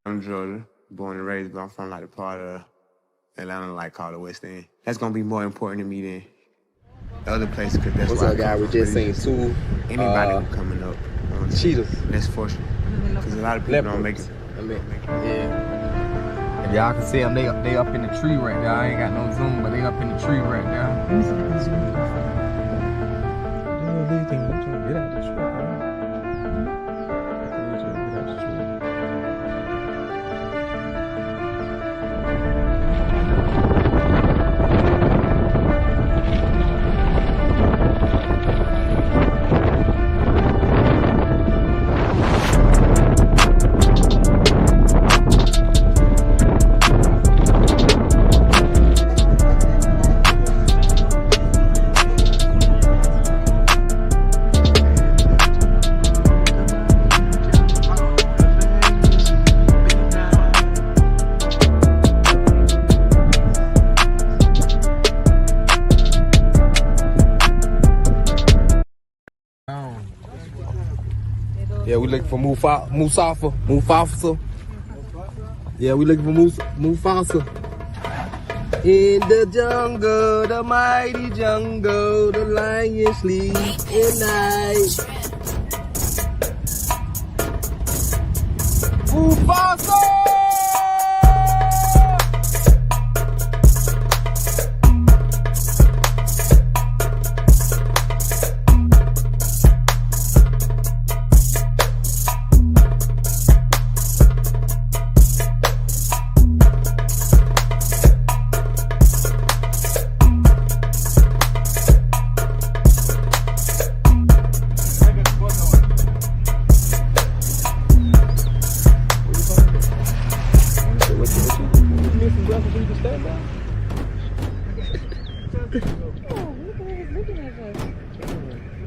I'm Georgia, born and raised, but I'm from like the part of Atlanta like called the West End. That's gonna be more important to me than other places because that's What's where I up, come guys? We from. But just it's seen just two anybody who coming up, cheetahs, that's fortunate because a lot of people don't make it. leopards. Yeah. If y'all can see them, they up in the tree right there. I ain't got no zoom, but they up in the tree right there. Let me see if I can zoom in. Get out the tree, man. Get out the tree. Yeah, we looking for Mufasa. Yeah, we looking for Mufasa. In the jungle, the mighty jungle, the lion sleep at night. Mufasa!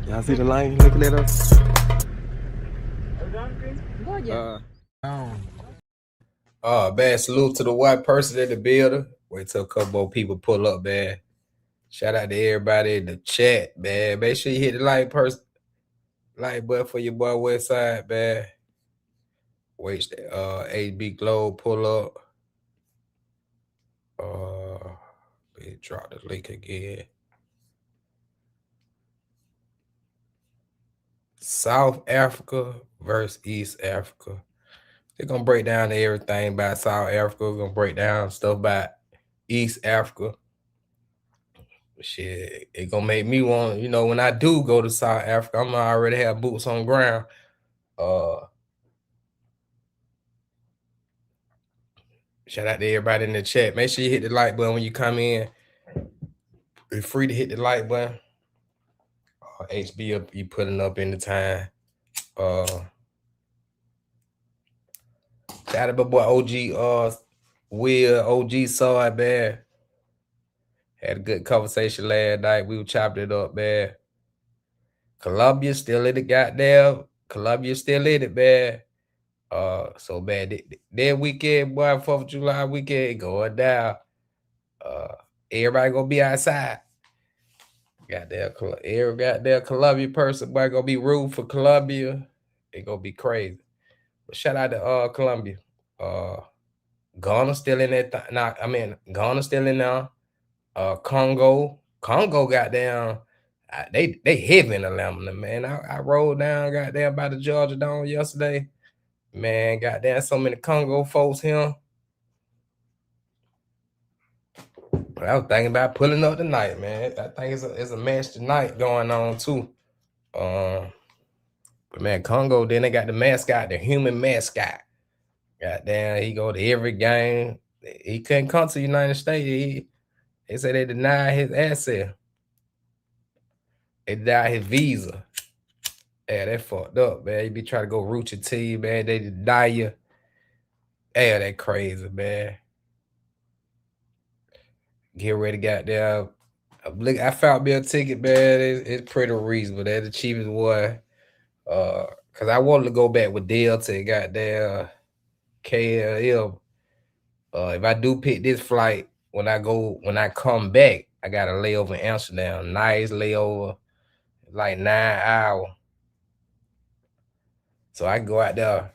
Y'all see the lion looking at us? Bad salute to the white person in the building. Wait till a couple more people pull up, man. Shout out to everybody in the chat, man. Make sure you hit the like button for your boy Westside, man. Wait, HB Globe pull up. Drop the link again. South Africa versus East Africa. They're gonna break down everything about South Africa. We're gonna break down stuff about East Africa. Shit, it gonna make me want, when I do go to South Africa, I'm gonna already have boots on ground. Shout out to everybody in the chat. Make sure you hit the like button when you come in. You're free to hit the like button. HB up, you putting up in the time. Shout out to my boy OG Will, OG saw it, man. Had a good conversation last night. We were chopping it up, man. Columbia still in it, man. So man, that weekend, boy, 4th of July weekend going down. Everybody gonna be outside. Every goddamn Columbia person, boy, gonna be rooting for Columbia. It gonna be crazy. But shout out to Columbia. Ghana still in that. Ghana still in there. Congo goddamn. They heavy in Atlanta, man. I rode down goddamn by the Georgia Dome yesterday. Man, goddamn, so many Congo folks here. But I was thinking about pulling up tonight, man. I think it's a match tonight going on too. But man, Congo, then they got the mascot, the human mascot. Goddamn, he go to every game. He couldn't come to the United States. They said they denied his access. They denied his visa. Yeah, that fucked up, man. You be trying to go root your team, man. They deny you. Yeah, that crazy, man. Get ready, goddamn. I found me a ticket, man. It's pretty reasonable. That's the cheapest one. Cause I wanted to go back with Delta and goddamn KLM. If I do pick this flight, when I come back, I got a layover in Amsterdam. Nice layover, like 9 hours. So I can go out there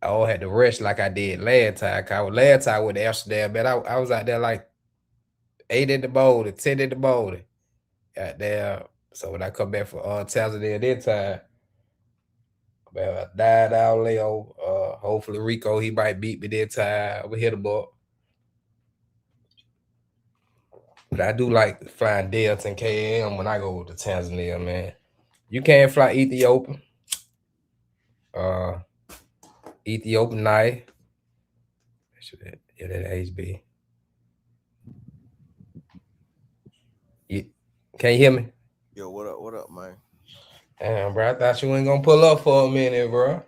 I don't had to rush like I did last time. Cause last time with Amsterdam, man, I was out there like 8 in the morning, 10 in the morning. Out there. So when I come back for Tanzania this time, man, I 9 hour Leo. Hopefully Rico he might beat me this time. We hit him up. But I do like flying Delta and KM when I go to Tanzania, man. You can't fly Ethiopian. Ethiopian night. Yeah, that HB. Can you hear me? Yo, what up? What up, man? Damn, bro. I thought you ain't gonna pull up for a minute, bro.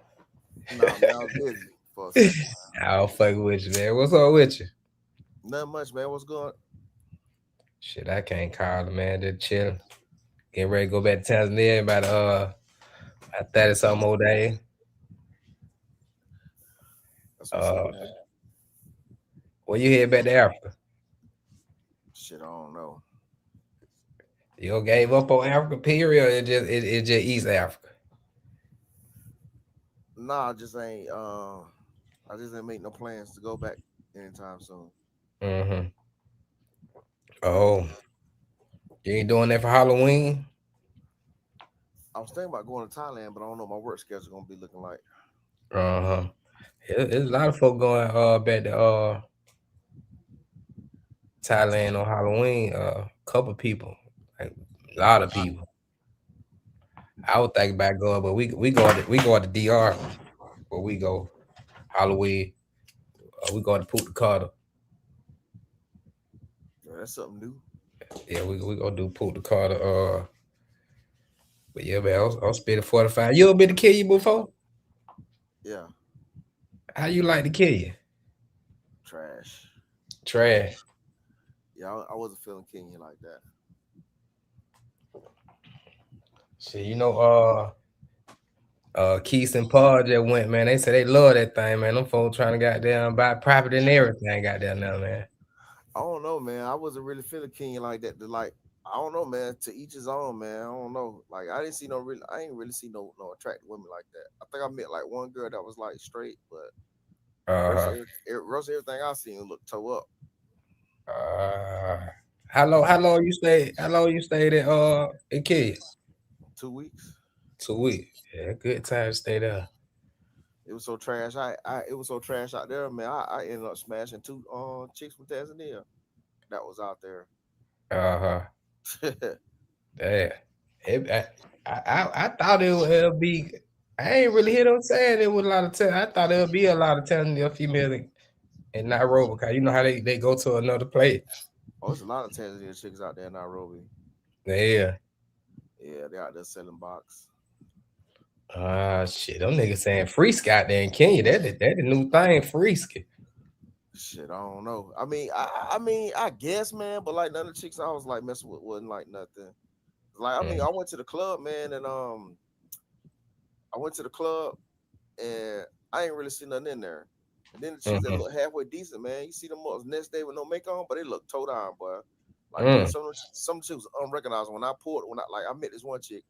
Nah, man, I was busy for a second. I'll fuck with you, man. What's up with you? Nothing much, man. What's going? Shit, I can't call it, man. Just chilling. Getting ready to go back to Tanzania in about 30 some more days. That's what's up, man. When you head back to Africa? Shit, I don't know. You gave up on Africa, period, or it just East Africa? Nah, I just ain't make no plans to go back anytime soon. Mm-hmm. Oh. You ain't doing that for Halloween? I was thinking about going to Thailand, but I don't know what my work schedule gonna be looking like. Uh-huh. There's a lot of folk going back to Thailand on Halloween. Couple people, like a lot of people. I would think about going, but we go to DR where we go Halloween. We go to Punta Carter. Yeah, that's something new. Yeah, we gonna do Punta Carter. But yeah, man, I'll spend 45. You ever been to Kenya before? Yeah. How you like to Kenya? Trash. Trash. Yeah, I wasn't feeling Kenya like that. Shit, Keith and Paul just went, man. They said they love that thing, man. Them folks trying to goddamn buy property and everything goddamn now, man. I don't know, man. I wasn't really feeling Kenya like that. I don't know, man. To each his own, man. I don't know. Like I ain't really see no attractive women like that. I think I met like one girl that was like straight, but rest of everything I seen looked toe up. How long you stayed? How long you stayed in Kenya? 2 weeks. 2 weeks. Yeah, good time to stay there. It was so trash. It was so trash out there, man. I ended up smashing two chicks from Tanzania that was out there. Yeah. I thought it would be. I ain't really hear them saying it was a lot of time. I thought there would be a lot of Tanzania females in Nairobi, because you know how they go to another place. Oh, there's a lot of Tanzania chicks out there in Nairobi. Yeah. Yeah, they out there selling box. Shit, them niggas saying Freesk out there in Kenya. That the new thing, Freesk. Shit, I don't know. I mean, I guess, man, but like none of the chicks I was like messing with wasn't like nothing. Like, I mean, I went to the club, man, and I went to the club and I ain't really see nothing in there. And then the chicks that look halfway decent, man, you see them up next day with no makeup on, but they look toe down, boy. Like some chicks was unrecognizable. When I met this one chick.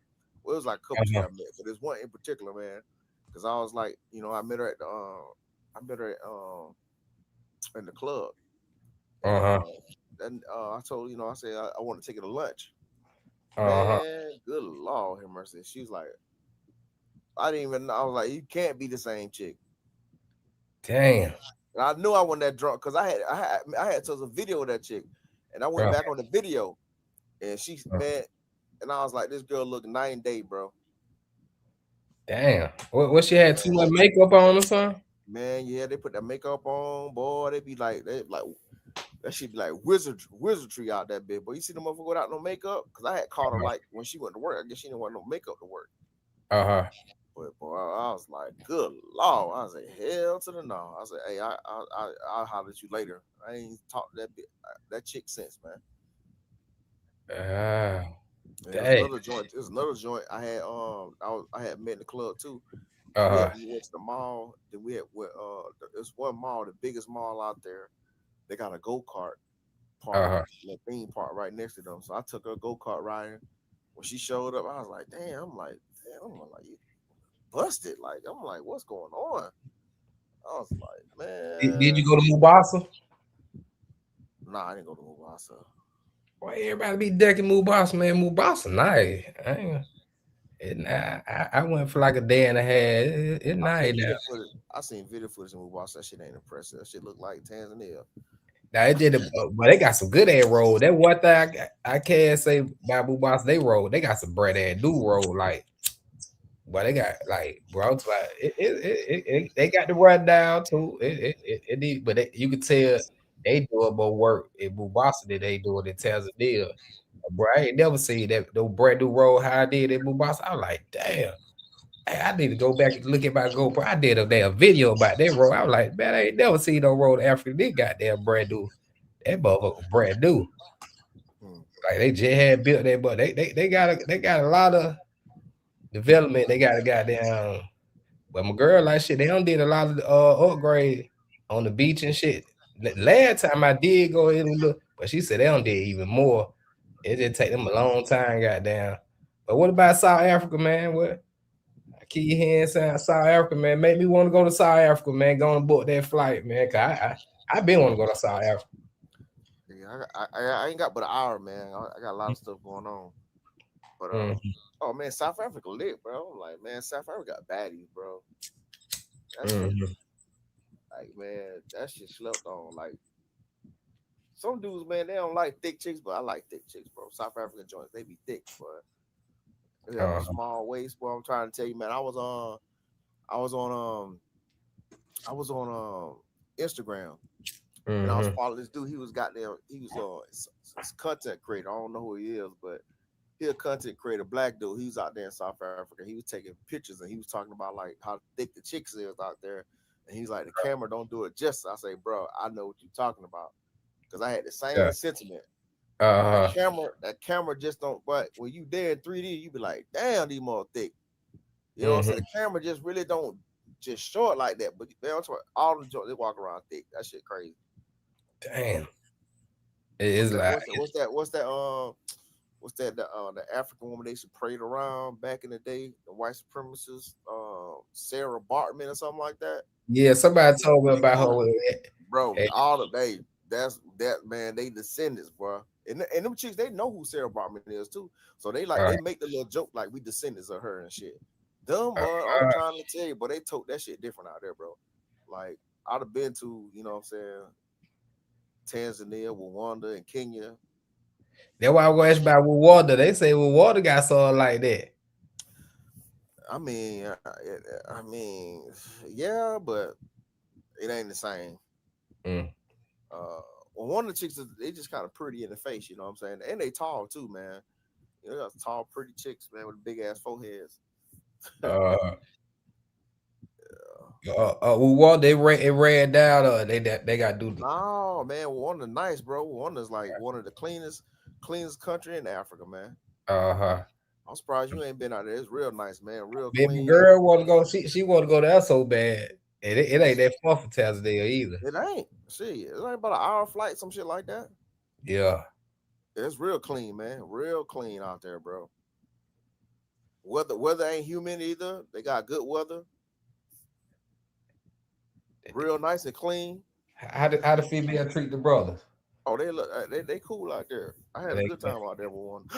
Well, it was like a couple chicks I met, but there's one in particular, man, because I was like, I met her in the club. And I told I said I want to take her to lunch. Man, good Lord, have mercy. She was like, I didn't even know. I was like, you can't be the same chick. Damn. And I knew I wasn't that drunk because I had took a video of that chick, and I went back on the video, and man, and I was like, this girl look night and day, bro. Damn. What she had too much makeup on or something? Man, yeah, they put that makeup on, boy. They that should be like wizardry out that bit. But you see the motherfucker without no makeup? Because I had caught her like when she went to work. I guess she didn't want no makeup to work. But boy, I was like, good Lord. I was like, hell to the no. I said, hey, I'll holler at you later. I ain't talked to that chick since, man. There's another joint I had I had met in the club too. We went to the mall. Then we had there's one mall, the biggest mall out there. They got a go-kart park, a theme park right next to them. So I took her go-kart riding. When she showed up, I was like, damn, you busted. Like, I'm like, what's going on? I was like, Did you man. go to Mubasa? Nah, I didn't go to Mubasa. Why everybody be decking Mubasa, man? Mubasa nice. I went for like a day and a half. It nice now. I seen video footage in Mubasa. That shit ain't impressive. That shit look like Tanzania. Now it did, but they got some good ass roll. That one thing I can't say about Mubasa, they roll. They got some bread ass do roll like. But they got like, bro, it's like they got the rundown too. It need, but you can tell they do it more work in Mubasa than they do it in Tanzania. Bro, I ain't never seen that no brand new road how I did in Mubasa. I was like, damn, hey, I need to go back and look at my GoPro. I did a damn video about that road. I was like, man, I ain't never seen no road Africa. They goddamn brand new. That motherfucker brand new. Like they just had built that, but they got a lot of development. They got a goddamn. But my girl, like shit, they don't did a lot of upgrade on the beach and shit. Last time I did go in and look, but she said they don't did even more. It just take them a long time, goddamn. But what about South Africa, man? What I keep hearing saying South Africa, man. Make me want to go to South Africa, man. Go and book that flight, man. Cause I been want to go to South Africa. Yeah, I ain't got but an hour, man. I got a lot of stuff going on. But oh man, South Africa lit, bro. I'm like, man, South Africa got baddies, bro. That shit, like, man, that shit slept on. Like, some dudes, man, they don't like thick chicks, but I like thick chicks, bro. South African joints, they be thick, but they have a small waist, bro. I'm trying to tell you, man. I was on Instagram, and I was following this dude. He was his content creator. I don't know who he is, but he a content creator, black dude. He was out there in South Africa. He was taking pictures and he was talking about like how thick the chicks is out there. And he's like, the camera don't do it justice. I say, bro, I know what you're talking about. Because I had the same sentiment. That camera just don't, but when you there in 3D, you be like, damn, these more thick. You know what I'm saying? The camera just really don't just show it like that. But all the joints, they walk around thick. That shit crazy. Damn. It is like what's that the African woman they used to parade around back in the day, the white supremacists, Sarah Bartman or something like that. Yeah, somebody told me about her. Bro, all of that's that, man, they descendants, bro. And them chicks, they know who Sarah Bartman is too. So they they make the little joke like we descendants of her and shit. Dumb, I'm trying to tell you, but they told that shit different out there, bro. Like, I'd have been to, you know what I'm saying, Tanzania, Rwanda, and Kenya. That's why I was about Rwanda. They say Rwanda got something like that. I mean, yeah, but it ain't the same. One of the chicks, they just kind of pretty in the face, you know what I'm saying? And they tall too, man. You know, got tall, pretty chicks, man, with big ass foreheads. Rwanda, they ran down. They got to do. No, man, Rwanda nice, bro. Rwanda's like one of the cleanest country in Africa, man. I'm surprised you ain't been out there. It's real nice, man. Real clean. Girl want to go. She want to go there so bad. It ain't that far from Tanzania either. It ain't. Shit, it ain't about an hour flight, some shit like that. Yeah. It's real clean, man. Real clean out there, bro. Weather ain't humid either. They got good weather. Real nice and clean. How the female treat the brothers? Oh, they cool out there. I had a good time out there with one.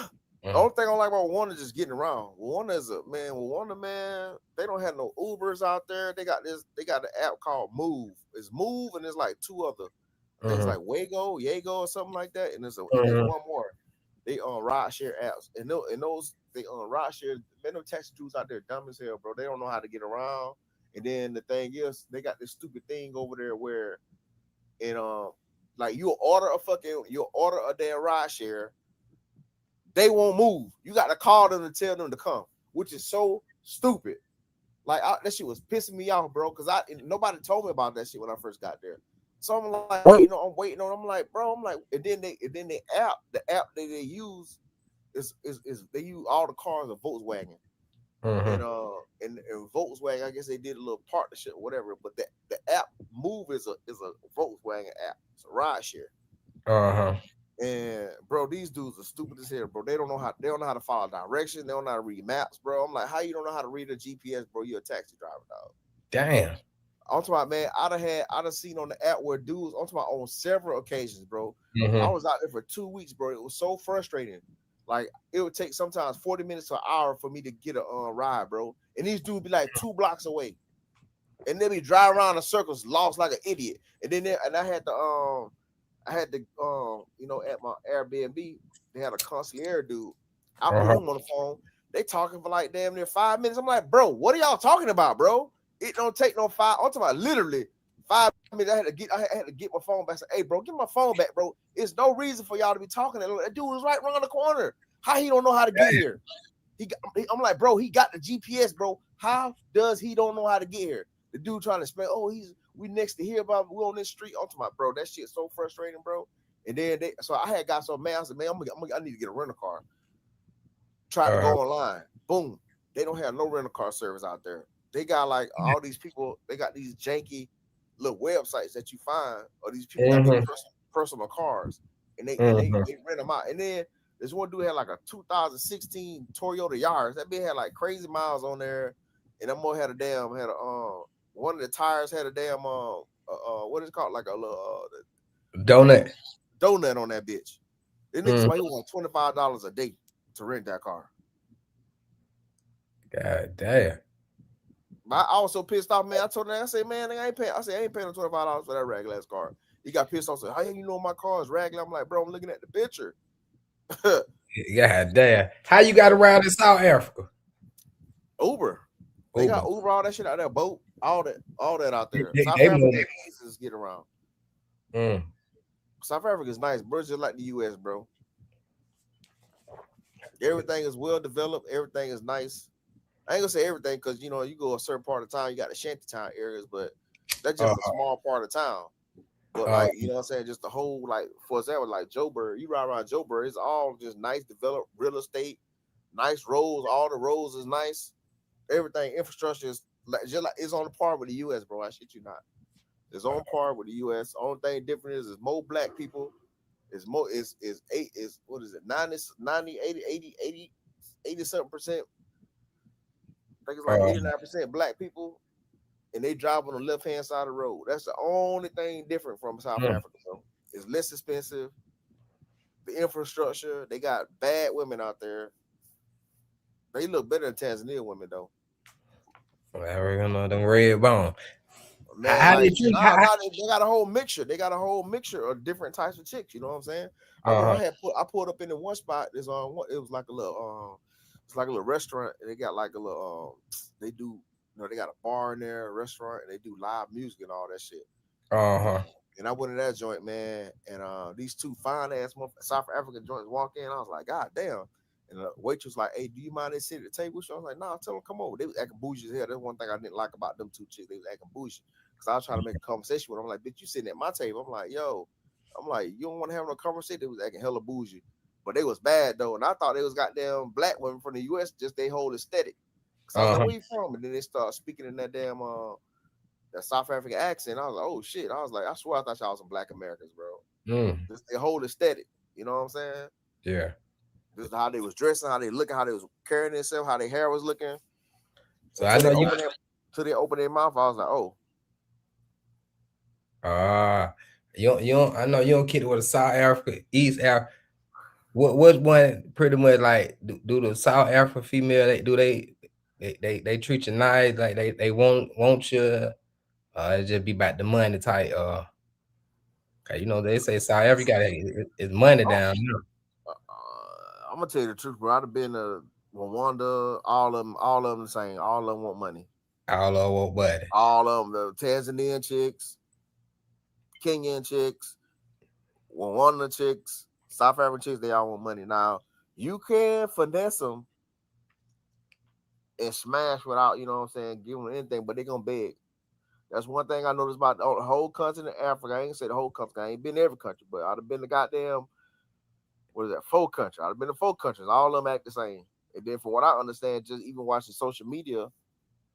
The only thing I like about Rwanda is just getting around. Rwanda, man, they don't have no Ubers out there. They got the app called Move. It's Move, and there's like two other things like Yago or something like that. And there's one more. They ride share apps. And those they ride share, man, them taxi dudes out there dumb as hell, bro. They don't know how to get around. And then the thing is, they got this stupid thing over there where like you'll order a damn ride share. They won't move. You got to call them to tell them to come, which is so stupid. Like, that shit was pissing me off, bro, because nobody told me about that shit when I first got there. So I'm like, I'm waiting on. I'm like, bro, and then the app that they use is they use all the cars of Volkswagen, and Volkswagen. I guess they did a little partnership, or whatever. But the app Move is a Volkswagen app. It's a ride share. And bro, these dudes are stupid as hell, bro. They don't know how to follow directions. They don't know how to read maps, bro. I'm like, how you don't know how to read a GPS, bro? You're a taxi driver, dog. Damn. I'm talking about, man, I done seen on the app where dudes, I'm talking about on several occasions, bro. Mhm. I was out there for 2 weeks, bro. It was so frustrating. Like it would take sometimes 40 minutes to an hour for me to get a ride, bro. And these dudes be like 2 blocks away. And they be driving around in circles, lost like an idiot. And then I had to you know, at my Airbnb, they had a concierge dude. I put him on the phone. They talking for like damn near 5 minutes. I'm like, bro, what are y'all talking about, bro? It don't take no 5. I'm talking about literally 5 minutes. I had to get my phone back. I said, hey, bro, give my phone back, bro. It's no reason for y'all to be talking. That dude was right around the corner. How he don't know how to get here? I'm like, bro, he got the GPS, bro. How does he don't know how to get here? The dude trying to spell, we next to here, about we on this street. I'm talking about, bro, that shit's so frustrating, bro. And then so I had got so mad. I said, man, I need to get a rental car. Tried to go online. Boom. They don't have no rental car service out there. They got like all these people, they got these janky little websites that you find, or these people got their personal cars, and they rent them out. And then this one dude had like a 2016 Toyota Yaris. That bitch had like crazy miles on there, and that more had a one of the tires had a damn what is it called, like a little donut on that bitch. They niggas somebody who want $25 a day to rent that car. God damn. I was so pissed off, man. I told him, I said, man, I ain't paying $25 for that regular ass car. He got pissed off. Said, how you know my car is regular? I'm like, bro, I'm looking at the picture. God damn. How you got around in South Africa? Uber. They got Uber, all that shit out there, boat, all that out there. South They Africa is get around. South Africa is nice, bro. It's just like the US, bro. Everything is well developed. Everything is nice. I ain't gonna say everything because you know you go a certain part of town, you got the shantytown areas, but that's just a small part of town. But like you know what I'm saying, just the whole, like, for example, like Joburg, you ride around Joburg, it's all just nice, developed real estate, nice roads. All the roads is nice. Everything, infrastructure is just like it's on the par with the US, bro. I shit you not. It's on par with the US. Only thing different is more black people. It's more is what is it? 90, 80 something percent. I think it's like 89% black people, and they drive on the left hand side of the road. That's the only thing different from South Africa, bro. It's less expensive. The infrastructure, they got bad women out there. They look better than Tanzania women, though. Well, them red bone. Man, like, they got a whole mixture. They got a whole mixture of different types of chicks. You know what I'm saying? I pulled up in the one spot. It was like a little it's like a little restaurant, and they got like a little they do, you know, they got a bar in there, a restaurant, and they do live music and all that shit. And I went to that joint, man, and these two fine ass South African joints walk in. I was like, God damn. And the waitress was like, hey, do you mind they sit at the table? So I was like, nah, tell them come over. They was acting bougie as hell. That's one thing I didn't like about them two chicks. They was acting bougie. Because I was trying to make a conversation with them. I'm like, bitch, you sitting at my table. I'm like, you don't want to have no conversation. They was acting hella bougie. But they was bad, though. And I thought they was goddamn black women from the U.S., just they whole aesthetic. So I was like, where you from? And then they start speaking in that damn that South African accent. I was like, oh, shit. I was like, I swear I thought y'all was some black Americans, bro. Just their whole aesthetic. You know what I'm saying? Yeah. Just how they was dressing, how they looking, how they was carrying themselves, how their hair was looking. So I know till they open their mouth, I was like, oh. You don't. I know you don't kid with a South Africa, East Africa. What one pretty much like do the South African female? They treat you nice, like they want you. It just be about the money type. You know they say South Africa is money down here. I'm gonna tell you the truth, bro. I'd have been to Rwanda. All of them the same. All of them want money. All of them want money. All of them, the Tanzanian chicks, Kenyan chicks, Rwanda chicks, South African chicks, they all want money. Now, you can finesse them and smash without, you know what I'm saying, giving them anything, but they're going to beg. That's one thing I noticed about the whole continent of Africa. I ain't gonna say the whole country. I ain't been to every country, but I'd have been to goddamn, 4 countries. I'd have been to 4 countries. All of them act the same. And then from what I understand, just even watching social media,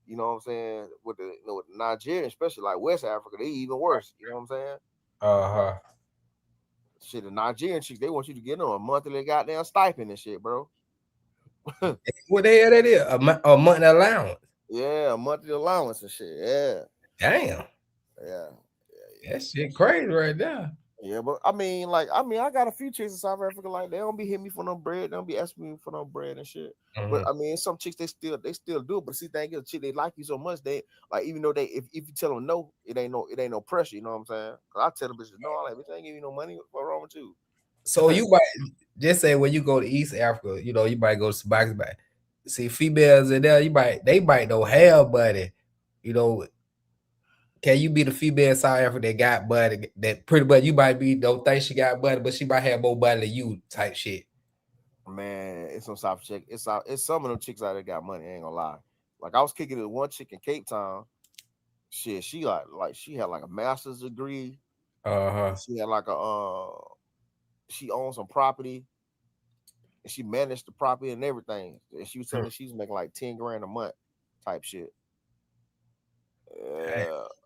you know what I'm saying, with the with Nigeria, especially like West Africa, they even worse. You know what I'm saying? Shit, the Nigerian chicks, they want you to get them a monthly goddamn stipend and shit, bro. What the hell that is? A monthly allowance? Yeah, a monthly allowance and shit. Yeah. Damn, Yeah. that shit crazy right there. Yeah, but I got a few chicks in South Africa. Like, they don't be hitting me for no bread. They don't be asking me for no bread and shit. But Mhm. I mean, some chicks they still do it. But see, thing is, chick, they like you so much, they like, even though if you tell them no, it ain't no pressure. You know what I'm saying? Cause I tell them bitches no, I'm like, bitch, I ain't give you no money. What's wrong with you? So you might just say when you go to East Africa, you know, you might go to Sabaki, but see females in there, they might know have buddy. You know, can you be the female in South Africa that got buddy that pretty much you might be don't think she got buddy, but she might have more buddy than you type shit. Man, it's some South chick. It's some of them chicks out there got money. I ain't gonna lie. Like, I was kicking it with one chick in Cape Town. Shit, she like she had like a master's degree. Uh-huh. She had like she owned some property, and she managed the property and everything. And she was telling me she was making like 10 grand a month type shit.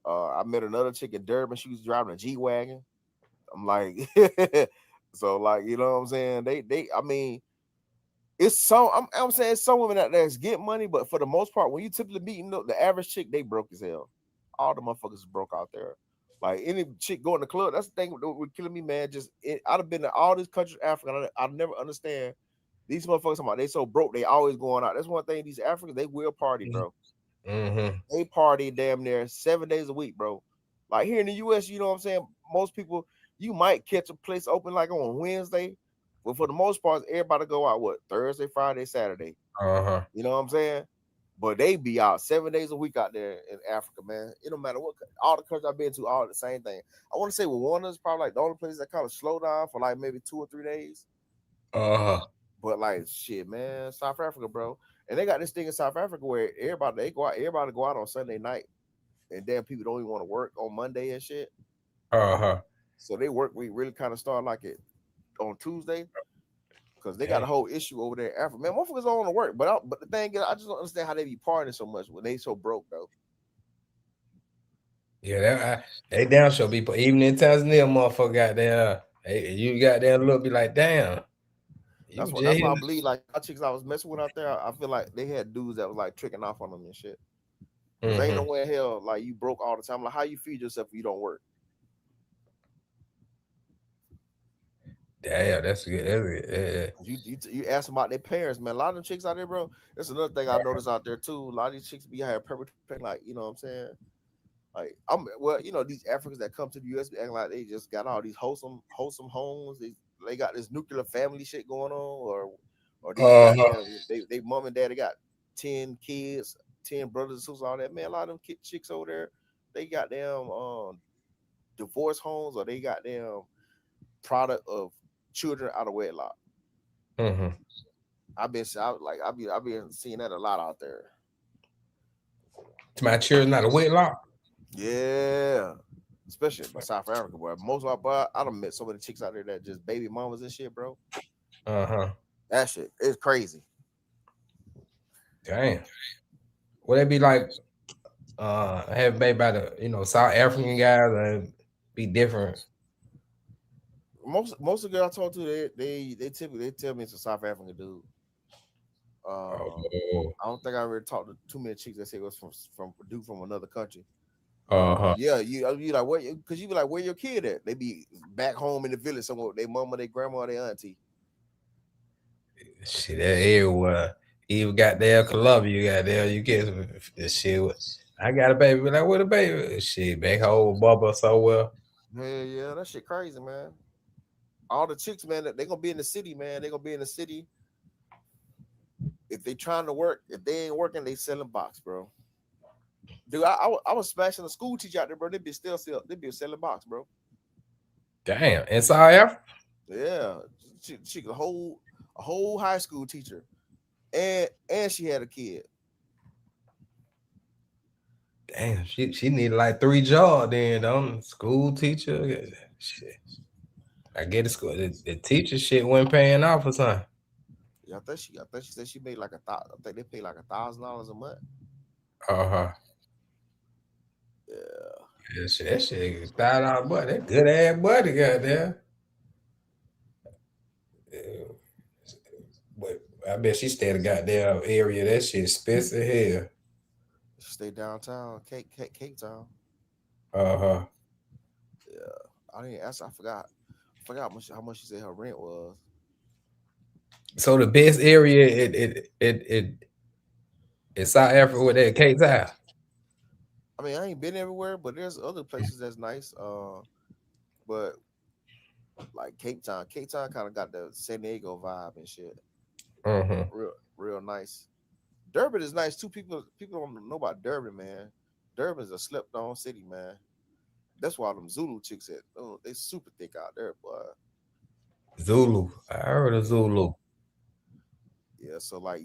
I met another chick in Durban. She was driving a G-Wagon. I'm like, so, like, you know what I'm saying? I mean, it's some, I'm saying some women out there get money, but for the most part, when you typically meet the average chick, they broke as hell. All the motherfuckers broke out there. Like, any chick going to club, that's the thing with killing me, man. I'd have been to all these countries, Africa. I never understand these motherfuckers talking about they so broke, they always going out. That's one thing. These Africans, they will party, bro. Mm-hmm. They party damn near 7 days a week, bro. Like, here in the US, you know what I'm saying? Most people, you might catch a place open like on Wednesday, but for the most part, everybody go out Thursday, Friday, Saturday. Uh-huh. You know what I'm saying? But they be out 7 days a week out there in Africa, man. It don't matter what, all the countries I've been to, all the same thing. I want to say Rwanda is probably like the only place that kind of slow down for like maybe 2 or 3 days. Uh-huh. But like, shit, man, South Africa, bro. And they got this thing in South Africa where everybody go out on Sunday night, and damn, people don't even want to work on Monday and shit. Uh-huh. So they work week really kind of start like it on Tuesday, because they got a whole issue over there in Africa. Man, motherfuckers don't want to work, but the thing is, I just don't understand how they be partying so much when they so broke, though. Yeah, they down show people even in Tanzania, motherfucker got there. Hey, you got there look be like, damn. That's why I believe, like, my chicks I was messing with out there, I feel like they had dudes that was like tricking off on them and shit. Because ain't no way in hell like you broke all the time. Like, how you feed yourself if you don't work? Damn, that's good. You ask them about their parents, man. A lot of them chicks out there, bro. That's another thing I noticed out there too. A lot of these chicks be having perpetrating, like, you know what I'm saying? Like, these Africans that come to the US be acting like they just got all these wholesome homes. They got this nuclear family shit going on, or they mom and daddy got 10 kids, 10 brothers and sisters, all that. Man, a lot of them chicks over there, they got them divorce homes, or they got them product of children out of wedlock. I've been seeing that a lot out there. To my children out of wedlock. Yeah, especially in South Africa, boy. I done met so many chicks out there that just baby mamas and shit, bro. That shit is crazy. Damn. Would it be like have baby by the South African guys and be different? Most of the girls I talk to, they typically tell me it's a South African dude. I don't think I ever talked to too many chicks that say it was from a dude from another country. Yeah, you like, where? Because you be like, where your kid at? They be back home in the village somewhere with their mama, their grandma, their auntie. Shit, everywhere. Even got there Colombia, you got there. You get this shit. I got a baby. Like, what a baby? Shit, back home, Bubba, so well. Yeah, that shit crazy, man. All the chicks, man, they gonna be in the city, man. They gonna be in the city. If they trying to work, if they ain't working, they selling box, bro. Dude, I was smashing a school teacher out there, bro. They be selling box, bro. Damn, in South Africa? Yeah, she a whole high school teacher, and she had a kid. Damn, she needed like 3 jobs then, don't school teacher. Shit. I get it, school. The teacher shit wasn't paying off or something. Yeah, I think she said she made like I think they pay like $1,000 a month. Yeah, that shit $1,000 butt. That good ass buddy got there. But I bet she stayed in a goddamn area. That shit expensive hell. She stay downtown, Cape Town. Uh-huh. Yeah, I didn't ask. I forgot how much she said her rent was. So the best area it's South Africa with that Cape Town. I mean, I ain't been everywhere, but there's other places that's nice. But like Cape Town kind of got the San Diego vibe and shit. Uh-huh. Real nice. Durban is nice too. People don't know about Durban, man. Durban's a slept on city, man. That's why them Zulu chicks at they super thick out there, boy. Zulu. I heard of Zulu. Yeah, so like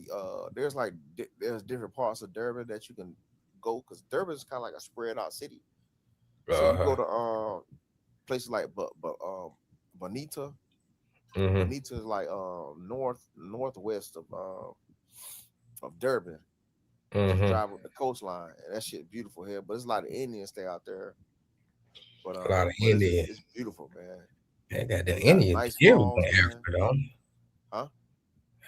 there's different parts of Durban that you can go because Durban is kind of like a spread out city. So you go Uh-huh. to places like Bonita. Mm-hmm. Bonita is like northwest of Durban. Just Mm-hmm. drive up the coastline, and that shit beautiful here. But it's a lot of Indians stay out there. A lot of But Indians. it's beautiful, man. I got the They got Indians nice everywhere malls, in man. Africa, don't Huh?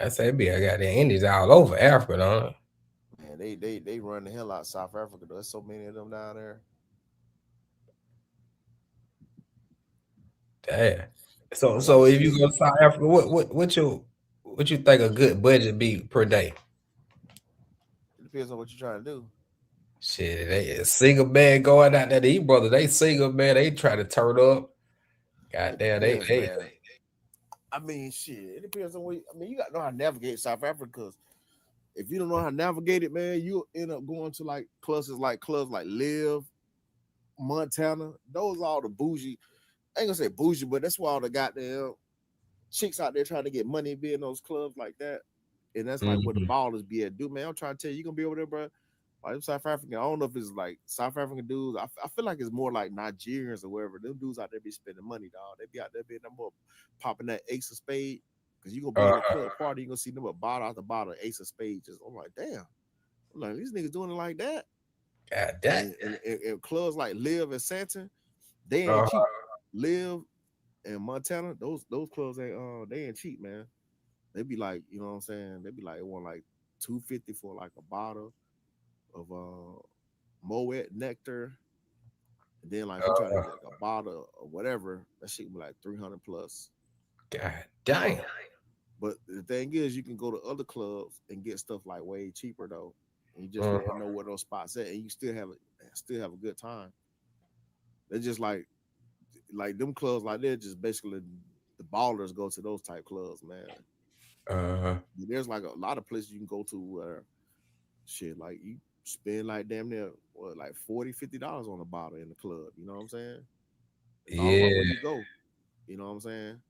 I say I got the Indians all over Africa, don't Man, they run the hell out of South Africa. Though. There's so many of them down there. Damn. I want So to if see you go to South Africa, what you think a good budget be per day? It depends on what you're trying to do. Shit, they single man going out there to eat, brother. They single man, they try to turn up. It Goddamn, depends, man. I mean, shit. It depends on what. You got to know how to navigate South Africa. Because if you don't know how to navigate it, man, you'll end up going to like clubs like Live, Montana. Those are all the bougie. I ain't gonna say bougie, but that's why all the goddamn chicks out there trying to get money be in those clubs like that. And that's like where the Mhm. ballers be at. Dude, man, I'm trying to tell you, you gonna be over there, bro. Like South African, I don't know if it's like South African dudes. I feel like it's more like Nigerians or wherever. Them dudes out there be spending money, dog. They be out there being them more popping that ace of spade. Cause you gonna be in the club party, you gonna see them a bottle after bottle, ace of spades. Just I'm like, damn. I'm like, these niggas doing it like that. God damn. And clubs like Live and Santon, they ain't Uh, cheap. Live and Montana, those clubs ain't they ain't cheap, man. They be like, you know what I'm saying? They be like, it want like $250 for like a bottle of Moet Nectar. And then like if you try to get like a bottle or whatever, that shit be like 300 plus. God damn. But the thing is, you can go to other clubs and get stuff like way cheaper though. And you just Mhm. have to know where those spots at, and you still have a good time. They're just like them clubs like they're just basically the ballers go to those type clubs, man. There's like a lot of places you can go to where shit like you spend like damn near what like $40-$50 on a bottle in the club. You know what I'm saying? It's all about where Yeah. you go. You know what I'm saying?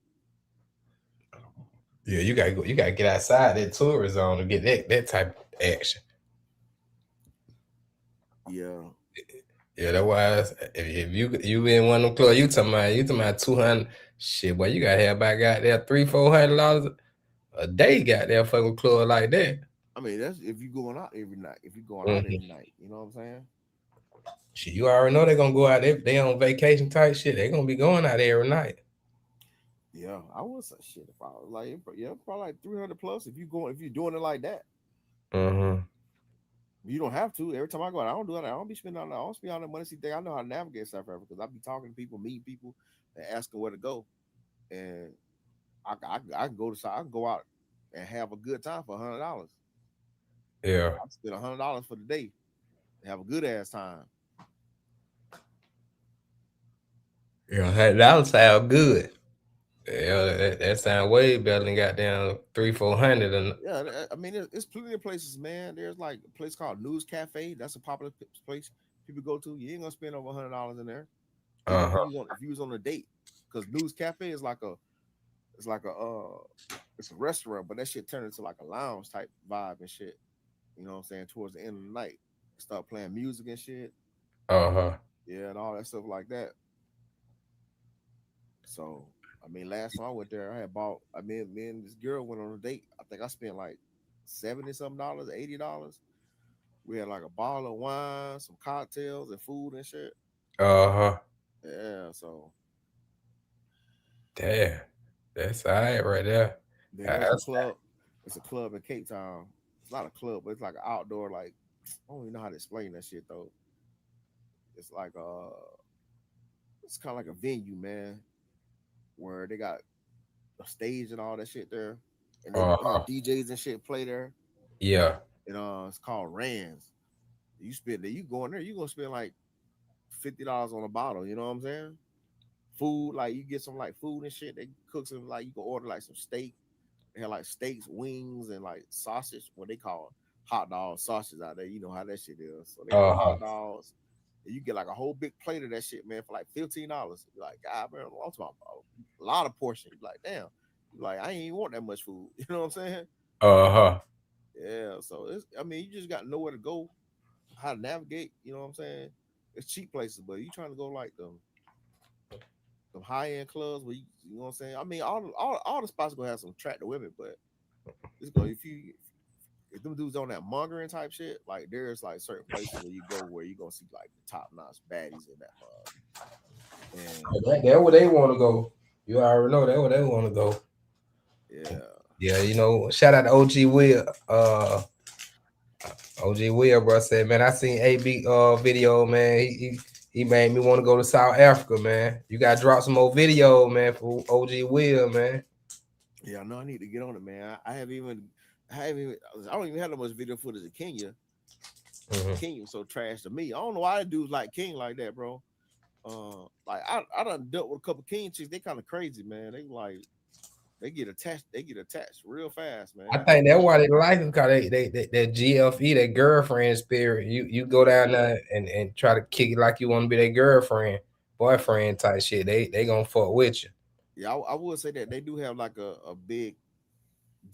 Yeah, you gotta go. You gotta get outside that tourist zone to get that type of action. Yeah. Yeah, that's why if you in one of them clubs, you talking about 200 shit, boy. You gotta have about goddamn $300-$400 a day. Goddamn fucking club like that. I mean, that's if you going out every night. If you going out Mhm. every night, you know what I'm saying? Shit, you already know they're gonna go out. They on vacation type shit. They gonna be going out every night. Yeah, I would say shit if I was like, yeah, probably like 300 plus if you're doing it like that. Mm-hmm. You don't have to. Every time I go out, I don't do it. I don't be spending on that. I don't spend on that money. See, I know how to navigate South Africa because I be talking to people, meeting people, and asking where to go. And I can go to I can go out and have a good time for $100. Yeah. I spend $100 for the day and have a good ass time. Yeah, that sound good. Yeah, that sound way better than goddamn 300-400. And Yeah, I mean, it's plenty of places, man. There's like a place called News Cafe. That's a popular place people go to. You ain't gonna spend over $100 in there. Even if you was on a date, because News Cafe is like a it's like it's a restaurant, but that shit turned into like a lounge type vibe and shit. You know what I'm saying? Towards the end of the night, start playing music and shit. Yeah, and all that stuff like that. So I mean, last time I went there, I had bought. I mean, me and this girl went on a date. I think I spent like $70 something, $80. We had like a bottle of wine, some cocktails, and food and shit. Yeah, so Damn, that's all right right there. then there's a club. It's a club in Cape Town. It's not a club, but it's like an outdoor. Like I don't even know how to explain that shit though. It's like it's kind of like a venue, man, where they got a stage and all that shit there, and they have DJs and shit play there. Yeah. And it's called Rands. You spend there, you go in there, you gonna spend like $50 on a bottle. You know what I'm saying? Food, like you get some like food and shit. They cook some like you can order like some steak. They have like steaks, wings, and like sausage. What they call hot dog sausage out there. You know how that shit is. So they have hot dogs. And you get like a whole big plate of that shit, man, for like $15. Like, God, man, I'm talking about a lot of portion. You're like, damn. You're like, I ain't even want that much food. You know what I'm saying? Yeah. So it's, I mean, you just got nowhere to go, how to navigate. You know what I'm saying? It's cheap places, but you trying to go like them high end clubs where you know what I'm saying. I mean, all the spots gonna have some attractive women, but it's gonna if them dudes on that mongering type shit, like there's like certain places where you go where you gonna see like the top notch baddies in that mug. And that's where they want to go. You already know that's where they want to go. Yeah. Yeah, you know, shout out to OG Will. OG Will, bro, said, man, I seen AB video, man. He made me want to go to South Africa, man. You gotta drop some more video, man, for OG Will, man. Yeah, I know I need to get on it, man. I don't even have that much video footage of Kenya. Kenya was so trash to me. I don't know why dudes like King like that, bro. Like I done dealt with a couple King chicks. They kind of crazy, man. They get attached real fast, man. I think that's why they like them, because they that GFE, that girlfriend spirit. You go down there and try to kick it like you want to be their girlfriend, boyfriend type shit. They gonna fuck with you. Yeah, I would say that they do have like a big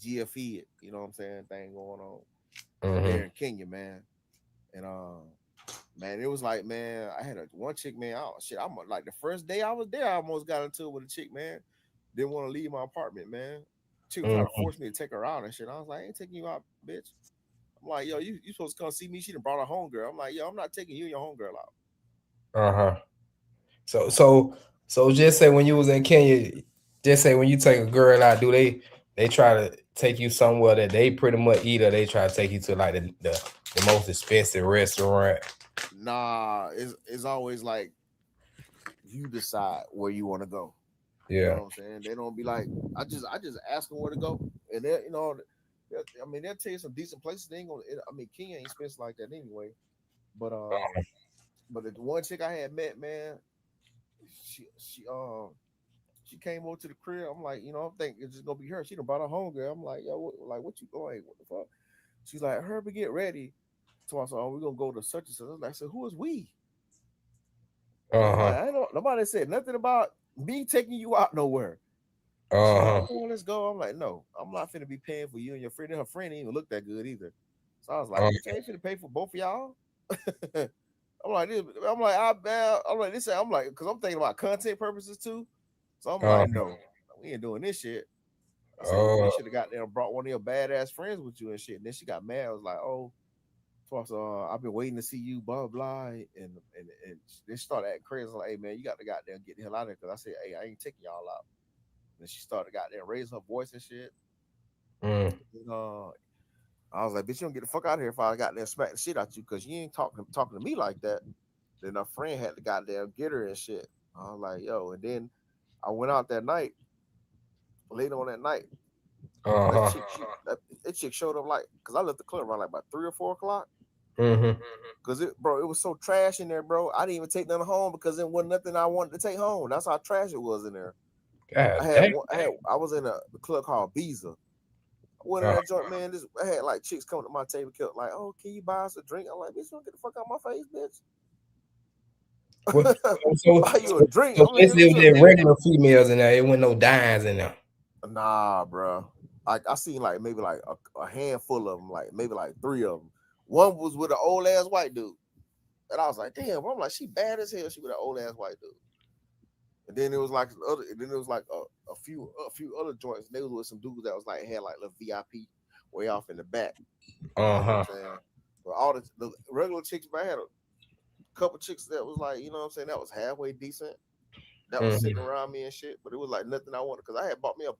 GFE, you know what I'm saying, thing going on there in Kenya, man. And man, it was like, man, I had one chick, man. Oh shit, I'm like the first day I was there, I almost got into it with a chick, man. Didn't want to leave my apartment, man. She was trying to force me to take her out and shit. I was like, I ain't taking you out, bitch. I'm like, yo, you supposed to come see me. She done brought her homegirl. I'm like, yo, I'm not taking you and your homegirl out. So just say when you was in Kenya, just say when you take a girl out, do they try to take you somewhere that they pretty much eat, or they try to take you to like the most expensive restaurant? Nah, it's always like you decide where you want to go. Yeah. You know what I'm saying? They don't be like, I just ask them where to go. And they, you know, I mean, they'll tell you some decent places. They ain't gonna, I mean, Kenya ain't expensive like that anyway. But the one chick I had met, man, she came over to the crib. I'm like, you know, I'm thinking it's just gonna be her. She done brought her homegirl. I'm like, yo, what you going? What the fuck? She's like, Herbie, get ready. So I said, oh, we're gonna go to such and such. I said, who is we? Like, I don't. Nobody said nothing about me taking you out nowhere. She's like, oh, let's go. I'm like, no, I'm not finna be paying for you and your friend. And her friend ain't even look that good either. So I was like, bitch, I ain't finna pay for both of y'all. I'm like, because I'm thinking about content purposes too. So I'm like, no, we ain't doing this shit. I said, you should have got there and brought one of your badass friends with you and shit. And then she got mad. I was like, oh, so I've been waiting to see you, blah blah. And they started acting crazy. I was like, hey man, you got to get the hell out of there. Because I said, hey, I ain't taking y'all out. And she started raising her voice and shit. And, I was like, bitch, you don't get the fuck out of here if I got there smack the shit out you, because you ain't talking to me like that. Then her friend had to goddamn get her and shit. I was like, yo, and then I went out that night. Later on that night, that chick showed up like, because I left the club around like about 3 or 4 o'clock. Because it was so trash in there, bro. I didn't even take nothing home because there wasn't nothing I wanted to take home. That's how trash it was in there. I was in a club called Visa. I went in that joint, man. I had like chicks coming to my table, kept like, "Oh, can you buy us a drink?" I'm like, "Bitch, don't get the fuck out of my face, bitch." Buy you a drink? So basically, there regular females in there. It wasn't no dimes in there. Nah, bro. I seen like maybe like a handful of them, like maybe like 3 of them. One was with an old ass white dude, and I was like, "Damn!" I'm like, "She bad as hell. She with an old ass white dude." And then it was like a few other joints. They was with some dudes that was like had like little VIP way off in the back. You know what I'm saying? But all the regular chicks, but I had a couple chicks that was like, you know what I'm saying, that was halfway decent. That was sitting around me and shit, but it was like nothing I wanted, because I had bought me a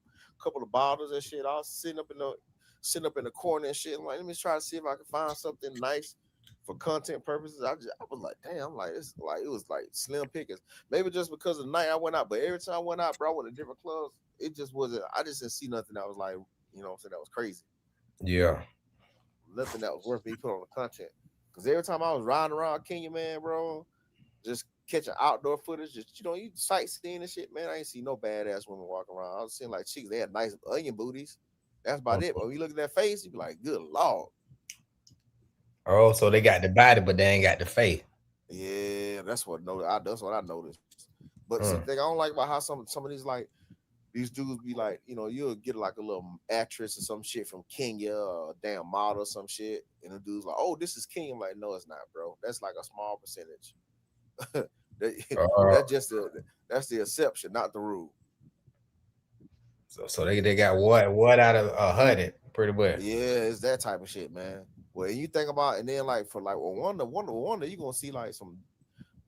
couple of bottles and shit. I was sitting up in the corner and shit. I'm like, let me try to see if I can find something nice for content purposes. I was like, damn, I'm like, it's like it was like slim pickings. Maybe just because of the night I went out, but every time I went out, bro, I went to different clubs. It just wasn't. I just didn't see nothing that was like, you know, what I'm saying, that was crazy. Yeah. Nothing that was worth me putting on the content. Because every time I was riding around Kenya, man, bro, just catching outdoor footage, just you sightseeing and shit, man. I ain't see no badass women walking around. I was seeing like chicks, they had nice onion booties. That's about it. But when you look at that face, you be like, good lord. Oh, so they got the body, but they ain't got the face. Yeah, that's what I noticed. But see, the thing I don't like about how some of these like these dudes be like, you'll get like a little actress or some shit from Kenya or a damn model or some shit, and the dude's like, oh, this is Kenya. I'm like, no, it's not, bro. That's like a small percentage. That's the exception, not the rule. So they got what out of 100, pretty much. Yeah, it's that type of shit, man. Well, you think about it, and then like for like Wonder, you gonna see like some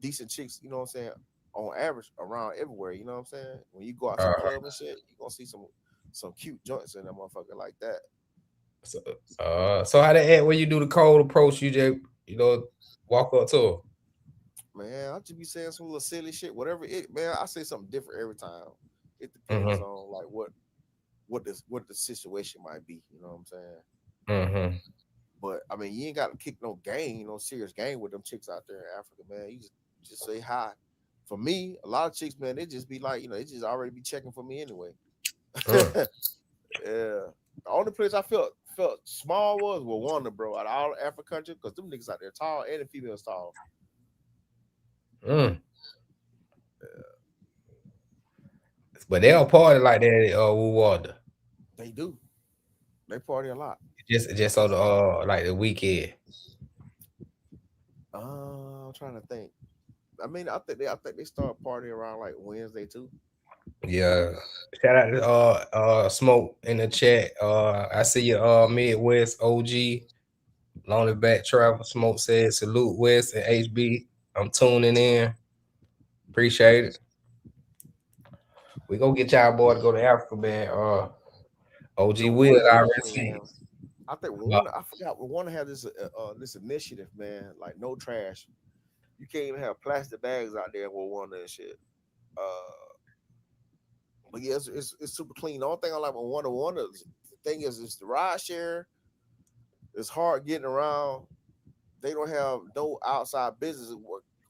decent chicks, you know what I'm saying, on average around everywhere, you know what I'm saying? When you go out to the club and shit, you gonna see some cute joints in that motherfucker like that. So how they act when you do the cold approach, you just walk up to her? Man, I just be saying some little silly shit, whatever man. I say something different every time. It depends on like what the situation might be, you know what I'm saying? But I mean, you ain't got to kick no game, no serious game with them chicks out there in Africa, man. You just say hi. For me, a lot of chicks, man, they just be like, they just already be checking for me anyway. Yeah. The only place I felt small was Rwanda, bro, out of all African countries, because them niggas out there tall and the females tall. Yeah. But they don't party like that with Rwanda. They do. They party a lot. Just on the like the weekend. I'm trying to think. I mean, I think they start partying around like Wednesday too. Yeah. Shout out to Smoke in the chat. I see you Midwest OG. Lonely Back Travel. Smoke said salute West and HB. I'm tuning in. Appreciate it. We gonna get y'all boy to go to Africa, man. OG Will already. I think I forgot Rwanda had this initiative, man, like no trash. You can't even have plastic bags out there in Rwanda and shit. But yeah, it's super clean. The only thing I like about Rwanda, the thing is it's the ride share. It's hard getting around. They don't have no outside business.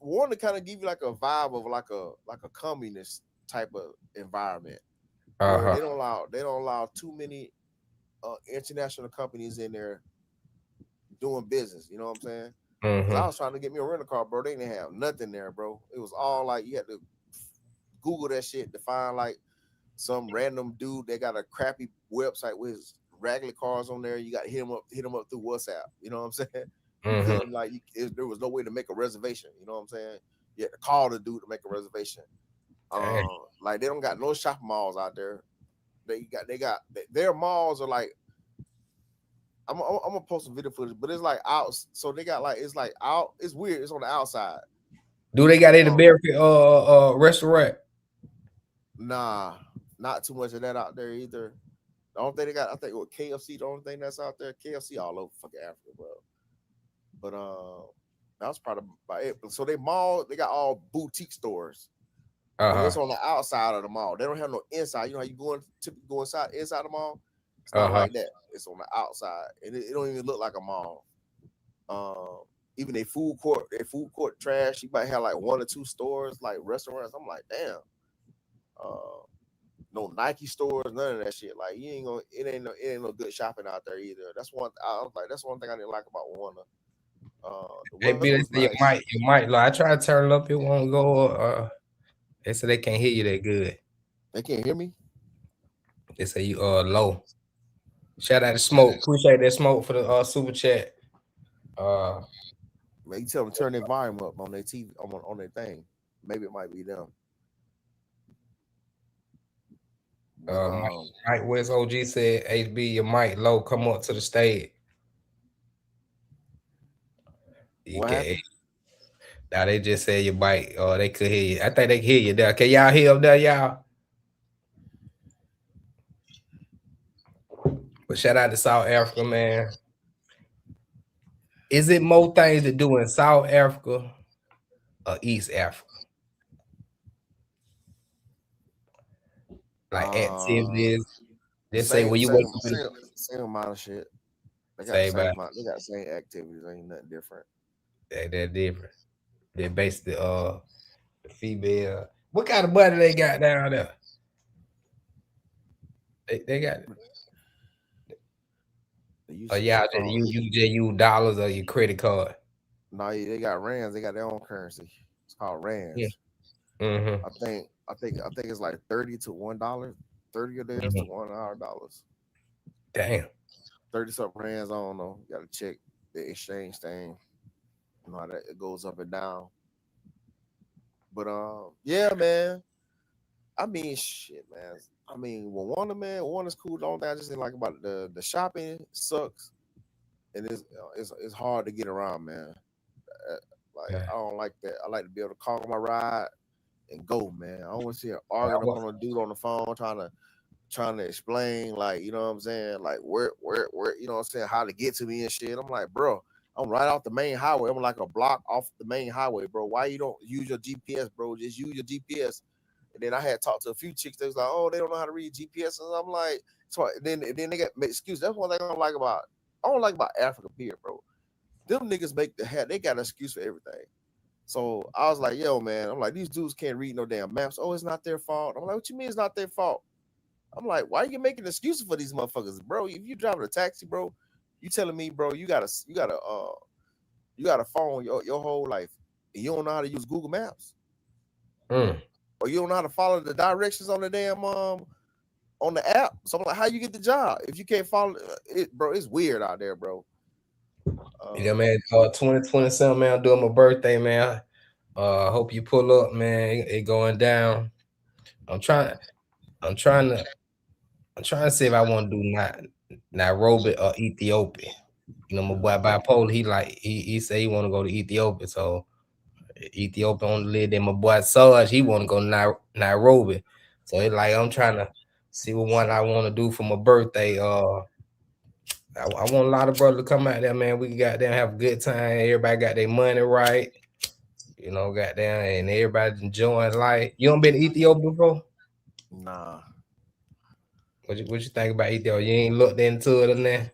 Rwanda kind of give you like a vibe of like a communist type of environment. Where they don't allow too many international companies in there doing business. You know what I'm saying? I was trying to get me a rental car, bro. They didn't have nothing there, bro. It was all like you had to Google that shit to find like some random dude that got a crappy website with his regular cars on there. You got to hit him up through WhatsApp. You know what I'm saying? There was no way to make a reservation. You know what I'm saying? You had to call the dude to make a reservation. Like they don't got no shopping malls out there. They got their malls are like. I'm gonna post some video footage, but it's like out. So they got like it's like out. It's weird. It's on the outside. Do they got any American restaurant? Nah, not too much of that out there either. The only thing they got, I think, with KFC, the only thing that's out there, KFC all over fucking Africa, bro. But that was probably about it. So they got all boutique stores. It's on the outside of the mall. They don't have no inside. You know how you go inside the mall? It's not like that. It's on the outside, and it don't even look like a mall. Even their food court trash. You might have like one or two stores, like restaurants. I'm like, damn. No Nike stores, none of that shit. Like you ain't gonna, it ain't no good shopping out there either. That's one thing I didn't like about Rwanda. You might. Like, I try to turn it up, it won't go. They say they can't hear you that good. They can't hear me. They say you low. Shout out to Smoke. Appreciate that Smoke for the super chat. Man, you tell them to turn their volume up on their TV on their thing. Maybe it might be them. Mike West OG said, HB, your mic low, come up to the stage. Now they just said your mic, they could hear you. I think they can hear you there. Can y'all hear up there, y'all? But shout out to South Africa, man. Is it more things to do in South Africa or East Africa? Like Uh, activities. They say same when you same wake up in same same amount of shit. They got the say same about amount. They got the same activities. Ain't nothing different. they're different. They're basically the female. What kind of money they got down there? They got They use yeah, shit called. you just use dollars or your credit card. No, they got rands. They got their own currency. It's called Yeah. rands. Mm-hmm. I think it's like $30 to $1, 30 of theirs to $1 Damn. 30 something rands. I don't know. You gotta check the exchange thing. You know how that it goes up and down. But yeah, man. I mean, shit, man. I mean, well, Warner's cool. The only thing I just didn't like about the shopping sucks, and it's hard to get around, man. Uh, Like Yeah. I don't like that. I like to be able to call my ride and go, man. I don't want to see her I arguing up was, on a dude on the phone trying to explain, like, you know what I'm saying, like where you know what I'm saying, how to get to me and shit. I'm like, bro, I'm right off the main highway. I'm like a block off the main highway, bro. Why you don't use your GPS, bro? Just use your GPS. And then I had talked to a few chicks that was like, oh, they don't know how to read GPS. And I'm like, so then they got excuses. That's one thing I don't like about Africa, period, bro. Them niggas they got an excuse for everything. So I was like, yo, man, I'm like, these dudes can't read no damn maps. Oh, it's not their fault. I'm like, what you mean it's not their fault? I'm like, why you making excuses for these motherfuckers, bro? If you driving a taxi, bro, you telling me, bro, you got a phone your whole life, and you don't know how to use Google Maps, mm. or you don't know how to follow the directions on the damn on the app. So I'm like, how you get the job if you can't follow it, bro? It's weird out there, bro. Yeah, Um, man. 2027, man. I'm doing my birthday, man. Hope you pull up, man. It going down. I'm trying. I'm trying to. I'm trying to see if I want to do Nairobi or Ethiopia. You know, my boy bipolar. He say he want to go to Ethiopia, so Ethiopia on the lid. Then my boy Sarge, he want to go to Nairobi. So it's like I'm trying to see what one I want to do for my birthday. I want a lot of brothers to come out there, man. We got there have a good time. Everybody got their money right. You know, got there and everybody enjoying life. You don't been to Ethiopia before? nah, What you think about Ethiopia? You ain't looked into it or nothing?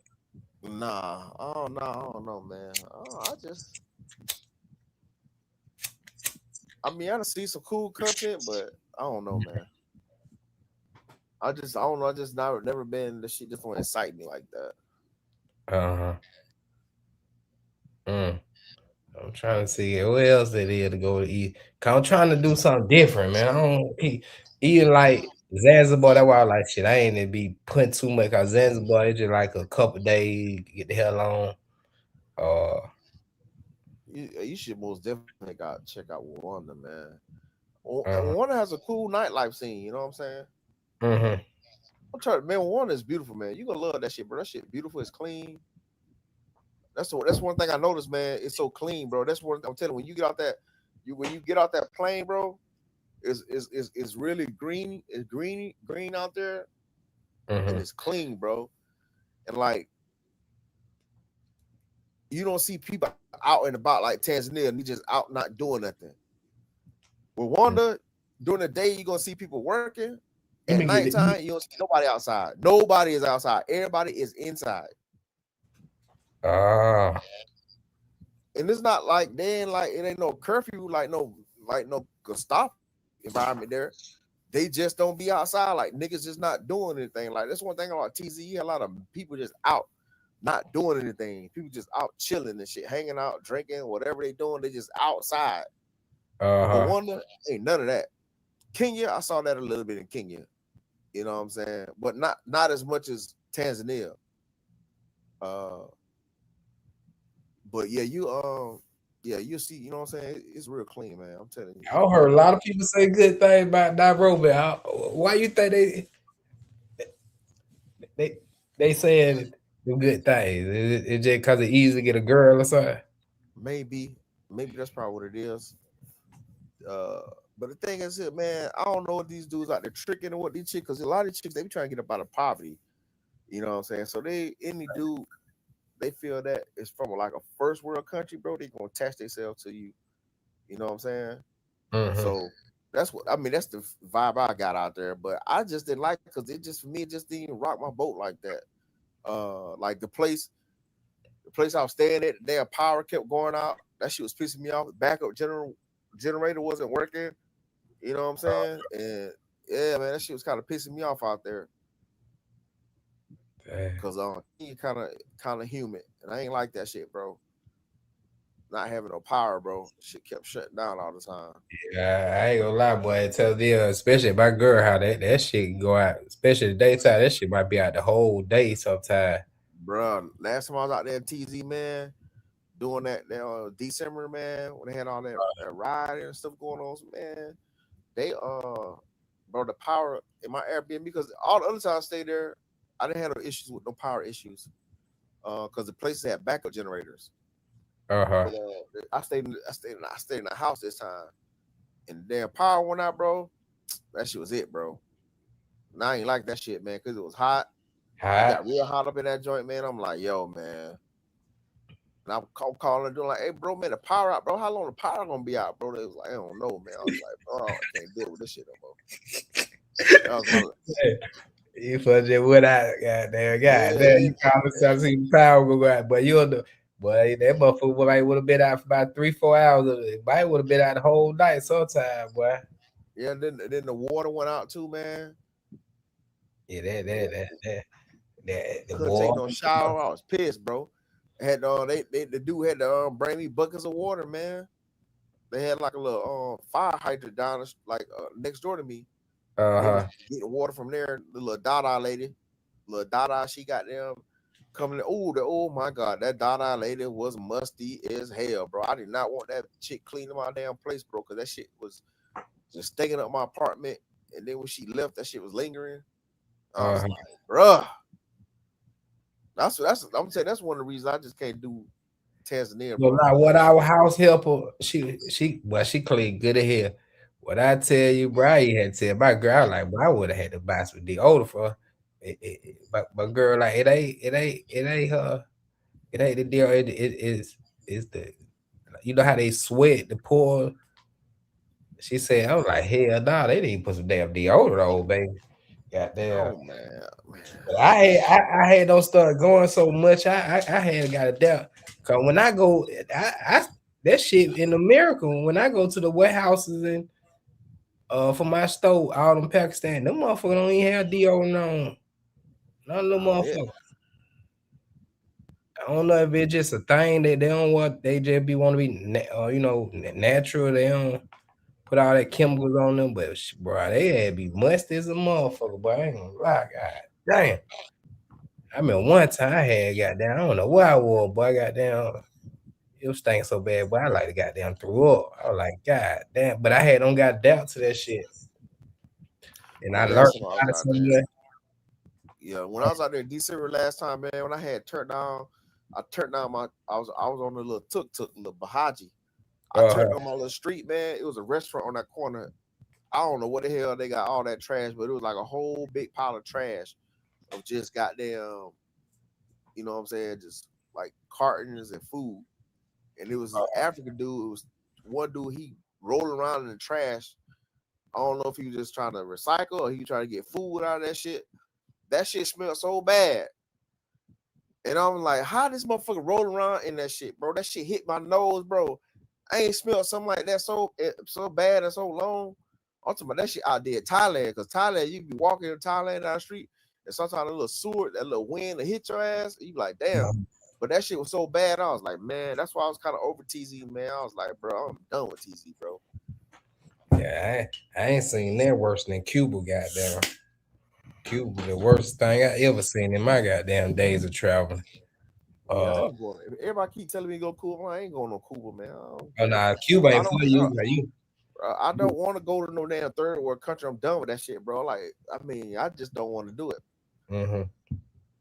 nah, I don't know, man. I mean, I done see some cool content, but I don't know, man. I don't know. I just never been the shit just don't excite me like that. Uh-huh. Mm. I'm trying to see where else it is to go to eat. Cause I'm trying to do something different, man. I don't eat like Zanzibar. That's why I like shit. I ain't to be putting too much. Cause Zanzibar it's just like a couple days, get the hell on. You should most definitely got check out Rwanda, man. Uh, Rwanda has a cool nightlife scene. You know what I'm saying? mm-hmm. I'm trying, man. Rwanda is beautiful, man. You gonna love that shit, bro. That shit beautiful. It's clean. That's one thing I noticed, man. It's so clean, bro. That's one I'm telling you. When you get out that, when you get out that plane, bro, it's really green. It's green out there, and Mm-hmm. it's clean, bro. And like you don't see people out and about like Tanzania, and you just out not doing nothing. Rwanda, during the day, you're gonna see people working. Let At me get it. nighttime, you don't see nobody outside. Nobody is outside. Everybody is inside. Ah, And it's not like it ain't no curfew, like no stop environment there. They just don't be outside. Like niggas just not doing anything. Like that's one thing about TZE. A lot of people just out, not doing anything. People just out chilling and shit, hanging out, drinking, whatever they doing. They just outside. uh-huh. Rwanda ain't none of that. Kenya, I saw that a little bit in Kenya. You know what I'm saying? But not as much as Tanzania. Uh, but yeah, you see, you know what I'm saying? It's real clean, man. I'm telling you. I heard a lot of people say good things about Nairobi. Why you think they they saying the good things? It just because it's easy to get a girl or something? Maybe that's probably what it is. Uh, but the thing is, man, I don't know what these dudes out there tricking or what these chicks, because a lot of chicks they be trying to get up out of poverty. You know what I'm saying? So any dude they feel that it's from like a first world country, bro, they gonna attach themselves to you. You know what I'm saying? Mm-hmm. So that's what I mean. That's the vibe I got out there. But I just didn't like it because it just for me, it just didn't even rock my boat like that. Like the place I was staying at, their power kept going out. That shit was pissing me off. Backup generator wasn't working. You know what I'm saying? And yeah, man, that shit was kind of pissing me off out there because you kind of humid, and I ain't like that shit, bro. Not having no power, bro. Shit kept shutting down all the time. Yeah, I ain't gonna lie, boy. I tell you, especially my girl, how that shit go out, especially the daytime. That shit might be out the whole day sometime. Bro, last time I was out there in TZ, man, doing that December, man, when they had all that ride and stuff going on, man, they bro, the power in my Airbnb, because all the other times I stayed there, I didn't have no issues with no power issues. Because the places had backup generators. Uh-huh. But, I stayed in the house this time, and the damn power went out, bro. That shit was it, bro. And I ain't like that shit, man, because it was hot. It got real hot up in that joint, man. I'm like, yo, man. And I'm calling and doing like, hey, bro, man, the power out, bro. How long the power gonna be out, bro? They was like, I don't know, man. I was like, bro, I can't deal with this shit no more. That was You for just what I goddamn Yeah. you probably start seeing the power go out, but you'll know. Boy, that motherfucker might would have been out for about 3-4 hours. It might would have been out the whole night sometime, boy. Yeah, then the water went out too, man. Yeah, the Couldn't take water. no shower. I was pissed, bro. Had the dude had to bring me buckets of water, man. They had like a little fire hydrant down like next door to me. They was getting water from there. The little Dada lady, she got them coming in. Oh my god, that Dada lady was musty as hell, bro. I did not want that chick cleaning my damn place, bro, because that shit was just stinking up my apartment. And then when she left, that shit was lingering. I was like, bruh. I'm saying that's one of the reasons I just can't do Tanzania, Well, bro. now what our house helper, she clean good as hell. What I tell you, bro, I had to tell my girl, like, bro, I would have had to buy some deodorant for her. But girl, like, it ain't her. It ain't the deal. It's the, you know how they sweat the pour. She said, I was like, hell no, they didn't put some damn deodorant on, baby. Goddamn. Oh man. But I had don't start going so much. I had got a doubt. Cause when I go, I that shit in America. When I go to the warehouses and for my store out in Pakistan, them motherfuckers don't even have deodorant on. None of them motherfuckers. I don't know if it's just a thing that they don't want. They just want to be, natural. They don't put all that chemicals on them. But bro, they had to be musty as a motherfucker. But I ain't gonna lie, god damn. I mean, one time I had goddamn, I don't know what I was, boy. Goddamn, it was stinking so bad, but I like goddamn threw up. I was like, god damn. But I had don't got doubt to that shit. And I learned how to some of that. Yeah, when I was out there in December last time, man, when I had I turned down I was on the little tuk-tuk, little Bahaji. I turned on my little street, man. It was a restaurant on that corner. I don't know what the hell they got all that trash, but it was like a whole big pile of trash of just goddamn, you know what I'm saying, just like cartons and food. And it was an African dude. It was one dude, he rolling around in the trash. I don't know if he was just trying to recycle or he was trying to get food out of that shit. That shit smelled so bad. And I'm like, how this motherfucker rolling around in that shit, bro? That shit hit my nose, bro. I ain't smelled something like that so bad and so long. I'm talking about that shit out there in Thailand, because Thailand, you be walking in Thailand down the street, and sometimes a little sewer, that little wind will hit your ass. You be like, damn. But that shit was so bad. I was like, man, that's why I was kind of over TZ, man. I was like, bro, I'm done with TZ, bro. Yeah, I ain't seen that worse than Cuba, goddamn. Cuba, the worst thing I ever seen in my goddamn days of traveling. Yeah, I ain't going. Everybody keep telling me to go Cuba. I ain't going to Cuba, man. Cuba ain't for you. I don't want to go to no damn third world country. I'm done with that shit, bro. Like, I mean, I just don't want to do it. Mm-hmm.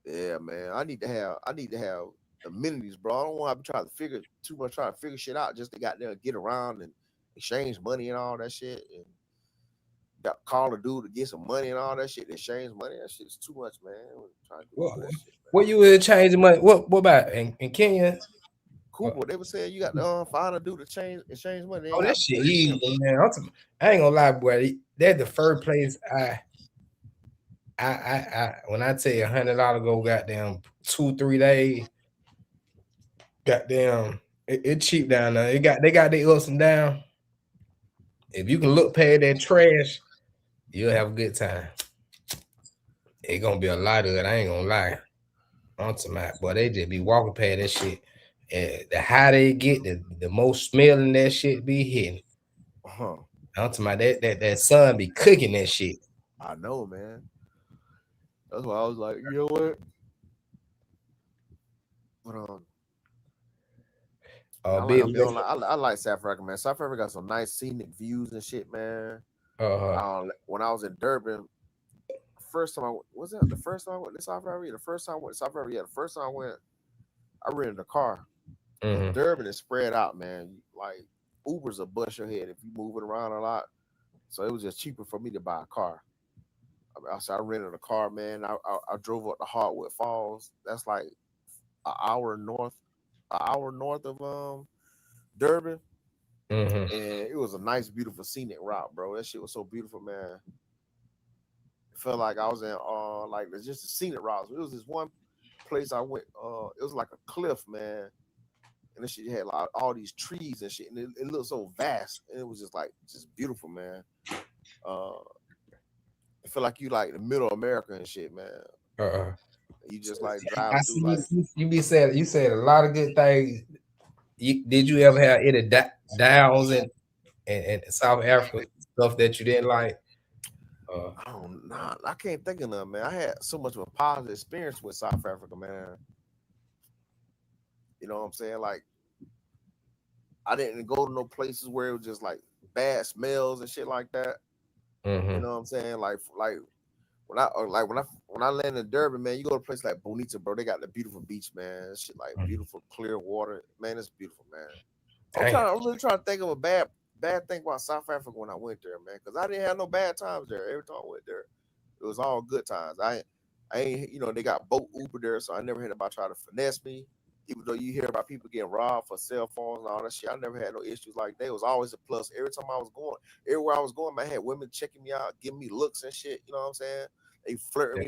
Yeah, man. I need to have amenities, bro. I don't want to try to figure shit out just to get around and exchange money and all that shit. And got call a dude to get some money and all that shit. Exchange money. That shit's too much, man. Trying to do all that shit, man. What you would change the money? What about in Kenya? Cooper, they were saying you got to find a dude to exchange money. Oh, that shit easy, man. I ain't gonna lie, boy. That's the first place I when I tell you $100 go goddamn 2-3 days, goddamn it cheap down there. They got their ups and downs. If you can look past that trash, you'll have a good time. It's gonna be a lot of it. I ain't gonna lie. On tonight, boy, they just be walking past that shit. And the higher they get, the most smelling that shit be hitting. I'm talking about that sun be cooking that shit. I know, man. That's why I was like, you know what? But I like South Africa, man. South Africa got some nice scenic views and shit, man. When I was in Durban, first time I went to South Africa. The first time I went, I rented a car. Mm-hmm. Durban is spread out, man. Like Uber's a bust your head if you moving around a lot. So it was just cheaper for me to buy a car. I rented a car, man. I drove up to Hardwood Falls. That's like an hour north of Durban. Mm-hmm. And it was a nice, beautiful scenic route, bro. That shit was so beautiful, man. It felt like I was in like just a scenic route. It was this one place I went. It was like a cliff, man. And this shit had like all these trees and shit, and it looked so vast, and it was just beautiful, man. I feel like you like the middle of America and shit, man. You just like drive through. You said a lot of good things. Did you ever have any downs in South Africa stuff that you didn't like? I can't think of none, man. I had so much of a positive experience with South Africa, man. You know what I'm saying? Like, I didn't go to no places where it was just like bad smells and shit like that. Mm-hmm. You know what I'm saying? Like when I landed in Durban, man, you go to a place like Bonita, bro. They got the beautiful beach, man. Shit like beautiful clear water, man. It's beautiful, man. I'm really trying to think of a bad thing about South Africa when I went there, man, because I didn't have no bad times there. Every time I went there, it was all good times. I ain't, they got boat Uber there, so I never had anybody try to finesse me. Even though you hear about people getting robbed for cell phones and all that shit, I never had no issues like that. It was always a plus. Everywhere I was going, man, I had women checking me out, giving me looks and shit. You know what I'm saying? They flirt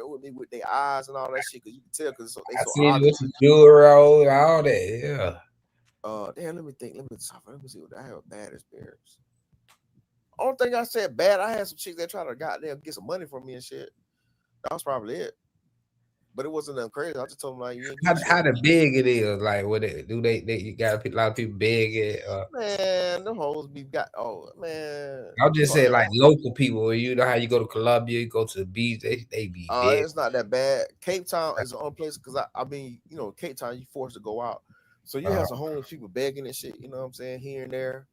with me with their eyes and all that shit, because you can tell because they so obvious. Jewelry, all that, yeah. Damn, let me see what I have a bad experience. Only thing I said bad, I had some chicks that tried to goddamn get some money from me and shit. That was probably it. But it wasn't that crazy. I just told them like, how the big it is, like what they you got a lot of people beg it. Man, them hoes be got. Oh man, I'll just say like local people. You know how you go to Colombia, you go to the beach, they be big. It's not that bad. Cape Town is the only place because I mean, Cape Town you forced to go out, so you have some homeless people begging and shit. You know what I'm saying, here and there.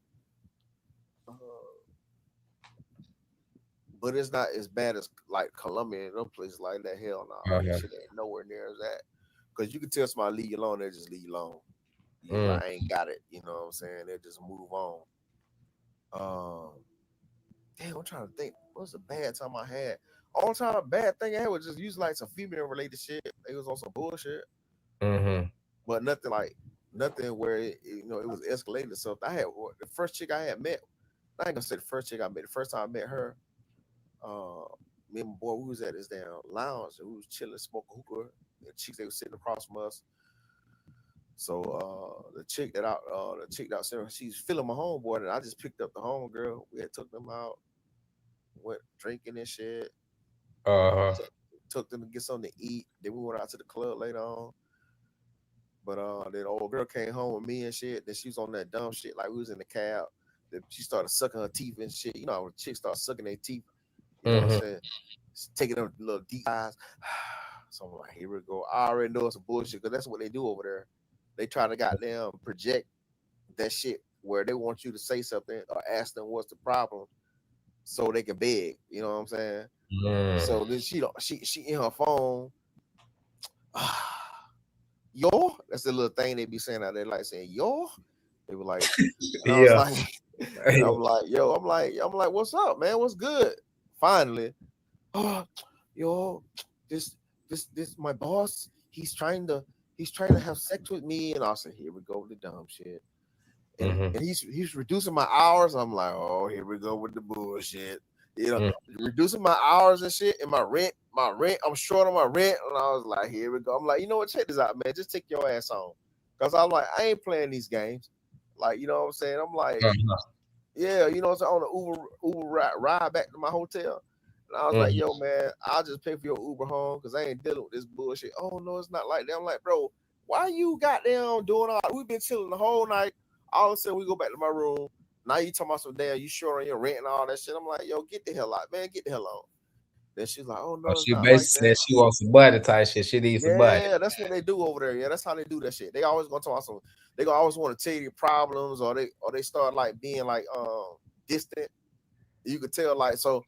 But it's not as bad as like Colombia and those places like that. Hell no, shit ain't nowhere near as that. Because you can tell somebody leave you alone, they just leave you alone. I ain't got it. You know what I'm saying? They just move on. Damn, I'm trying to think. What's the bad time I had? All time bad thing I had was just usually like some female related shit. It was on some bullshit. But nothing where it was escalated. So I had the first chick I had met. I ain't gonna say the first chick I met. The first time I met her. Me and my boy, we was at this damn lounge and we was chilling, smoking hookah. The chicks, they were sitting across from us. So the chick that she's feeling my homeboy, and I just picked up the homegirl. We had took them out, went drinking and shit. Took them to get something to eat. Then we went out to the club later on. But then the old girl came home with me and shit. Then she was on that dumb shit, like we was in the cab. Then she started sucking her teeth and shit. You know, when chicks start sucking their teeth. You know what I'm saying? Taking them little deep eyes. So I'm like, here we go. I already know it's a bullshit because that's what they do over there. They try to goddamn project that shit where they want you to say something or ask them what's the problem so they can beg. You know what I'm saying? So then she in her phone. Yo, that's the little thing they be saying out there, like saying yo. They were like, I was like, And I'm like, yo, I'm like, what's up, man? What's good? Finally, oh, yo, this my boss. He's trying to have sex with me, and I said, here we go with the dumb shit. And he's reducing my hours. I'm like, oh, here we go with the bullshit. Reducing my hours and shit, and my rent. I'm short on my rent, and I was like, here we go. I'm like, you know what? Check this out, man. Just take your ass on, cause I'm like, I ain't playing these games. Like, you know what I'm saying? I'm like, yeah, you know what I'm saying? On the Uber ride back to my hotel. And I was like, yo, man, I'll just pay for your Uber home because I ain't dealing with this bullshit. Oh, no, it's not like that. I'm like, bro, why you goddamn doing all? We've been chilling the whole night. All of a sudden, we go back to my room. Now you talking about some damn, you short on your rent and all that shit. I'm like, yo, get the hell out, man. Get the hell on. Then she's like, oh, no, it's she not basically like that. said she wants some butter type shit. She needs some butter. Yeah, that's what they do over there. Yeah, that's how they do that shit. They always gonna talk about some. They gonna always want to tell you your problems, or they start like being like distant. You could tell like, so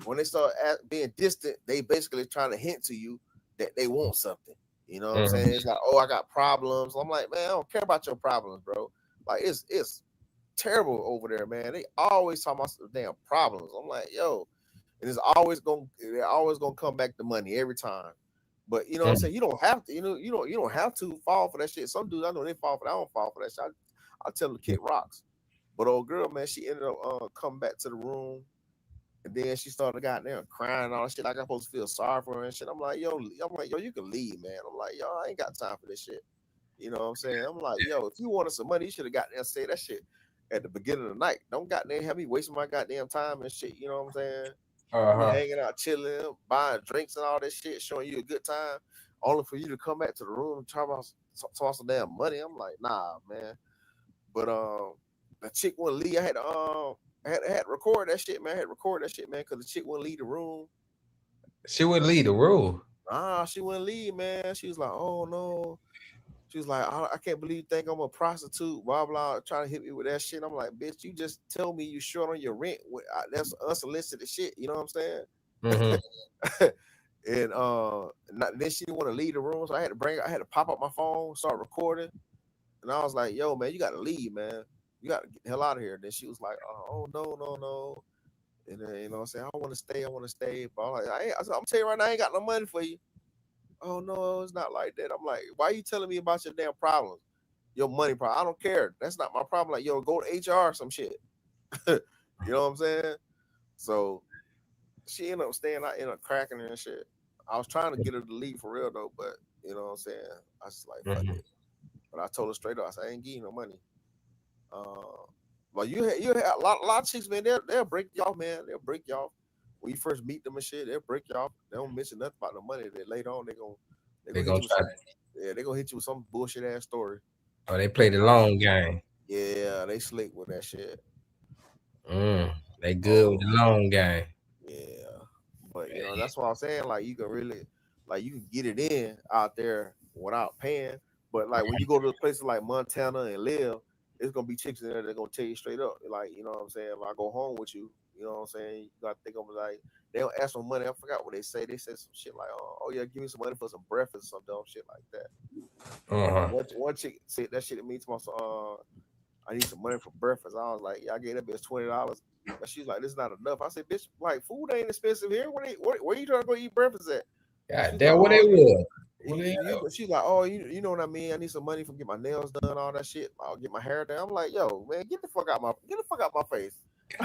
when they start being distant, they basically trying to hint to you that they want something. You know what I'm saying? It's like, oh, I got problems. I'm like, man, I don't care about your problems, bro. Like it's terrible over there, man. They always talk about some damn problems. I'm like, yo, and they're always gonna come back to money every time. But you know what I'm saying? You don't have to, you don't have to fall for that shit. Some dudes I know they fall for that. I don't fall for that shit. I tell them to kick rocks. But old girl, man, she ended up coming back to the room, and then she started goddamn crying and all that shit. Like I'm supposed to feel sorry for her and shit. I'm like, yo, you can leave, man. I'm like, yo, I ain't got time for this shit. You know what I'm saying? I'm like, yo, if you wanted some money, you should have goddamn said that shit at the beginning of the night. Don't goddamn have me wasting my goddamn time and shit. You know what I'm saying? We hanging out, chilling, buying drinks and all that shit, showing you a good time, only for you to come back to the room and talk about some damn money. I'm like, nah, man. But the chick wouldn't leave. I had to record that shit, man. I had to record that shit, man, because the chick wouldn't leave the room. She would leave the room. She wouldn't leave, man. She was like, oh no. She was like, I can't believe you think I'm a prostitute, blah, blah, trying to hit me with that shit. I'm like, bitch, you just tell me you short on your rent. That's unsolicited shit. You know what I'm saying? And then she didn't want to leave the room. So I had to pop up my phone, start recording. And I was like, yo, man, you got to leave, man. You got to get the hell out of here. Then she was like, oh, no. And then, you know what I'm saying? I want to stay. But I'm like, I'm telling you right now, I ain't got no money for you. Oh no, it's not like that. I'm like, why are you telling me about your damn problems? Your money problem. I don't care. That's not my problem. Like, yo, go to HR or some shit. You know what I'm saying? So she ended up staying. I ended up cracking her and shit. I was trying to get her to leave for real though, but you know what I'm saying? I was like, fuck it. But I told her straight up, I said, I ain't giving you no money. But you had a lot of chicks, man, they'll break y'all, man. They'll break y'all. When you first meet them and shit, they'll break you off. They don't mention nothing about the money. That later on they're gonna hit you with some bullshit ass story. Oh, they play the long game. Yeah, they slick with that shit. They good with the long game. Yeah, but you know that's what I'm saying. Like you can really, like you can get it in out there without paying. But like when you go to places like Montana and live, it's gonna be chicks in there that gonna tell you straight up. Like you know what I'm saying. If I go home with you. You know what I'm saying? You got to think of like they don't ask for money. I forgot what they say. They said some shit like, "Oh yeah, give me some money for some breakfast," or some dumb shit like that. One chick said that shit to me. I need some money for breakfast. I was like, yeah, I gave that bitch $20. But she's like, this is not enough. I said, bitch, like food ain't expensive here. Where you trying to go eat breakfast at? God damn, what they was? She's like, oh, you know what I mean? I need some money for get my nails done, all that shit. I'll get my hair done. I'm like, yo, man, get the fuck out my face.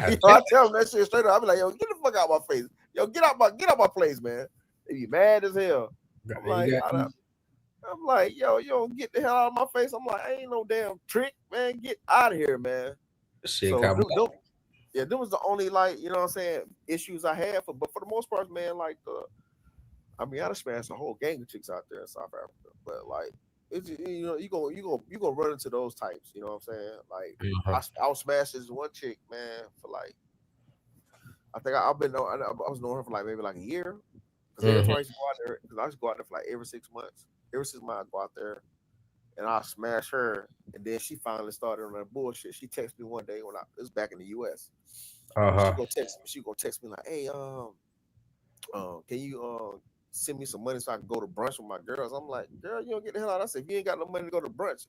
You know, I tell them that shit straight up. I be like, yo, get the fuck out my face. Yo, get out my place, man. They be mad as hell. I'm like, yo, you don't get the hell out of my face. I'm like, I ain't no damn trick, man. Get out of here, man. Shit, so there was the only like, you know what I'm saying, issues I had but for the most part, man, like I done smashed a whole gang of chicks out there in South Africa. But like it's you know, you gonna run into those types, you know what I'm saying? Like I was smashed this one chick, man, for like I think I was knowing her for like maybe like a year. Because every time I used to go out there, because I used to go out there for like every 6 months. Every 6 months I go out there and I smash her. And then she finally started on that bullshit. She texted me one day when it was back in the US. She gonna text me like, hey, can you send me some money so I can go to brunch with my girls? I'm like, girl, you don't get the hell out. I said, if you ain't got no money to go to brunch,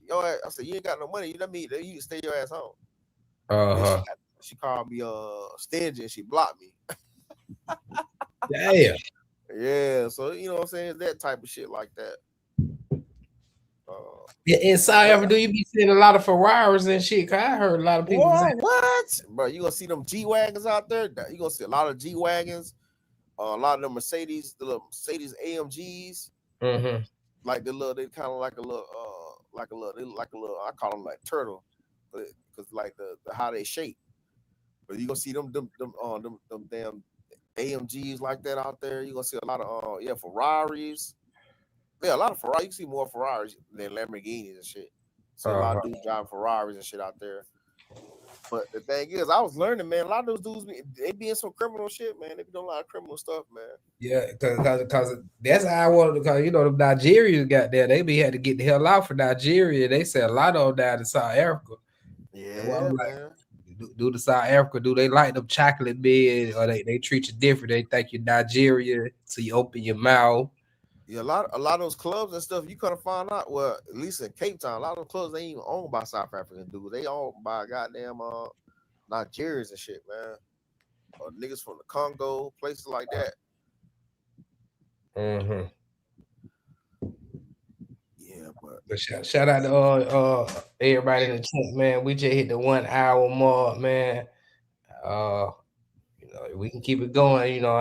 I said, you ain't got no money. That mean you can stay your ass home. Uh-huh. She called me stingy and she blocked me. Damn. Yeah, so you know what I'm saying? That type of shit like that. In South Africa, do you be seeing a lot of Ferraris and shit? Cause I heard a lot of people say, what? Bro, you gonna see them G-Wagons out there? You gonna see a lot of G-Wagons, a lot of the Mercedes, the little Mercedes AMGs. mm-hmm. Like the little, they kind of like a little, I call them like turtle, because like the how they shape. But you gonna see them damn AMGs like that out there. You gonna see a lot of Ferraris. Yeah, a lot of Ferraris. You can see more Ferraris than Lamborghinis and shit. See a lot of dudes driving Ferraris and shit out there. But the thing is, I was learning, man. A lot of those dudes, they be in some criminal shit, man. They be doing a lot of criminal stuff, man. Yeah, because that's how I wanted. Because you know the Nigerians got there, they be had to get the hell out for Nigeria. They said a lot of them down in South Africa. Yeah, man. Do the South Africa, do they like them chocolate beds, or they treat you different? They think you're Nigeria, so you open your mouth. Yeah, a lot of those clubs and stuff you couldn't find out. Well, at least in Cape Town, a lot of those clubs they ain't even owned by South African dudes. They owned by goddamn Nigerians and shit, man. Or niggas from the Congo, places like that. Mm-hmm. Yeah, but shout out to everybody in the chat, man. We just hit the 1 hour mark, man. You know, we can keep it going. You know,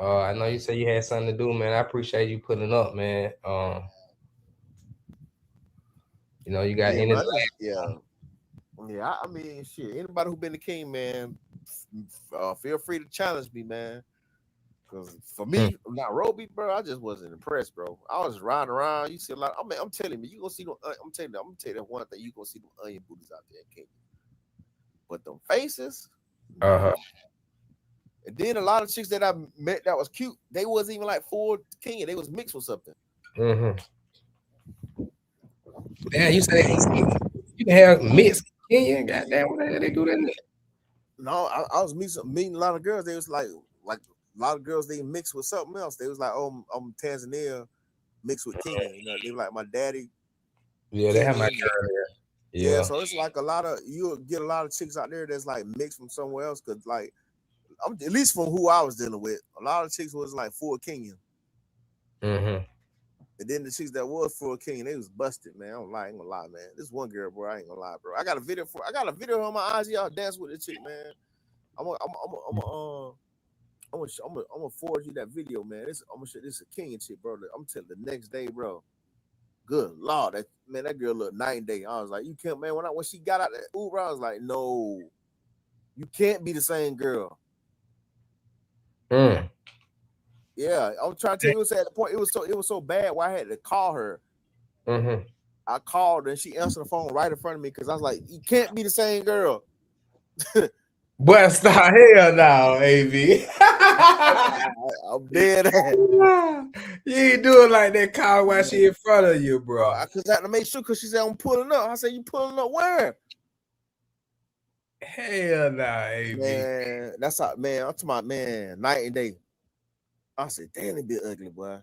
I know you said you had something to do, man. I appreciate you putting up, man. You know, you got any? Yeah. I mean, shit. Anybody who been the king, man, feel free to challenge me, man. Because for me, Nairobi, bro, I just wasn't impressed, bro. I was riding around. You see a lot. I mean, I'm telling you, you gonna see them. I'm telling you that one thing. You gonna see them onion booties out there in Kenya. But them faces. Uh-huh. And then a lot of chicks that I met that was cute, they wasn't even like full Kenya. They was mixed with something. Mm-hmm. Yeah, you say you can have mixed Kenyan. Goddamn, what the hell they do that? No, I was meeting a lot of girls. They was like a lot of girls. They mixed with something else. They was like, oh, I'm Tanzania mixed with Kenya. You know, they were like my daddy. Yeah, they have my girl there. Yeah, so it's like you'll get a lot of chicks out there that's like mixed from somewhere else. Cause like, at least from who I was dealing with, a lot of chicks was like full Kenyan. Mm-hmm. And then the chicks that was full Kenyan, they was busted, man. I ain't gonna lie, man. This one girl, bro, I ain't gonna lie, bro. I got a video on my IG. I'll dance with the chick, man. I'm gonna forward you that video, man. This is a Kenyan chick, bro. I'm telling the next day, bro. Good Lord, that girl looked night and day. I was like, you can't, man. When she got out that Uber, I was like, no, you can't be the same girl. Yeah, I was trying to tell you, it was at the point it was so bad where I had to call her. Mm-hmm. I called her and she answered the phone right in front of me because I was like, you can't be the same girl. But stop hell now, AV. I'm dead. You ain't doing like that call while she in front of you, bro. Because I had to make sure, because she said I'm pulling up. I said, you pulling up where? Hell nah, AV. Man, that's how, man. I'm talking about, man, night and day. I said, damn, it be ugly, boy.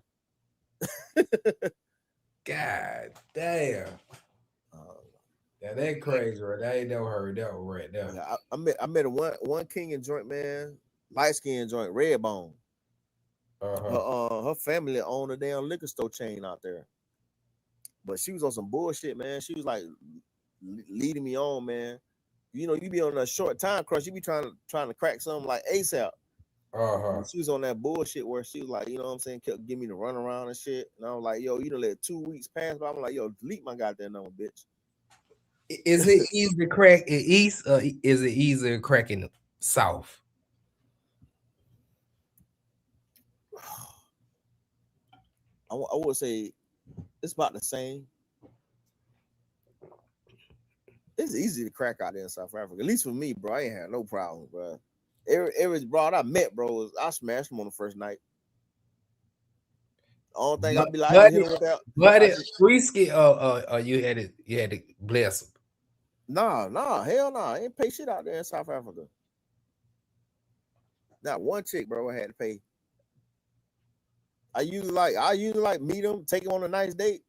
God damn. That crazy, right? That ain't never heard that one right there. Yeah, I met a one Kenyan joint, man, light skin joint, Redbone. Her family owned a damn liquor store chain out there. But she was on some bullshit, man. She was like leading me on, man. You know, you be on a short time crunch, you be trying to crack something like ASAP. She was on that bullshit where she was like, you know what I'm saying, kept giving me the run around and shit. And I was like, yo, you done let 2 weeks pass, but I'm like, yo, delete my goddamn number, bitch. Is it easy to crack in east, or is it easier to crack in the south? I would say it's about the same. It's easy to crack out there in South Africa. At least for me, bro. I ain't had no problem, bro. Every broad I met, bro, I smashed them on the first night. The only thing I'd be like, I hit them with that. But it's risky. You had to bless them. Nah, hell nah. I ain't pay shit out there in South Africa. Not one chick, bro, I had to pay. I usually like meet them, take them on a nice date.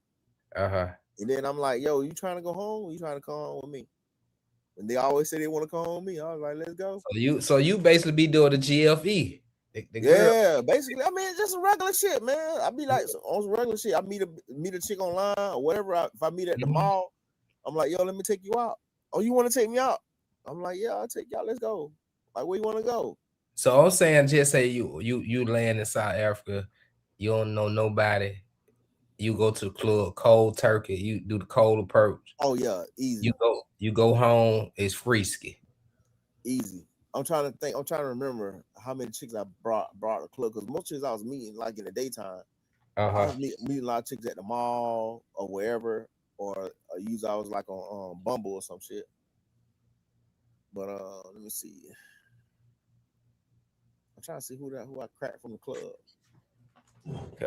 And then I'm like, yo, you trying to go home? Or you trying to come home with me? And they always say they want to come on me. I was like, let's go. So you basically be doing the GFE. The girl. Yeah, basically. I mean, just some regular shit, man. I be like on some regular shit. I meet a chick online or whatever. If I meet at the mall, I'm like, yo, let me take you out. Oh, you want to take me out? I'm like, yeah, I'll take y'all. Let's go. Like, where you want to go? So I'm saying, just say you land in South Africa, you don't know nobody. You go to the club, cold turkey. You do the cold approach. Oh yeah, easy. You go home. It's frisky. Easy. I'm trying to think. I'm trying to remember how many chicks I brought to club, because most chicks I was meeting like in the daytime. I was meeting a lot of chicks at the mall or wherever, or usually I was like on Bumble or some shit. But let me see. I'm trying to see who I cracked from the club.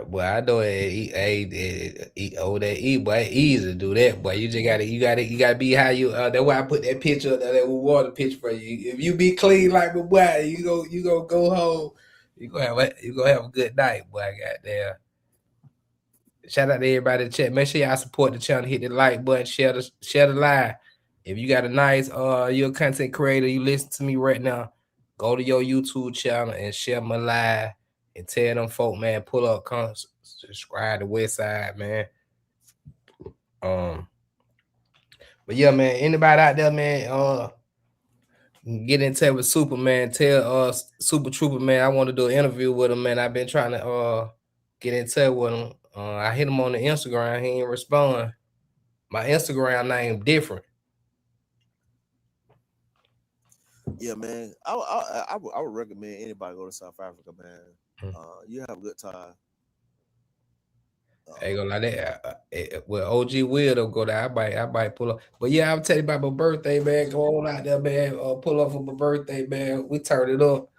Well, I know that boy, easy to do that, boy. You just gotta be how you. That's why I put that picture up there, that water picture for you. If you be clean like my boy, you go home. You gonna have a good night, boy. Goddamn. Shout out to everybody in the chat. Make sure y'all support the channel. Hit the like button. Share the live. If you got a nice you're a content creator, you listen to me right now, go to your YouTube channel and share my live. And tell them folk, man, pull up, come subscribe to Westside, man. But yeah, man, anybody out there, man, get in touch with Superman. Tell Super Trooper, man, I want to do an interview with him, man. I've been trying to get in touch with him. I hit him on the Instagram, he ain't respond. My Instagram name different. Yeah, man. I would recommend anybody go to South Africa, man. You have a good time. I ain't gonna lie, that well, OG will though go there. I might pull up. But yeah, I'll tell you about my birthday, man. Go on out there, man. Pull up for my birthday, man. We turn it up.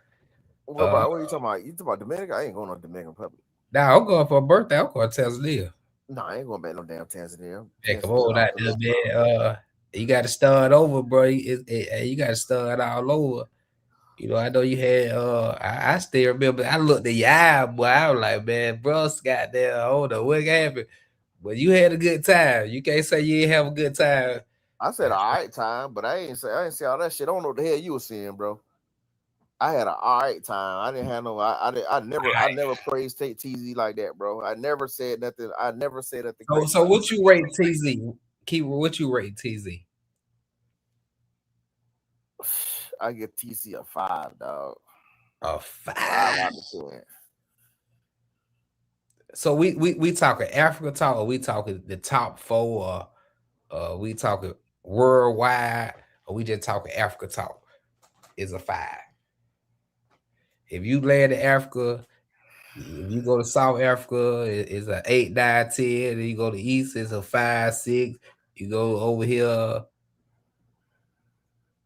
What are you talking about? You talking about Dominican? I ain't going to Dominican Republic. Nah, I'm going for a birthday. I'm going to Tanzania. No, I ain't going back no damn Tanzania. Hey, come on out there, man. You got to start over, bro. You got to start all over. You know, I know you had. I still remember. I looked at your eye, boy. I was like, man, bro, got there. Hold on, what happened? But you had a good time. You can't say you didn't have a good time. I said all right time, but I ain't say all that shit. I don't know what the hell you were seeing, bro. I had an all right time. I didn't have no. I never praised TZ like that, bro. I never said nothing. I never said nothing. So what you rate TZ? Keyword, what you rate TZ? I give TC a 5, dog. A 5 out of 10. So we talking Africa talk, or we talking the top 4, or we talking worldwide, or we just talking Africa talk? Is a 5. If you land in Africa, if you go to South Africa, it's an 8, 9, 10. Then you go to East, it's a 5, 6. You go over here.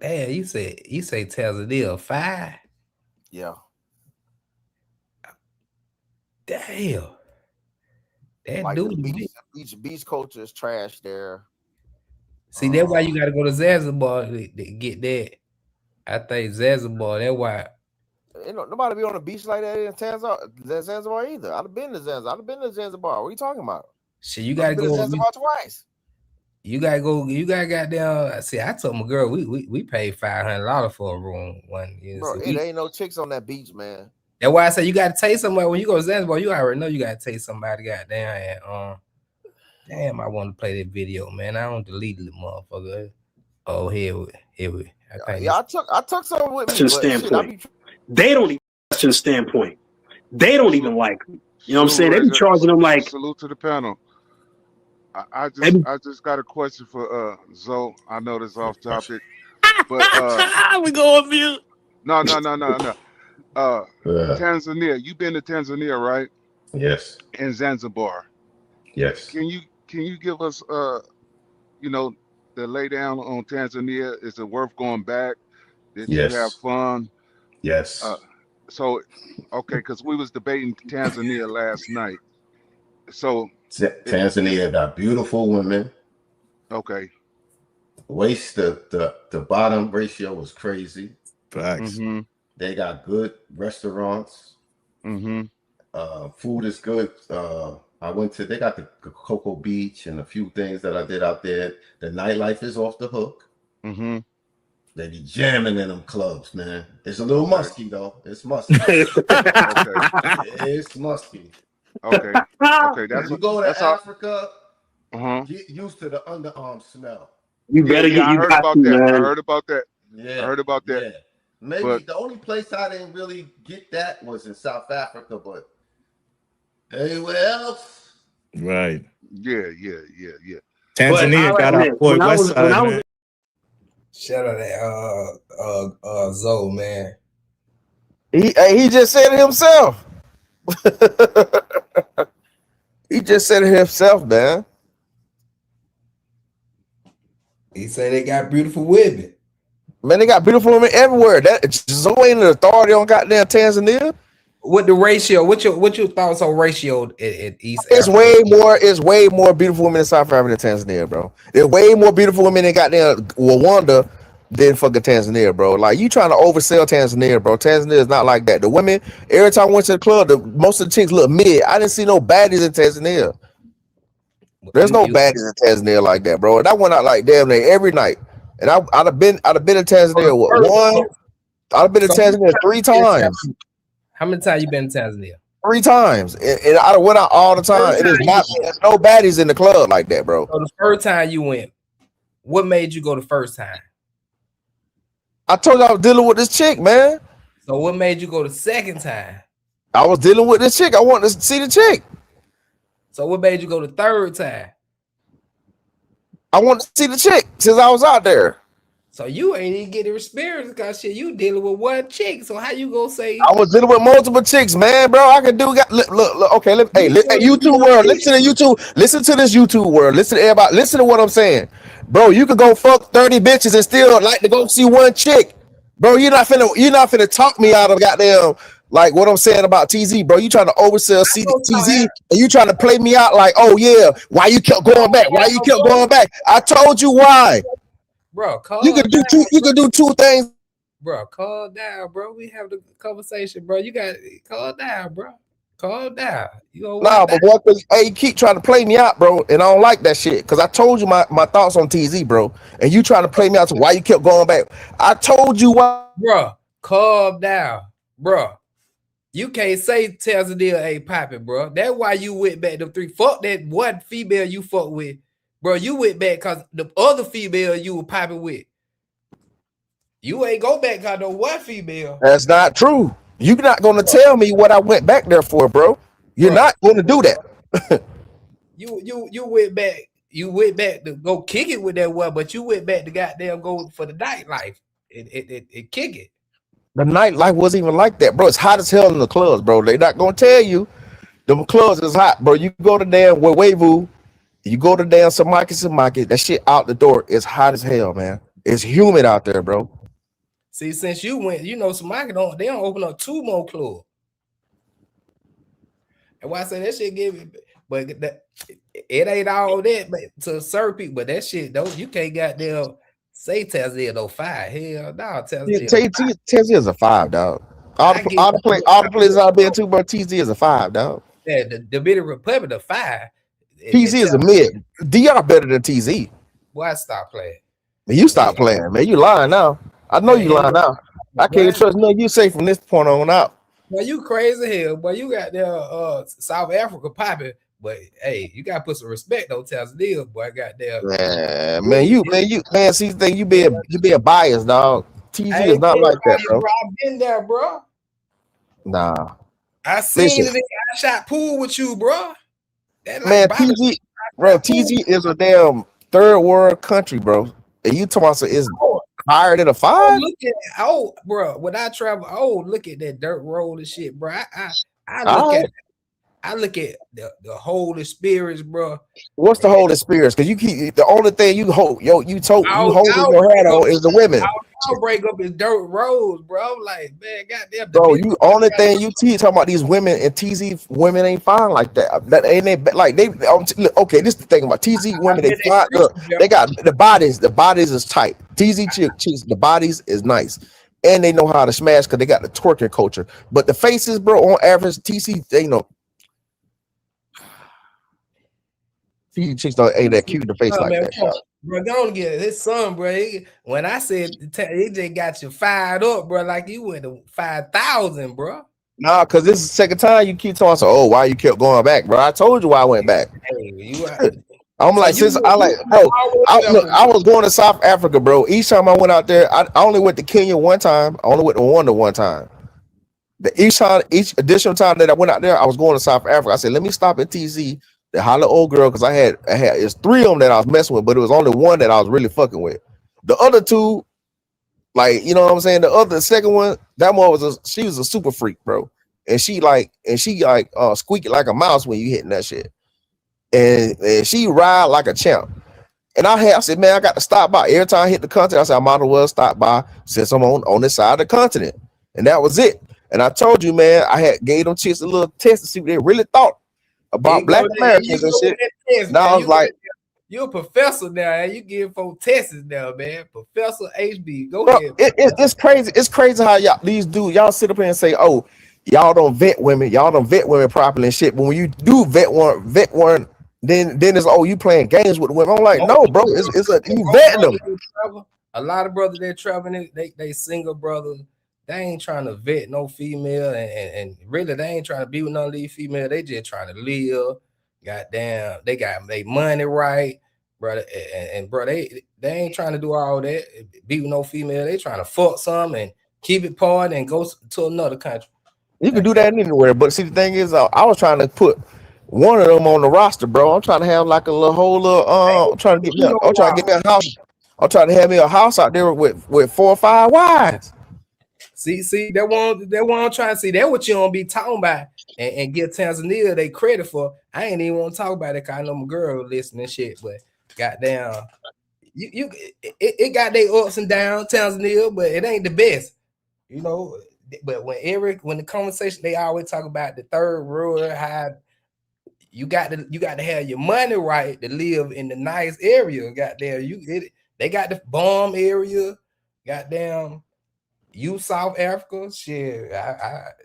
Damn, you say Tanzania 5? Yeah. Damn. That like dude. Beach culture is trash there. See, that's why you got to go to Zanzibar to get that. I think Zanzibar, that's why. Ain't nobody be on the beach like that in Zanzibar either. I'd have been to Zanzibar. What are you talking about? Shit, you got to go to Zanzibar twice. You gotta go. You gotta get down. See, I told my girl we paid $500 for a room one year. Bro, it ain't no chicks on that beach, man. That's why I say you gotta take somewhere when you go to Zanzibar. You already know you gotta take somebody. Goddamn, and damn, I want to play that video, man. I don't delete the motherfucker. Oh, here we. I took some with me. Standpoint. They don't even question standpoint. They don't even like me. You know what I'm saying? They be charging them like. Salute to the panel. I just got a question for Zoe. I know this off topic, but we go on mute. No. Tanzania. You've been to Tanzania, right? Yes. And Zanzibar. Yes. Can you give us the lay down on Tanzania? Is it worth going back? Did you have fun? Yes. So okay, because we was debating Tanzania last night. So Tanzania got beautiful women. Okay. Waist the bottom ratio was crazy. Facts. Mm-hmm. They got good restaurants. Mm-hmm. Food is good. They got the Cocoa Beach and a few things that I did out there. The nightlife is off the hook. Mm-hmm. They be jamming in them clubs, man. It's a little Okay. musky though. It's musky. Okay. It's musky. Okay. Okay. If That's you go to that's all. Africa, Uh-huh. get used to the underarm smell. You better Yeah, get I you heard got about to, that. I man. heard about that. Yeah, I heard about that. yeah. Maybe But the only place I didn't really get that was in South Africa, but anywhere else, Right. yeah. But Tanzania I'll got our admit, boy when I West was Side, when I was man. Shout out that Zoe, man. He just said it himself. He just said it himself, man. He said they got beautiful women. Man, they got beautiful women everywhere. That Zoe ain't an authority on goddamn Tanzania. What the ratio? What your thoughts on ratio in East It's Africa? way more beautiful women in South Africa than Tanzania, bro. There's way more beautiful women in goddamn Rwanda than fucking Tanzania, bro. Like, you trying to oversell Tanzania, bro. Tanzania is not like that. The women, every time I went to the club, most of the chicks look mid. I didn't see no baddies in Tanzania. There's no baddies in Tanzania like that, bro. And I went out like damn near every night. And I'd have been in Tanzania I'd have been in Tanzania 3 times. How many times you been to Tanzania? 3 times. And I went out all the time. There's no baddies in the club like that, bro. So the first time you went, what made you go the first time? I told you I was dealing with this chick, man. So what made you go the second time? I was dealing with this chick. I wanted to see the chick. So what made you go the third time? I wanted to see the chick since I was out there. So you ain't even get the experience because shit, you dealing with one chick. So how you gonna say? I was dealing with multiple chicks, man, bro. I can do. Look. Okay, hey, YouTube world. Listen to YouTube. Listen to this YouTube world. Listen to everybody. Listen to what I'm saying, bro. You could go fuck 30 bitches and still like to go see one chick, bro. You're not finna talk me out of goddamn like what I'm saying about TZ, bro. You trying to oversell TZ and you trying to play me out like, oh yeah, why you kept going back? Why you kept going back? I told you why. Bro, You can do two things. Bro, calm down, bro. We have the conversation, bro. You got calm down, bro. Calm down. You know nah, but what? Hey, you keep trying to play me out, bro, and I don't like that shit. Cause I told you my thoughts on TZ, bro, and you trying to play me out to why you kept going back. I told you why, bro. Calm down, bro. You can't say Tanzania ain't popping, bro. That's why you went back to 3. Fuck that one female you fuck with. Bro, you went back because the other female you were popping with. You ain't go back because no one female. That's not true. You're not going to tell me what I went back there for, bro. You're not going to do that. You went back. You went back to go kick it with that one, but you went back to goddamn go for the nightlife and kick it. The nightlife wasn't even like that, bro. It's hot as hell in the clubs, bro. They're not going to tell you the clubs is hot, bro. You go to damn Weevu. You go to damn Samaki, that shit out the door is hot as hell, man. It's humid out there, bro. See, since you went, you know, Samaki they don't open up 2 more clubs. And why I say that shit give it, but it ain't all that, but to certain people, but that shit though, you can't goddamn say Tanzania no 5. Hell no, TZ is a 5, dog. All the places I've been to, bro, TZ is a 5, dog. Yeah, the Dominican Republic a 5. TZ is a mid. DR better than TZ. Why stop playing? You stop playing, man. You lying now. I know you lying now. I can't trust nothing you say from this point on out. Well, you crazy hell, but you got there South Africa popping. But hey, you gotta put some respect on Tanzania, boy. Goddamn. Man, see the thing, you being biased, dog. TZ is not like that, bro. I've been there, bro. Nah. I seen it. I shot pool with you, bro. Man, TZ is a damn 3rd world country, bro. And you talking about is higher than a 5? Bro. When I travel, look at that dirt road and shit, bro. I look at the whole experience, bro. What's the whole experience? Because you keep the only thing you hold your head on is the women. I'll break up his dirt roads, bro. Like, man, goddamn. Bro, you only thing you talking about these women and TZ women ain't fine like that. That ain't they like they okay. This is the thing about TZ women. They fine. Look, they got the bodies. The bodies is tight. TZ chicks, the bodies is nice, and they know how to smash because they got the twerking culture. But the faces, bro, on average, TZ they know. TZ chicks ain't that cute in the face like that. Bro, go on get his son, bro. When I said he just got you fired up, bro, like you went to 5,000, bro. Nah, cause this is the second time you keep talking. So, oh, why you kept going back, bro? I told you why I went back. Hey, I'm so like, you since I like, bro, I was going to South Africa, bro. Each time I went out there, I only went to Kenya one time. I only went to Rwanda one time. Each additional time that I went out there, I was going to South Africa. I said, let me stop at TZ to holler old girl, because I had it's 3 of them that I was messing with, but it was only one that I was really fucking with. The other 2, like, you know what I'm saying? The second one, that one she was a super freak, bro. And she squeaky like a mouse when you hitting that shit. And she ride like a champ. And I said, man, I got to stop by. Every time I hit the continent, I said, I might as well stop by since I'm on this side of the continent. And that was it. And I told you, man, I had gave them chicks a little test to see what they really thought about Black Americans and shit. Now I was like, you're a professor now, and you give folks tests now, man. Professor HB, go bro, ahead. It's crazy. It's crazy how y'all sit up here and say, oh, y'all don't vet women properly and shit. But when you do vet one, then it's, oh, you playing games with the women. I'm like, no, bro, you vetting them. A lot of brothers that traveling, they single brothers. They ain't trying to vet no female, and really they ain't trying to be with none of these females. They just trying to live. Goddamn, they got their money right, brother. And bro, they ain't trying to do all that. Be with no female. They trying to fuck some and keep it part and go to another country. You can do that anywhere, but see, the thing is, I was trying to put one of them on the roster, bro. I'm trying to have like a I'm trying to get me a house. I'm trying to have me a house out there with 4 or 5 wives. See, that one I'm trying to see. That what you don't be talking about and give Tanzania they credit for. I ain't even want to talk about it because I know my girl listening shit, but goddamn, it got their ups and downs, Tanzania, but it ain't the best, you know. But when the conversation, they always talk about the third world, how you got to have your money right to live in the nice area. Goddamn, they got the bomb area, goddamn. You South Africa, shit,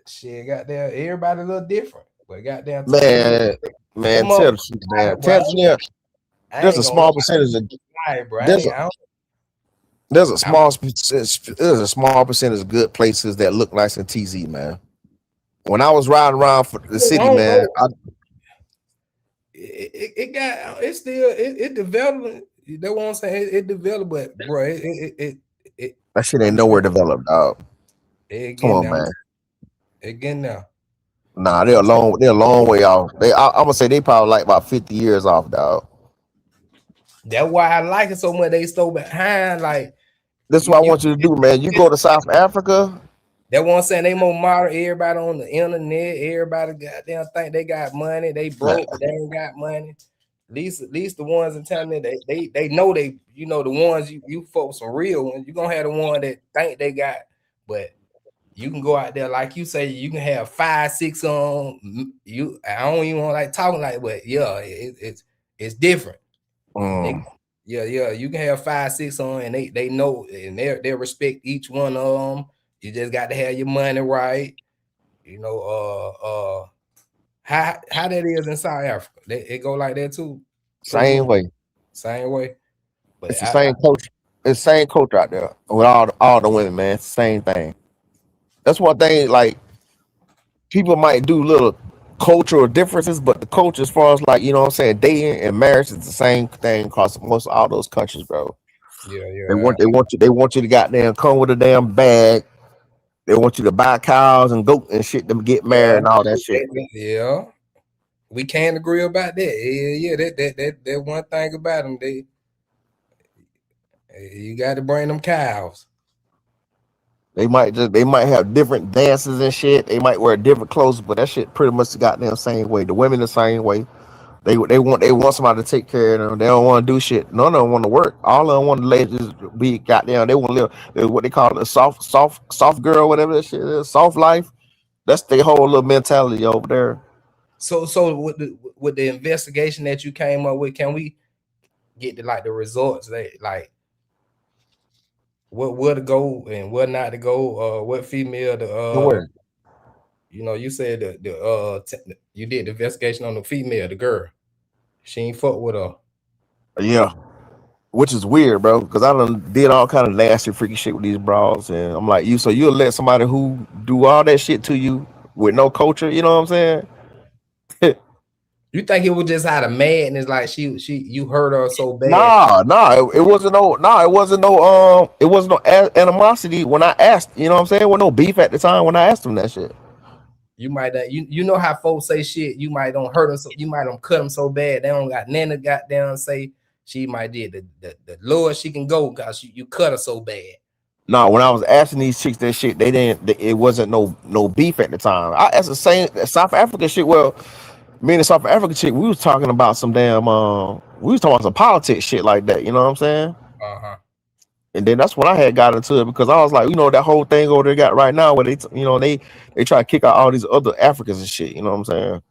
shit, goddamn, everybody a little different, but goddamn, man, tell the truth, man. Tanzania, there's a small percentage of there's a small percentage of good places that look nice in TZ, man. When I was riding around for the city, man, it developed. That's what I'm saying. It developed, but bro, that shit ain't nowhere developed, dog. Come on, man. Again now. Nah, they're a long way off. I'm gonna say they probably like about 50 years off, dog. That's why I like it so much. They so behind. Like, this is what I want you to do, man. You go to South Africa. That's what I'm saying. They more modern. Everybody on the internet. Everybody goddamn think they got money. They broke, but they ain't got money. At least the ones in town, they know the ones you folks some real ones. You gonna have the one that think they got, but you can go out there like you say, you can have 5, 6 on you. I don't even want like talking like, but yeah, it's different. Yeah, you can have 5, 6 on, and they know, and they respect each one of them. You just got to have your money right. You know, how that is in South Africa. It go like that too. Same way. But it's the same culture. It's the same culture out there with all the women, man. It's the same thing. That's one thing. Like, people might do little cultural differences, but the culture, as far as like, you know what I'm saying, dating and marriage, is the same thing across most of all those countries, bro. Yeah. They want you to goddamn come with a damn bag. They want you to buy cows and goat and shit to get married and all that shit. Yeah, we can't agree about that. Yeah, that one thing about them, you got to bring them cows. They might have different dances and shit. They might wear different clothes, but that shit pretty much the goddamn same way. The women the same way. They want somebody to take care of them. They don't want to do shit. None of them want to work. All of them want to ladies be goddamn. They want to live what they call a soft girl, whatever that shit is, soft life. That's their whole little mentality over there. So with the investigation that you came up with, can we get to like the results that like where to go and where not to go? What female to you know, you said you did the investigation on the female, the girl. She ain't fuck with her. Yeah. which is weird, bro. Because I done did all kind of nasty, freaky shit with these bras, and I'm like, so you'll let somebody who do all that shit to you with no culture? You know what I'm saying? You think it was just out of madness, like you hurt her so bad? It wasn't no animosity when I asked. You know what I'm saying? There was no beef at the time when I asked him that shit. You might you know how folks say shit. You might don't hurt them, so you might don't cut them so bad they don't got nothing to goddamn say. She might did the lower she can go because you cut her so bad. No, when I was asking these chicks that shit, it wasn't no beef at the time. I asked the same South Africa shit. Well, me and the South African chick, we was talking about some damn we was talking about some politics shit like that, you know what I'm saying? And then that's when I had got into it because I was like, that whole thing over there got right now where they try to kick out all these other Africans and shit, you know what I'm saying?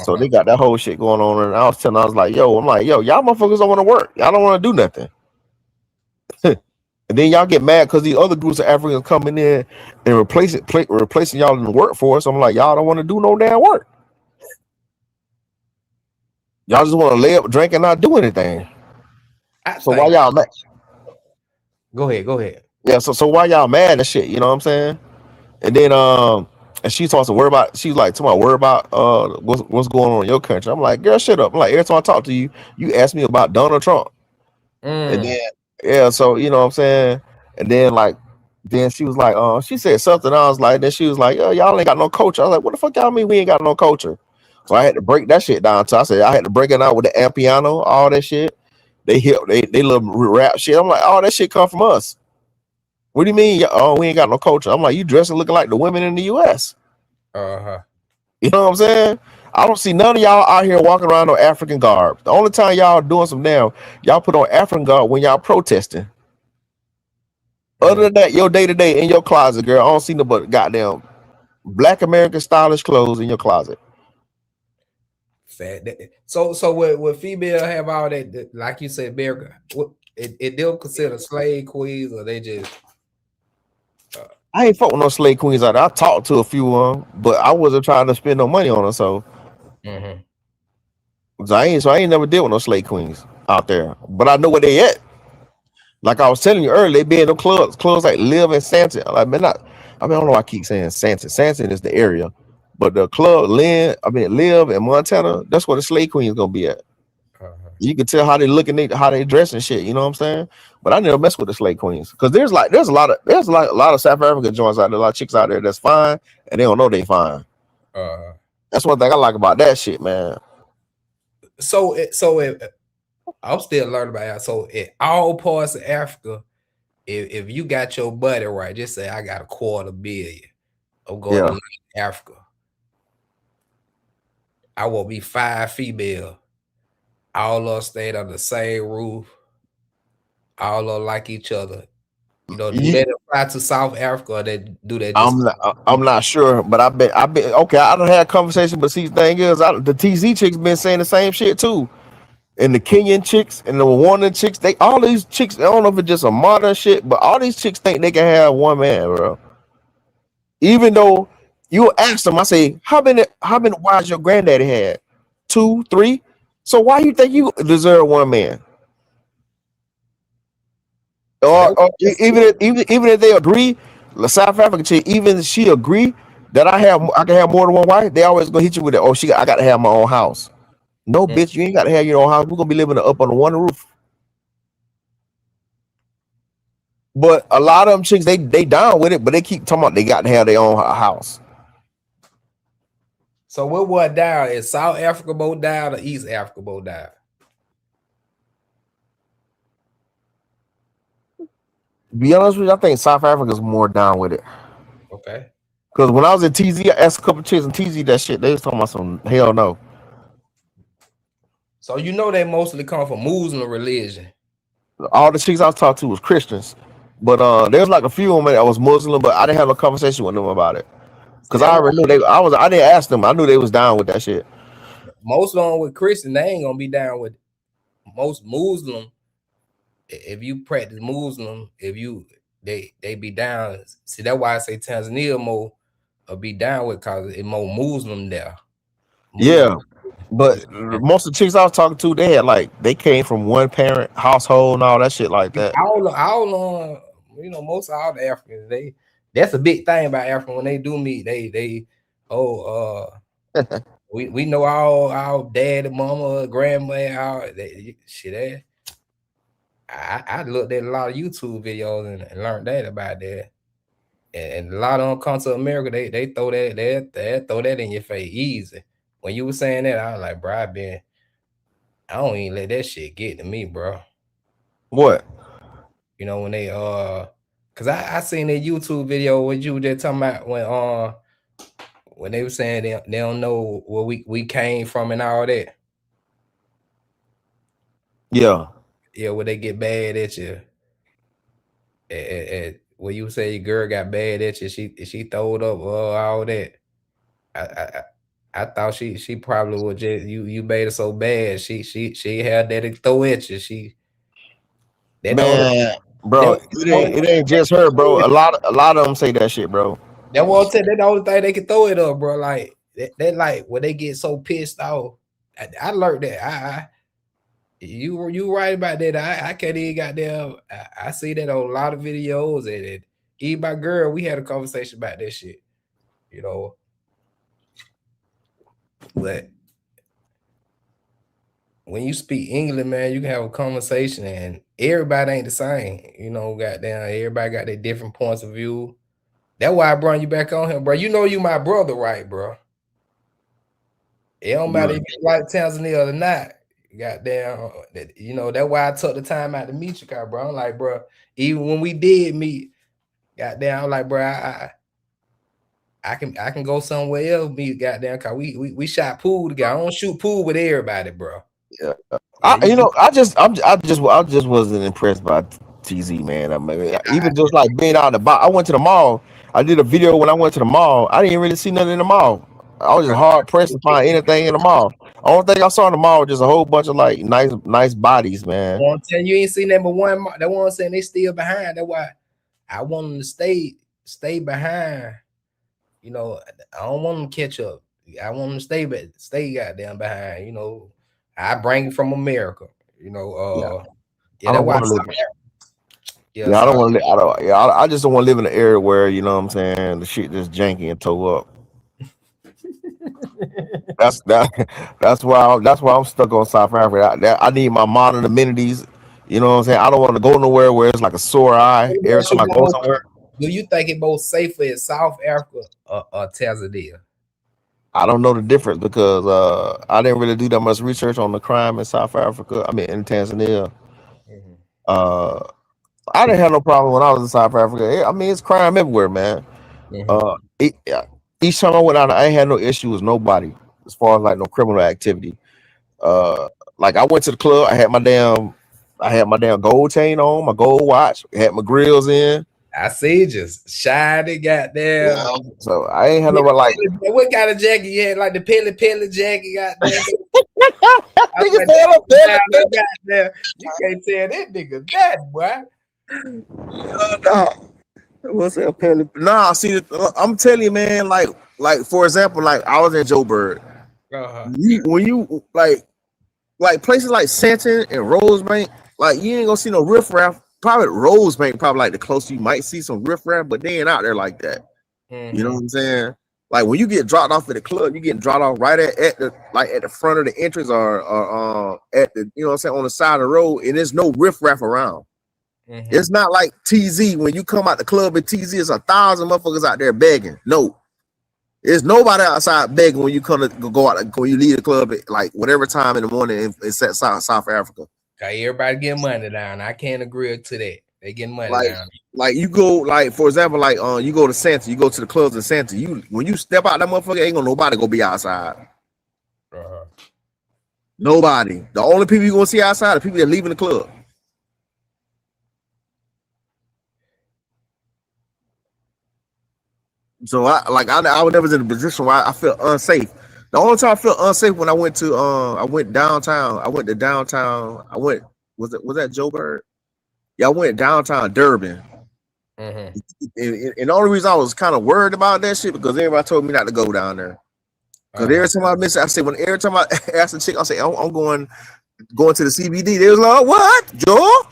So they got that whole shit going on, and I was like, y'all motherfuckers don't want to work, y'all don't want to do nothing. And then y'all get mad because these other groups of Africans coming in and replacing y'all in the workforce. I'm like, y'all don't want to do no damn work. Y'all just want to lay up, drink, and not do anything. So why y'all mad? Go ahead. Yeah, so why y'all mad and shit? You know what I'm saying? And then and she talks to worry about. She's like, worry about what's going on in your country. I'm like, girl, shut up. I'm like, every time I talk to you, you ask me about Donald Trump. And then so you know what I'm saying. And then she was like, she said something. I was like, then she was like, y'all ain't got no culture. I was like, what the fuck y'all mean we ain't got no culture? So I had to break that shit down. So I said I had to break it out with the Ampiano, all that shit. They love rap shit. I'm like, all that shit come from us. What do you mean? Oh, we ain't got no culture. I'm like, you dressing looking like the women in the US. You know what I'm saying? I don't see none of y'all out here walking around on African garb. The only time y'all doing some y'all put on African garb when y'all protesting. Other than that, your day-to-day in your closet, girl, I don't see no but goddamn Black American stylish clothes in your closet. So would female have all that, like you said, America? It they'll consider slave queens, or they just? I ain't fuck with no slave queens out there. I talked to a few of them, but I wasn't trying to spend no money on them. So, I ain't never dealt with no slave queens out there. But I know where they at. Like I was telling you earlier, they be in them clubs like Live and Sanson. Like, man, I don't know why I keep saying Sanson. Sanson is the area, but the club Live in Montana. That's where the slave queen is gonna be at. You can tell how they looking, how they dress and shit. You know what I'm saying? But I never mess with the slave queens because there's a lot of South African joints out there, a lot of chicks out there that's fine and they don't know they fine. That's one thing I like about that shit, man. So I'm still learning about it. So in all parts of Africa, if you got your buddy right, just say I got $250 million. I'm going to Africa. I will be 5 female. All of us stayed under the same roof. All of us like each other. Do they apply to South Africa or they do that? I'm not sure, but I bet okay. I don't have a conversation, but see, the thing is, the TZ chicks been saying the same shit too. And the Kenyan chicks and the Rwandan chicks, all these chicks, I don't know if it's just a modern shit, but all these chicks think they can have one man, bro. Even though you ask them, I say, how many wives your granddaddy had? 2, 3? So why you think you deserve one man? Or even if they agree, the South African chick, even if she agree that I can have more than one wife, they always gonna hit you with it. Oh, I got to have my own house. No, bitch, you ain't got to have your own house. We're gonna be living up on one roof. But a lot of them chicks, they down with it, but they keep talking about they got to have their own house. So what down? Is South Africa more down or East Africa more down? To be honest with you, I think South Africa's more down with it. Okay. Because when I was in TZ, I asked a couple of chicks in TZ that shit. They was talking about some hell no. So they mostly come from Muslim religion. All the chicks I was talking to was Christians, but there's like a few of them that was Muslim, but I didn't have a conversation with them about it because I already knew I didn't ask them. I knew they was down with that shit. Most of them with Christian, they ain't gonna be down with it. Most Muslim. If you practice Muslim, they be down. See, that's why I say Tanzania more be down with because it's more Muslim there. Yeah. But most of the chicks I was talking to, they had like they came from one parent household and all that shit like that. All you know, most of all the Africans, that's a big thing about Africa. When they do meet, we know our dad, mama, grandma, all shit. I looked at a lot of YouTube videos and learned that about that. And a lot of them come to America, they throw that throw that in your face easy. When you were saying that, I was like, bro, I don't even let that shit get to me, bro. What? You know, when they cause I seen that YouTube video with you just talking about when they were saying they don't know where we came from and all that. Yeah. Yeah, where they get bad at you. When you say your girl got bad at you, she throwed up all that. I thought she probably would just you made her so bad. She had that to throw at you. Man, bro, it ain't just her, bro. A lot of them say that shit, bro. That won't tell that the only thing they can throw it up, bro. Like that like when they get so pissed off. I learned that. You right about that. I can't even goddamn. I see that on a lot of videos and even my girl, we had a conversation about that shit. You know, but when you speak English, man, you can have a conversation and everybody ain't the same. You know, goddamn, everybody got their different points of view. That's why I brought you back on here, bro. You know you my brother, right, bro? It don't matter if you like Tanzania or not. Goddamn, you know, that's why I took the time out to meet you, bro. I'm like, bro, even when we did meet, goddamn, I'm like, bro, I can go somewhere else, meet goddamn, cause we shot pool together. I don't shoot pool with everybody, bro. Yeah. I just wasn't impressed by TZ, man. I mean, even just like being out the I went to the mall. I did a video when I went to the mall. I didn't really see nothing in the mall. I was just hard pressed to find anything in the mall. Only thing I saw in the mall was just a whole bunch of like nice bodies, man. I'm telling you, ain't seen that but one. That one saying they still behind. That's why I want them to stay behind. You know, I don't want them to catch up. I want them to stay goddamn behind. You know, I bring it from America. You know, I don't want to live. I don't want to. I just don't want to live in an area where, you know what I'm saying, the shit just janky and toe up. That's why I'm stuck on South Africa. I need my modern amenities. You know what I'm saying? I don't want to go nowhere where it's like a sore eye every time I go somewhere. Do you think it more safer in South Africa or Tanzania? I don't know the difference because I didn't really do that much research on the crime in South Africa. I mean, in Tanzania. I didn't have no problem when I was in South Africa. I mean, it's crime everywhere, man. Each time I went out, I ain't had no issue with nobody as far as like no criminal activity. Like I went to the club, I had my damn gold chain on, my gold watch, had my grills in. I see, just shiny, goddamn. Yeah. So I ain't had no like. What kind of jacket you had? Like the Pelly jacket, goddamn. Goddamn. You can't tell that nigga that, boy. What's that, Pelly? Nah, see, I'm telling you, man. Like for example, like I was in Joburg. When you like places like Santon and Rosebank, like you ain't gonna see no riffraff. Probably Rosebank, probably like the closest you might see some riffraff, but they ain't out there like that. You know what I'm saying? Like when you get dropped off at the club, you getting dropped off right at the front of the entrance or at the, you know what I'm saying, on the side of the road, and there's no riffraff around. It's not like TZ when you come out the club at TZ, it's 1,000 motherfuckers out there begging. No, there's nobody outside begging when you go out when you leave the club at like whatever time in the morning in South Africa. Okay, everybody getting money down. I can't agree to that. They getting money down. Like you go, like for example, like you go to Santa, you go to the clubs in Santa. When you step out that motherfucker, ain't gonna nobody go be outside. Nobody. The only people you gonna see outside are people that leaving the club. So I was never in a position where I felt unsafe. The only time I felt unsafe when I went downtown. Was that Joburg? Yeah, I went downtown Durban. And the only reason I was kind of worried about that shit because everybody told me not to go down there. Cause every time I miss it, I say every time I ask the chick, I say I'm going to the CBD. They was like, what, Joe?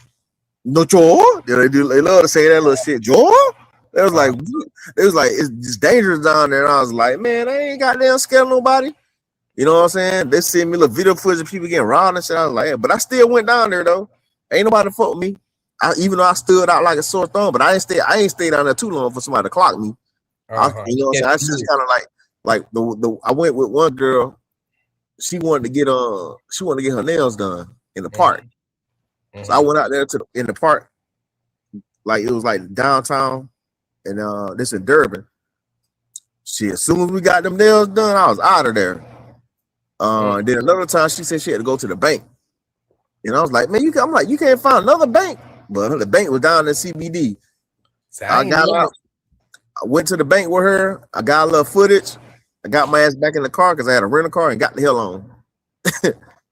No, Joe. They love to say that little shit, Joe. They was like, it's dangerous down there. And I was like, man, I ain't goddamn scared of nobody. You know what I'm saying? They send me little video footage of people getting robbed and shit. I was like, yeah, but I still went down there though. Ain't nobody fuck with me. Even though I stood out like a sore thumb, but I ain't stay down there too long for somebody to clock me. You know what I'm saying? I just kind of like the I went with one girl. She wanted to get her nails done in the park. So I went out there in the park, like it was like downtown, and this in Durban. Shit, as soon as we got them nails done, I was out of there. Then another time she said she had to go to the bank. And I was like, man, you can't find another bank. But the bank was down in CBD. So I got out. I went to the bank with her. I got a little footage. I got my ass back in the car because I had a rental car and got the hell on.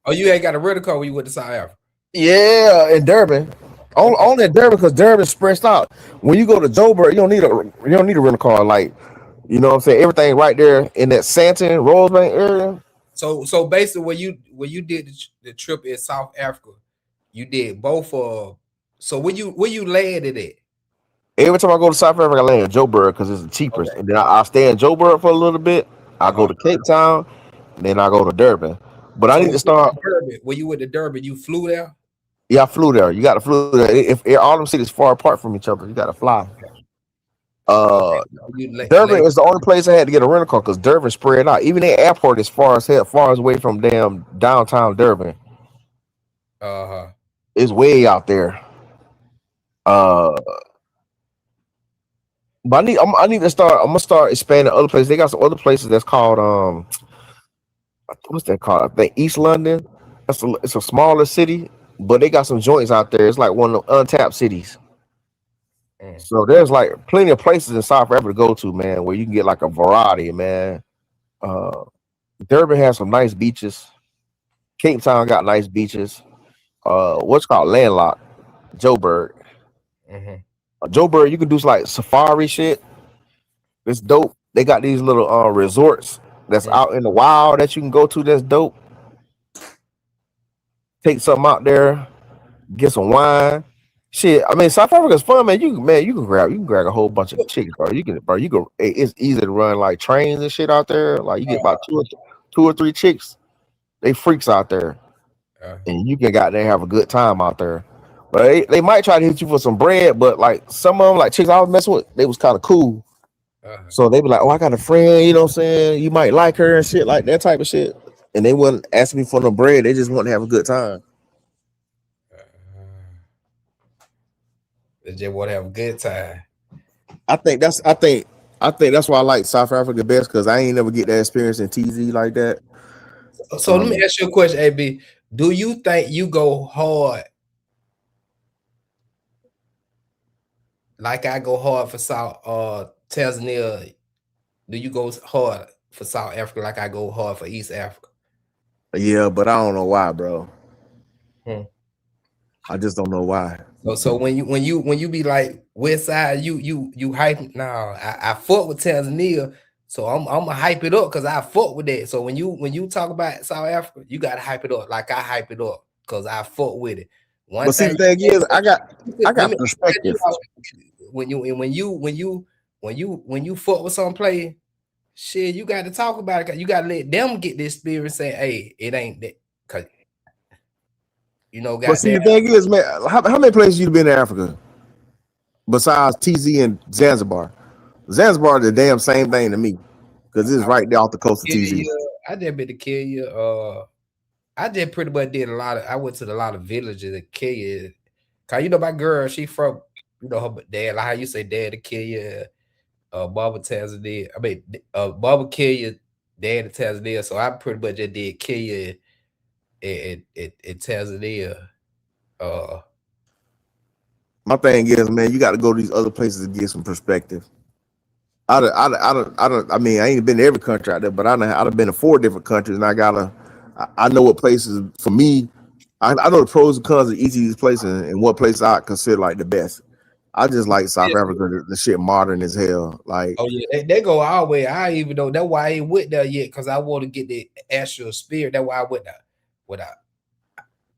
Oh, you ain't got a rental car when you went to South Africa? Yeah, in Durban. Only in Durban because Durban's spread out. When you go to Joburg, you don't need a rental car. Like, you know what I'm saying? Everything right there in that Santon, Rosebank area. So basically, when you did the trip in South Africa, you did both. So where you landed at? Every time I go to South Africa, I land in Joburg because it's the cheapest. Okay. And then I stay in Joburg for a little bit. I go to Cape Town, then I go to Durban. But I need to start. Durban. When you went to Durban, you flew there? Yeah, I flew there. You got to flew there. If all them cities far apart from each other, you got to fly. Durban is the only place I had to get a rental car because Durban spread out. Even the airport is far as away from damn downtown Durban. It's way out there. But I need to start. I'm gonna start expanding other places. They got some other places that's called what's that called? I think East London. It's a smaller city, but they got some joints out there. It's like one of the untapped cities. So there's like plenty of places in South Africa to go to, man, where you can get like a variety, man. Durban has some nice beaches. Cape Town got nice beaches. What's called landlocked, Joburg. Joburg, you can do like safari shit. It's dope. They got these little resorts that's out in the wild that you can go to. That's dope. Take something out there, get some wine. Shit, I mean, South Africa's fun, man. You can grab a whole bunch of chicks, bro. It's easy to run like trains and shit out there. Like you get about two or three chicks. They freaks out there, and you can goddamn have a good time out there. But they might try to hit you for some bread, but like some of them, like chicks I was messing with, they was kind of cool. So they be like, oh, I got a friend, you know what I'm saying? You might like her and shit, like that type of shit. And they wouldn't ask me for no bread. They just want to have a good time. They just want to have a good time. I think that's why I like South Africa best because I ain't never get that experience in TZ like that. So let me ask you a question, AB. Do you think you go hard like I go hard for South Tanzania? Do you go hard for South Africa like I go hard for East Africa? Yeah, but I don't know why, bro. I just don't know why. So when you be like West Side, you hype. Now I fuck with Tanzania, so I'm gonna hype it up because I fuck with that. So when you talk about South Africa, you gotta hype it up like I hype it up because I fuck with it. But see, the thing is, I got perspective. When you fuck with some play, shit, you got to talk about it. You got to let them get this experience. Say, hey, it ain't that. Cause you know, but see, the thing is, man, how many places you been in Africa besides TZ and Zanzibar? Zanzibar is the damn same thing to me because it's right there off the coast of TZ. I just been to Kenya. I just pretty much did a lot of. I went to a lot of villages in Kenya. Cause you know my girl, she from her dad. Like how you say dad to Kenya, Baba Tanzania. I mean, Baba Kenya, dad to Tanzania. So I pretty much just did Kenya and Tanzania. My thing is, man, you got to go to these other places to get some perspective. I mean, I ain't been to every country out there, but I've been to 4 different countries, and I know what places for me. I know the pros and cons of each of these places and what place I consider like the best. I just like South Africa. The shit modern as hell. Like, oh yeah, they go all the way. I even know that's why I ain't with there yet, because I want to get the actual spirit. That's why I went there.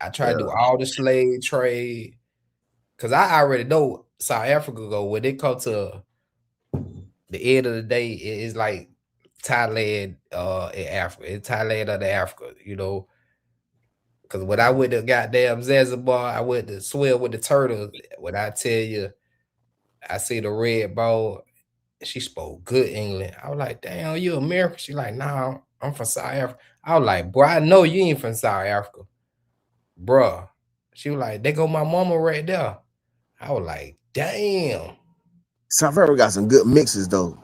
I try to do all the slave trade, because I already know South Africa go when it comes to the end of the day, it's like Thailand in Africa. It's Thailand under Africa, you know. Because when I went to goddamn Zanzibar, I went to swim with the turtles. When I tell you, I see the red ball, she spoke good English. I was like, damn, you American? She like, nah, I'm from South Africa. I was like, bro, I know you ain't from South Africa. Bruh. She was like, there go my mama right there. I was like, damn. South Africa got some good mixes though.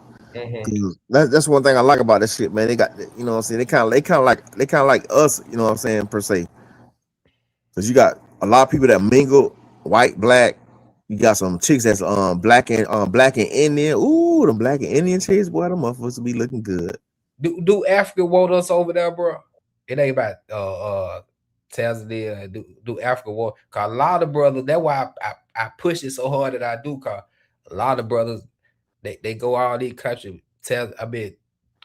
That's one thing I like about that shit, man. They got, you know what I'm saying? They kind of like us, you know what I'm saying, per se. Because you got a lot of people that mingle, white, black. You got some chicks that's black and Indian. Ooh, the black and Indian chicks, boy, them motherfuckers be looking good. Do Africa want us over there, bro? It ain't about Tanzania. Do Africa want? Cause a lot of brothers. That's why I push it so hard that I do. Cause a lot of brothers they go all these countries. I mean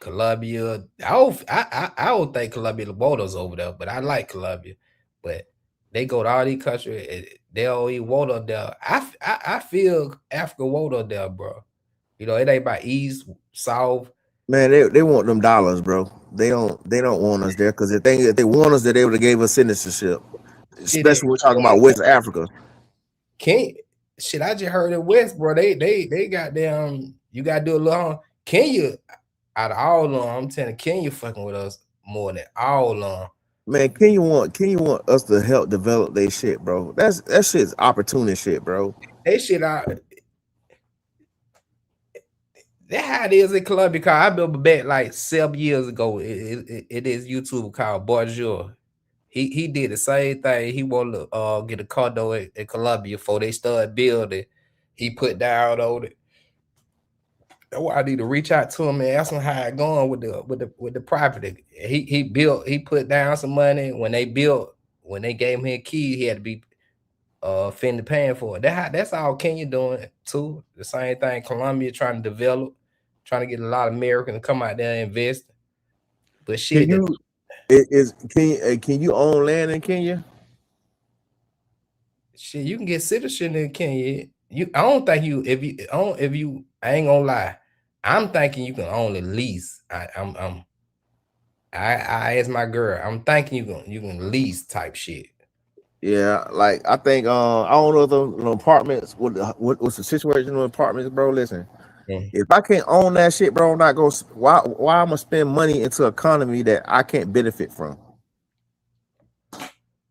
Colombia. I don't think Colombia want us over there, but I like Colombia. But they go to all these countries. And they don't even want us there. I feel Africa want us there, bro. You know, it ain't about east, south. Man, they want them dollars, bro. They don't want us there, because if they want us there, they would have gave us citizenship. Especially when we're talking about West Africa. Shit, I just heard in West, bro. They got them. You gotta do a little. Kenya, out of all of them, I'm telling Kenya fucking with us more than all of them. Man, can you want us to help develop their shit, bro? That shit's opportunity shit, bro. They shit out. That's how it is in Colombia. Because I remember back like 7 years ago, it is YouTube called Bonjour. He did the same thing. He wanted to get a condo in Colombia before they started building. He put down on it. That's why I need to reach out to him and ask him how it going with the property. He put down some money. When they gave him his key, he had to be finna paying for it. That's all Kenya doing too. The same thing. Colombia trying to develop, trying to get a lot of Americans to come out there and invest. But shit, can you own land in Kenya? Shit, you can get citizenship in Kenya. I don't think I ain't gonna lie. I'm thinking you can only lease. I asked my girl. I'm thinking you can lease type shit. Yeah, like I think I don't know the apartments. What's the situation with apartments, bro? Listen, if I can't own that shit, bro, I'm not gonna. Why I'm gonna spend money into an economy that I can't benefit from?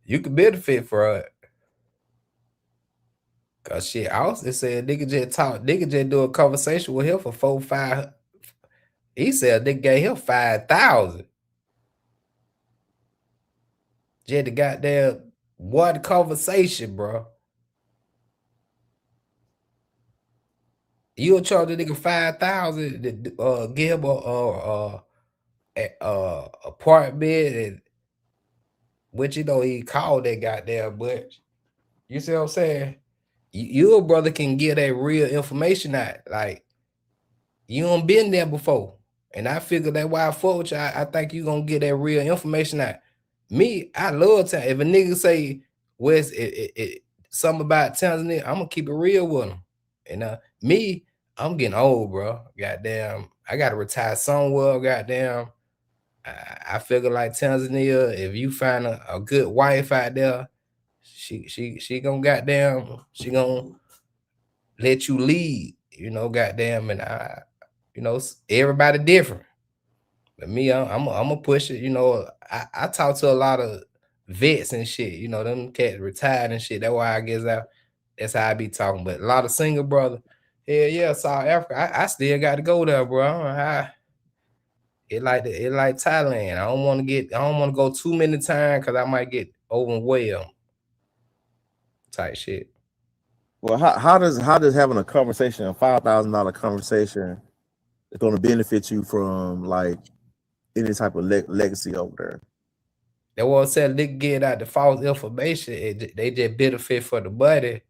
You can benefit from it. Cause shit, I also said nigga just do a conversation with him for 4-5. He said they gave him 5,000. Just the goddamn one conversation, bro. You'll charge a nigga 5,000 to give him a apartment, and which you know he called that goddamn much. You see what I'm saying? Your brother can get that real information out. Like, you don't been there before. And I figure that why I fuck with you, I think you gonna get that real information out. Me, I love time. If a nigga say West something about Tanzania, I'm gonna keep it real with him. And me, I'm getting old, bro. Goddamn, I gotta retire somewhere. Goddamn, I figure like Tanzania, if you find a good wife out there, she gonna goddamn, she gonna let you lead, you know, goddamn, and you know, everybody different. But me, I'm gonna push it, you know. I talk to a lot of vets and shit, you know, them cats retired and shit. That's why I guess that's how I be talking. But a lot of single brother, yeah, South Africa. I still got to go there, bro. It like Thailand. I don't want to go too many times because I might get overwhelmed. Type shit. Well, how does having a conversation, a $5,000 conversation, is going to benefit you from like any type of legacy over there? They won't say they get out the false information. They just benefit for the money.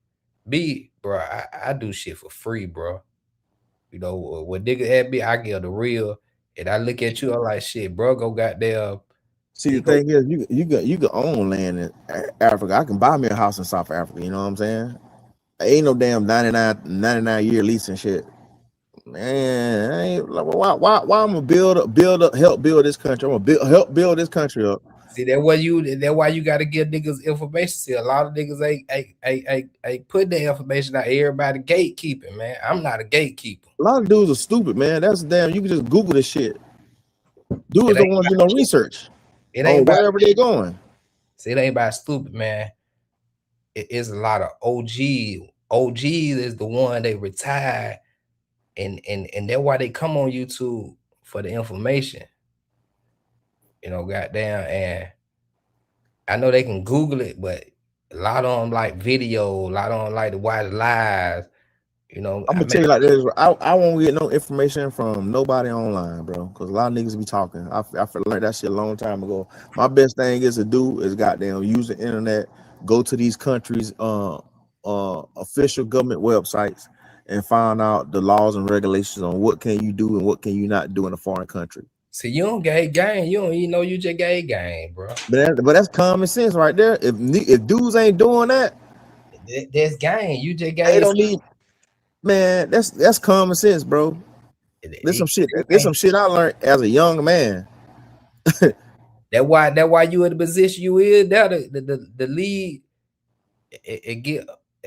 bro, I do shit for free, bro. You know, when nigga at me, I give the real, and I look at you, I'm like, shit, bro, go goddamn. See, the thing is, you can own land in Africa. I can buy me a house in South Africa. You know what I'm saying? Ain't no damn 99 year lease and shit. Man, I ain't like, why I'm gonna help build this country. I'm gonna help build this country up. See, that's why you gotta give niggas information. See, a lot of niggas ain't putting the information out. Everybody gatekeeping, man. I'm not a gatekeeper. A lot of dudes are stupid, man. That's damn. You can just Google this shit. Dudes don't want to do no research. It ain't about wherever they're going. See, it ain't about stupid, man. It is a lot of OG. OGs is the one they retired, and that's why they come on YouTube for the information. You know, goddamn, and I know they can Google it, but a lot of them like video, a lot of them like to watch live. You know, I'm gonna tell you like this. I won't get no information from nobody online, bro, because a lot of niggas be talking. I feel like that shit a long time ago. My best thing is to do is goddamn use the internet, go to these countries' official government websites, and find out the laws and regulations on what can you do and what can you not do in a foreign country. See, you don't gay game. You don't even know you just gay game, bro. But that's common sense right there. If dudes ain't doing that, that's game. You just gay. They don't need. Man, that's common sense, bro. There's some shit. There's some shit I learned as a young man. That's why you in the position you is. Now the lead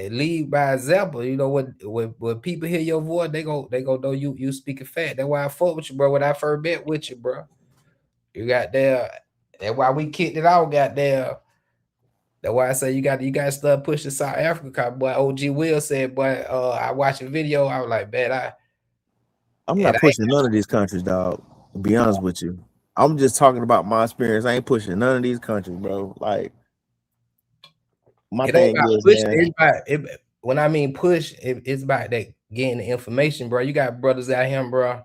it lead by example. You know when people hear your voice, they go know you speaking fat. That's why I fought with you, bro. When I first met with you, bro, you got there. That's why we kicked it out. Got there. That's why I say you got to start pushing South Africa. Boy, OG Will said, boy, I watched a video. I was like, man, I'm not pushing none of these countries, dog. To be honest with you, I'm just talking about my experience. I ain't pushing none of these countries, bro. Like my thing is, man, when I mean push, it's about that getting the information, bro. You got brothers out here, bro.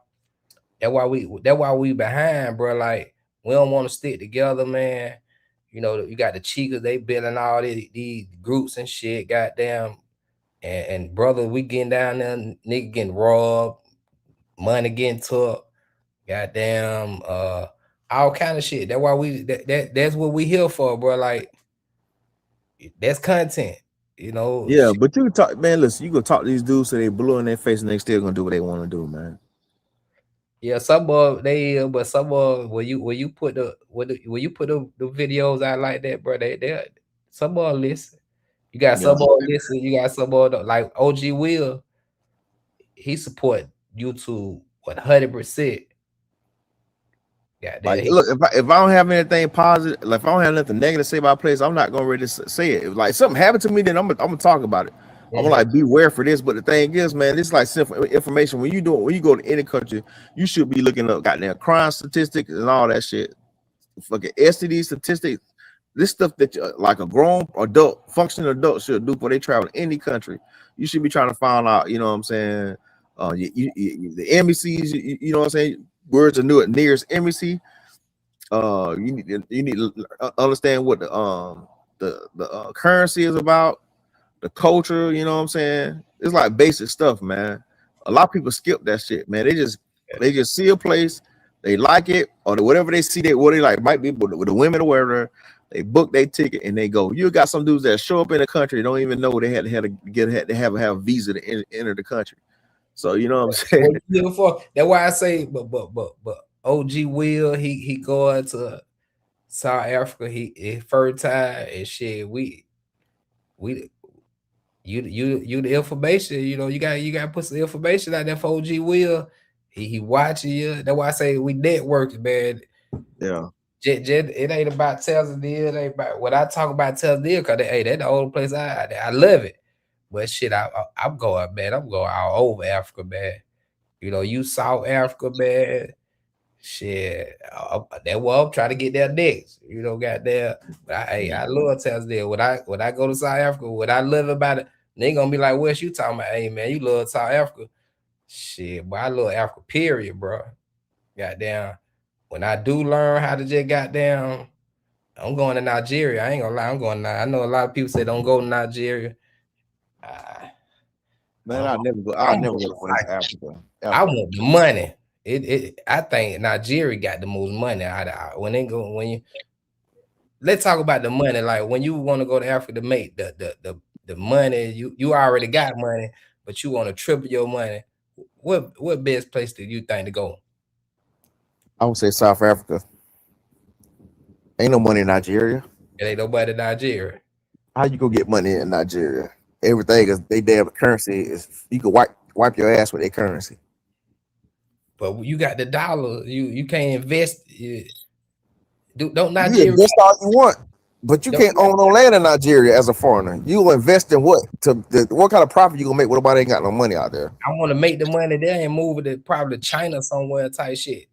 That's why we behind, bro. Like we don't want to stick together, man. You know, you got the Chicas, they building all these groups and shit, goddamn. And brother, we getting down there, nigga getting robbed, money getting took, goddamn, all kind of shit. That's why that's what we here for, bro. Like, that's content, you know. Yeah, shit. But you can talk, man. Listen, you go talk to these dudes so they blue in their face and they still gonna do what they want to do, man. Yeah, some of they, but some of when you put the videos out like that, bro, they some of listen. You got some of listen. You got some of like OG Will. He support YouTube 100%. Yeah, like, look, if I don't have anything positive, like if I don't have nothing negative to say about place, I'm not gonna really say it. If like something happened to me, then I'm gonna talk about it. I'm gonna like beware for this. But the thing is, man, it's like simple information. When you go to any country, you should be looking up goddamn crime statistics and all that shit. Fucking STD statistics. This stuff that like a grown adult, functioning adult should do before they travel to any country. You should be trying to find out, you know what I'm saying? The embassies, you know what I'm saying? Where's the nearest embassy? You need to understand what the currency is about, the culture, you know what I'm saying? It's like basic stuff, man. A lot of people skip that shit, man. They just see a place, they like it, or whatever they see what they like, might be with the women or whatever. They book their ticket and they go. You got some dudes that show up in the country, don't even know they had to have a visa to enter the country. So you know what I'm saying? That's why I say, but OG Will, he going to South Africa. He first time and shit. You the information. You know you got to put some information out there for OG Will. He watching you. That's why I say we networking, man. Yeah. It ain't about Tanzania. It ain't about what I talk about Tanzania because that's the only place I love it. But shit, I'm going, man. I'm going all over Africa, man. You know, you South Africa, man. Shit, that's what I'm trying to get there next. You know, goddamn. But I love Tanzania. When I go to South Africa, what I love about it, they gonna be like, "What's you talking about?" Hey, man, you love South Africa. Shit, but I love Africa. Period, bro. Goddamn. When I do learn how to just goddamn, I'm going to Nigeria. I ain't gonna lie. I know a lot of people say don't go to Nigeria. Man, I'll never go. I'll never go to West Africa. I want the money. I think Nigeria got the most money out of when they go when you. Let's talk about the money. Like when you want to go to Africa to make the money, you already got money, but you want to triple your money. What best place do you think to go? I would say South Africa. Ain't no money in Nigeria. It ain't nobody in Nigeria. How you go get money in Nigeria? Everything is they damn currency is you can wipe your ass with their currency. But you got the dollar. You can't invest. Don't You Nigeria invest all you want, but you can't own no land in Nigeria as a foreigner. You will invest in what? What kind of profit you gonna make when nobody ain't got no money out there? I want to make the money there and move it to probably China somewhere type shit.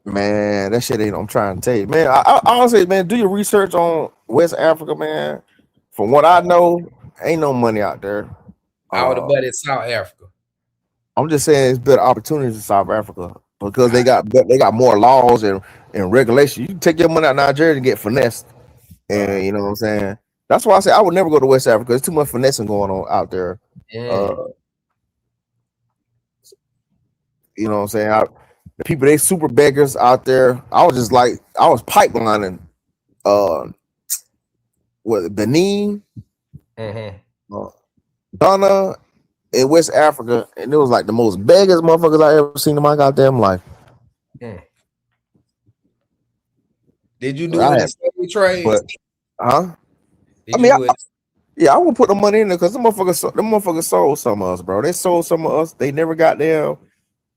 Man, that shit ain't. I'm trying to tell you, man. I honestly, man, do your research on West Africa, man. From what I know, ain't no money out there. All the buddy in South Africa. I'm just saying it's better opportunities in South Africa because they got more laws and regulations. You can take your money out of Nigeria and get finessed, and you know what I'm saying. That's why I say I would never go to West Africa. There's too much finessing going on out there. You know what I'm saying. The people, they super beggars out there. I was pipelining Benin, Ghana, and West Africa, and it was like the most beggars motherfuckers I ever seen in my goddamn life. Did you do any slave trade? Huh? I would put the money in there because the motherfuckers sold some of us, bro. They sold some of us. They never got them.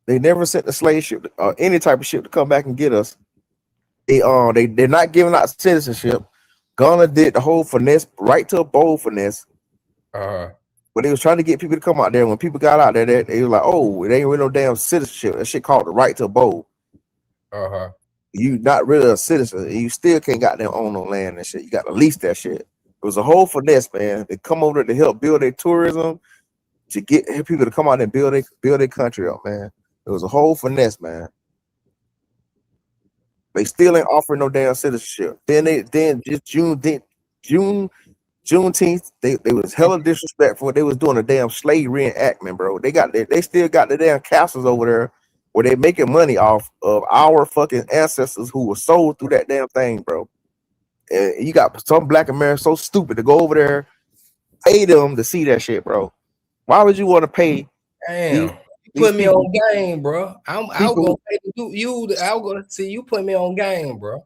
They never sent the slave ship or any type of ship to come back and get us. They're not giving out citizenship. Ghana did the whole finesse, right to a bowl finesse. But they was trying to get people to come out there. When people got out there, they were like, "Oh, it ain't really no damn citizenship." That shit called the right to a bowl. You not really a citizen, and you still can't goddamn own no land and shit. You got to lease that shit. It was a whole finesse, man. They come over to help build their tourism, to get people to come out and build their country up, man. It was a whole finesse, man. They still ain't offering no damn citizenship. Then just Juneteenth, they was hella disrespectful. They was doing a damn slave reenactment, bro. They still got the damn castles over there where they making money off of our fucking ancestors who were sold through that damn thing, bro. And you got some black Americans so stupid to go over there, pay them to see that shit, bro. Why would you want to pay? Damn. Put me on game, bro. I'm gonna pay you. I'm gonna see you put me on game, bro.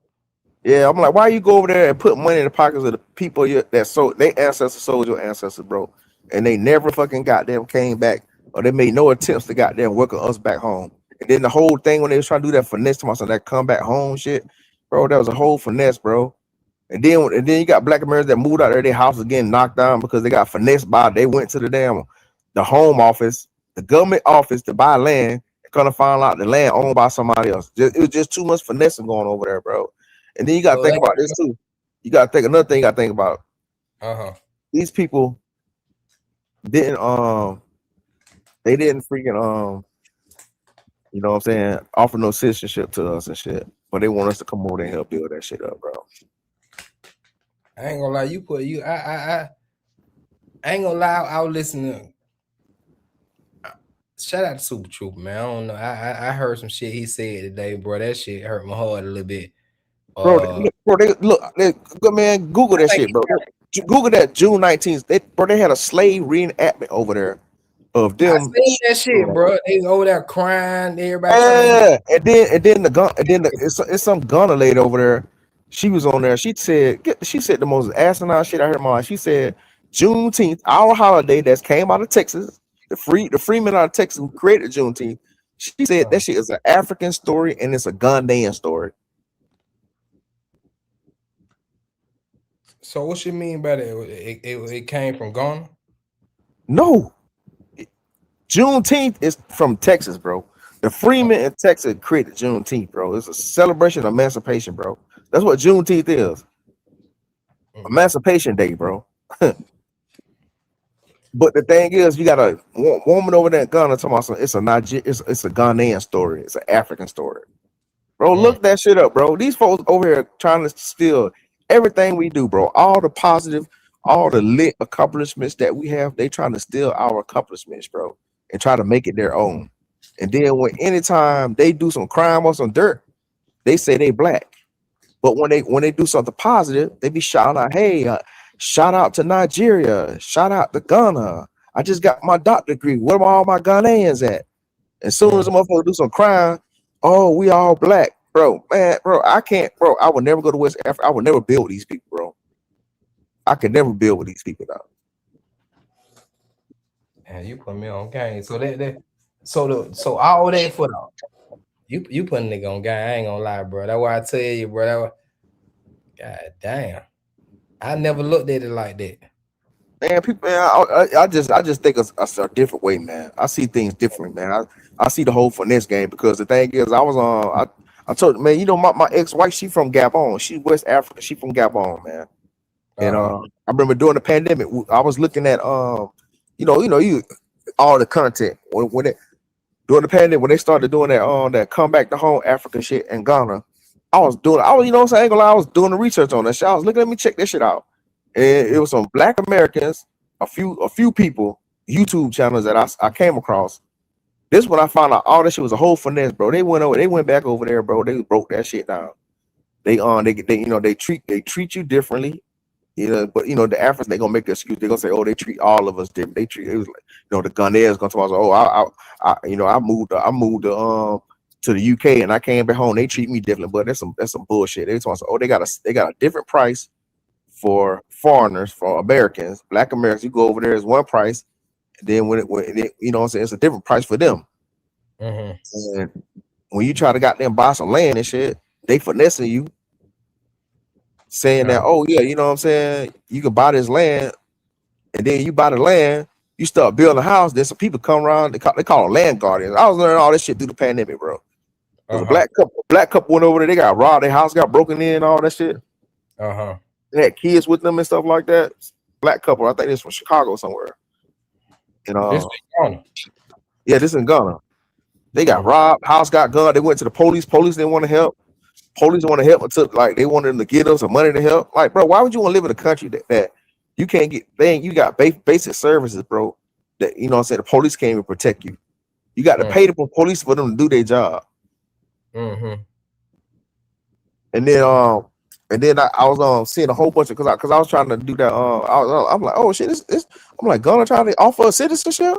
Yeah, I'm like, why you go over there and put money in the pockets of the people that sold their ancestors, sold your ancestors, bro, and they never fucking goddamn came back, or they made no attempts to goddamn welcome us back home. And then the whole thing when they was trying to do that finesse to myself, that come back home shit, bro, that was a whole finesse, bro. And then you got black Americans that moved out there, their houses getting knocked down because they got finessed by. They went to the home office, the government office to buy land, and kind of find out the land owned by somebody else. It was just too much finessing going over there, bro. And then you got to think about this too. You got to think another thing. You got to think about. These people didn't they didn't freaking you know what I'm saying, offer no citizenship to us and shit, but they want us to come over there and help build that shit up, bro. I ain't gonna lie, I ain't gonna lie, I was listening. Shout out to Super Trooper, man. I don't know. I heard some shit he said today, bro. That shit hurt my heart a little bit. Bro, good man, Google that shit, bro. Google that June 19th. They had a slave reenactment over there of them. I seen that shit, bro. They was over there crying, everybody. Yeah, and then it's some Ghana lady over there. She was on there. She said the most asinine shit I heard in my life. She said Juneteenth, our holiday that came out of Texas, the freemen out of Texas who created Juneteenth. She said that shit is an African story and it's a Ghanaian story. So what you mean by that? It came from Ghana? No. Juneteenth is from Texas, bro. The freemen in Texas created Juneteenth, bro. It's a celebration of emancipation, bro. That's what Juneteenth is. Emancipation Day, bro. But the thing is, you got a woman over there in Ghana talking about it's a Ghanaian story. It's an African story. Bro, look that shit up, bro. These folks over here trying to steal everything we do, bro. All the positive, all the lit accomplishments that we have, they trying to steal our accomplishments, bro, and try to make it their own. And then when anytime they do some crime or some dirt, they say they black. But when they do something positive, they be shouting out, "Hey, shout out to Nigeria, shout out to Ghana. I just got my doctor degree. Where are all my Ghanaians at?" As soon as a motherfucker do some crime, oh, we all black, bro. Man, bro, I can't, bro. I would never go to West Africa. I would never build with these people, bro. I could never build with these people, though. Man, you put me on game. So so all that for the you put a nigga on game. I ain't gonna lie, bro. That's why I tell you, bro. God damn. I never looked at it like that. Man, people, man, I just think it's a different way, man. I see things differently, man. I see the whole finesse game because the thing is, I was on. I told man, you know, my ex-wife, she from Gabon. She West Africa. She from Gabon, man. And I remember during the pandemic, I was looking at you all the content when it during the pandemic when they started doing that come back to home Africa shit in Ghana. I was you know what I'm saying, I ain't gonna lie, I was doing the research on that shit. I was looking at me check this shit out. And it was some Black Americans, a few people, YouTube channels that I came across. This when I found out all that shit was a whole finesse, bro. They went back over there, bro. They broke that shit down. They treat you differently. But the Africans, they gonna make the excuse. They gonna say, "Oh, they treat all of us different." They treat it was like, the Ghanaians gonna talk about, "Oh, I moved to the UK and I came back home. They treat me differently." But that's some bullshit. They talk, "Oh, they got a different price for foreigners, for Americans, Black Americans. You go over there is one price, and then when I'm saying, it's a different price for them." Mm-hmm. And when you try to goddamn buy some land and shit, they finessing you. Saying that, oh yeah, you know what I'm saying, you can buy this land, and then you buy the land, you start building a house, then some people come around, they call them land guardians. I was learning all this shit through the pandemic, bro. A black couple went over there, they got robbed, their house got broken in, all that shit. They had kids with them and stuff like that. Black couple, I think it's from Chicago somewhere. This in Ghana. Yeah, this in Ghana. They got robbed, house got gunned, they went to the police didn't want to help. Police want to help until they wanted them to give them some money to help. Like, bro, why would you want to live in a country that you can't get? You got basic services, bro. That the police can't even protect you. You got to pay the police for them to do their job. Mm-hmm. And then I was seeing a whole bunch of because I was trying to do that. I'm like, oh shit, I'm like Ghana trying to offer a citizenship.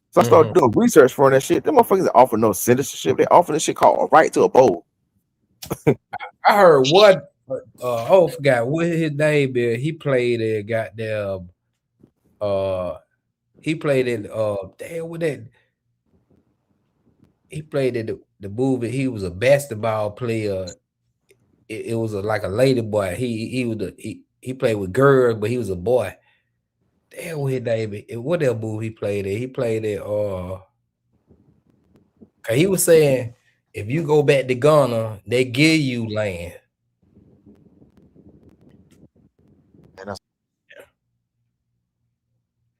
So I started doing research for that shit. Them motherfuckers that offer no citizenship. They offer this shit called a right to abode. I heard what forgot what his name is. He played it, goddamn. He played it. Damn, what that? He played it. The movie. He was a basketball player. It was like a lady boy. He played with girls, but he was a boy. Damn, what his name is? What that movie he played it? He played it. Cause he was saying, if you go back to Ghana, they give you land.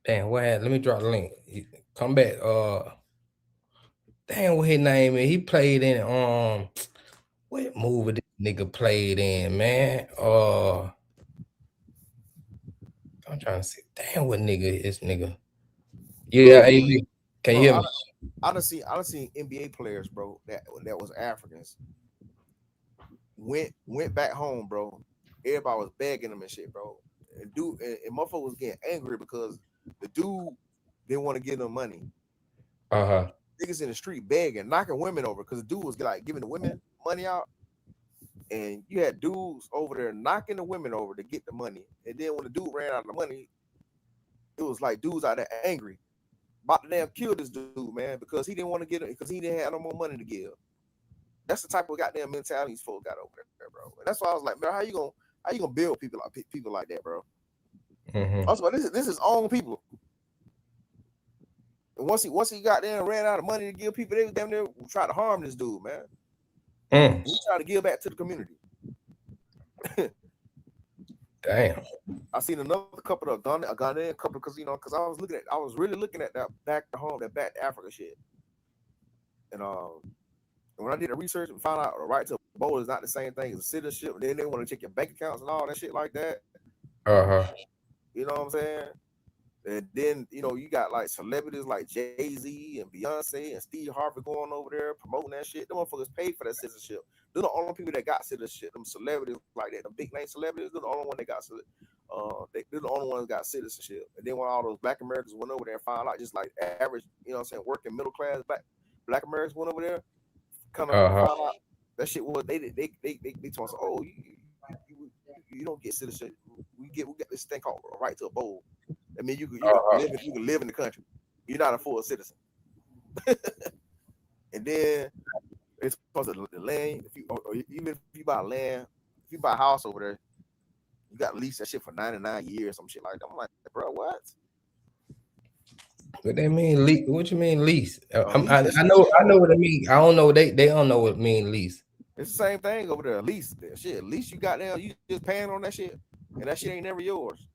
Damn, what happened? Let me drop the link. Come back. Damn, what his name is? He played in what movie this nigga played in, man? I'm trying to see. Damn, what nigga is nigga? Yeah, AB. Can you hear me? I done seen NBA players, bro, that was Africans. Went back home, bro. Everybody was begging them and shit, bro. And motherfucker was getting angry because the dude didn't want to give them money. Niggas in the street begging, knocking women over because the dude was like giving the women money out. And you had dudes over there knocking the women over to get the money. And then when the dude ran out of the money, it was like dudes out there angry. About to damn kill this dude, man, because he didn't want to get it, because he didn't have no more money to give. That's the type of goddamn mentality these folks got over there, bro. And that's why I was like, man, how you gonna build people like that, bro? Also, this is own people. And once he got there and ran out of money to give people, they damn near try to harm this dude, man. He tried to give back to the community. Damn. I seen another couple of Ghanaian couple because I was really looking at that back to home, that back to Africa shit. And when I did the research and found out the right to vote is not the same thing as citizenship, then they want to check your bank accounts and all that shit like that. You know what I'm saying? And then, you know, you got like celebrities like Jay-Z and Beyonce and Steve Harvey going over there promoting that shit. Them motherfuckers paid for that citizenship. They're the only people that got citizenship. Them celebrities like that, the big name celebrities, they're the only one that got they're the only ones that got citizenship. And then when all those black Americans went over there and found out, just like average, you know what I'm saying, working middle class black Americans went over there, kind of found out that shit was they told us, oh, you don't get citizenship. We get this thing called a right to a bowl. I mean, you can live in the country. You're not a full citizen. And then it's supposed to the land. Even if you buy land, if you buy a house over there, you got to lease that shit for 99 years, some shit like that. I'm like, bro, what? What they mean lease? What you mean lease? I Lease, I know what it mean. I don't know. They don't know what it mean lease. It's the same thing over there. Lease that shit. Lease you got there, you just paying on that shit, and that shit ain't never yours.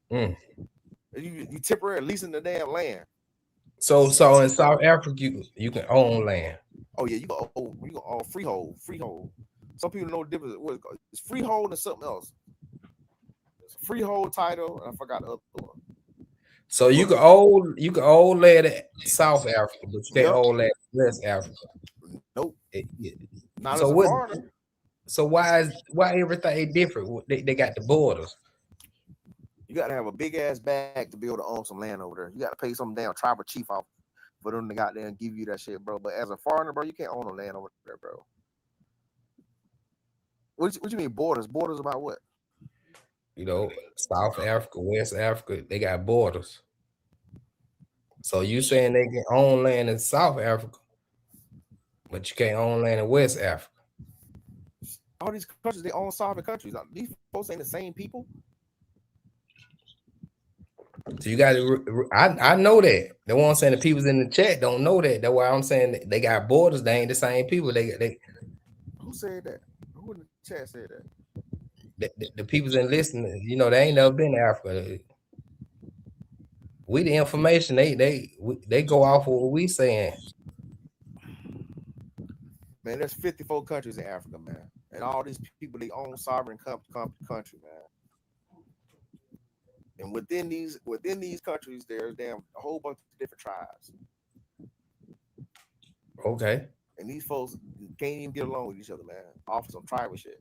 You temporary leasing the damn land. So in South Africa, you can own land. Oh yeah, you can own freehold. Some people know the difference. It's freehold and something else. It's a freehold title, and I forgot the other one. So you can own land at South Africa, but you can't own land in West Africa. Nope. Not So as a what? foreigner. So why everything different? They got the borders. You got to have a big ass bag to be able to own some land over there. You got to pay some damn tribal chief off for them to got there and give you that shit, bro. But as a foreigner, bro, you can't own no land over there, bro. What you mean borders? Borders about what? You know, South Africa, West Africa, they got borders. So you saying they can own land in South Africa, but you can't own land in West Africa? All these countries, they own sovereign countries. Like, these folks ain't the same people. So you got to. I know that. The one saying the people in the chat don't know that. That's why I'm saying they got borders. They ain't the same people. They. Who said that? Who in the chat said that? The people's in listening. You know, they ain't never been to Africa. We the information. They go off of what we saying. Man, there's 54 countries in Africa, man, and all these people they own sovereign country, man. And within these countries, there's a whole bunch of different tribes. Okay. And these folks can't even get along with each other, man. Off some tribal shit.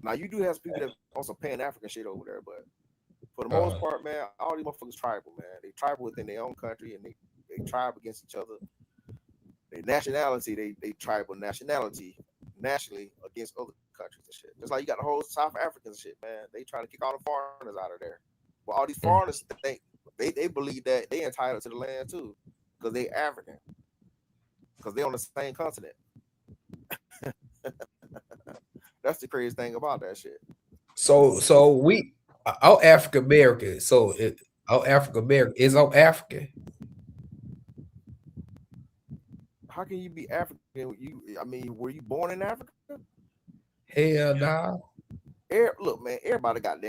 Now you do have people that also Pan-African shit over there, but for the most part, man, all these motherfuckers tribal, man. They tribal within their own country, and they tribe against each other. Their nationality, they tribal nationality nationally against other countries and shit. Just like you got the whole South African shit, man. They trying to kick all the foreigners out of there. Well, all these foreigners think they believe that they entitled to the land too, because they African, because they on the same continent. That's the crazy thing about that shit. So we our African American. So our African American is our African. How can you be African? I mean, were you born in Africa? Hell nah. Look, man, everybody got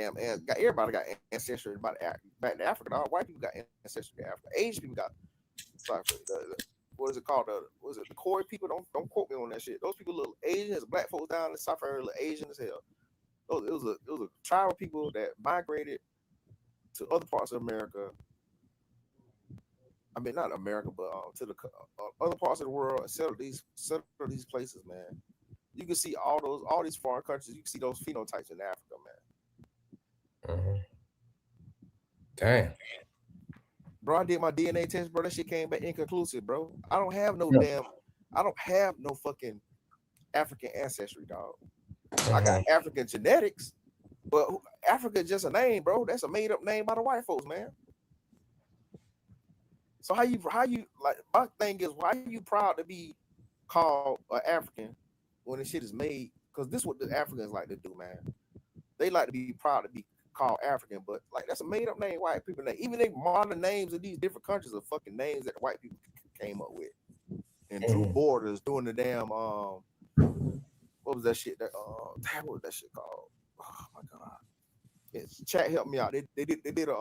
ancestry back in Africa. All white people got ancestry in Africa. Asian people got what is it called? The Khoi people? Don't quote me on that shit. Those people look Asian. There's black folks down in South Africa look Asian as hell. It was a tribe of people that migrated to other parts of America. I mean, not America, but to the other parts of the world and settle these places, man. You can see all these foreign countries. You can see those phenotypes in Africa, man. Damn. Bro, I did my DNA test, bro. That shit came back inconclusive, bro. I don't have no fucking African ancestry, dog. I got African genetics, but Africa is just a name, bro. That's a made up name by the white folks, man. So how you like? My thing is, why are you proud to be called an African when the shit is made? Because this is what the Africans like to do, man. They like to be proud to be called African, but like that's a made up name white people name. Even they modern names of these different countries are fucking names that the white people came up with and drew borders doing the damn what was that shit that what was that shit called? Oh my god. Chat helped me out. They did a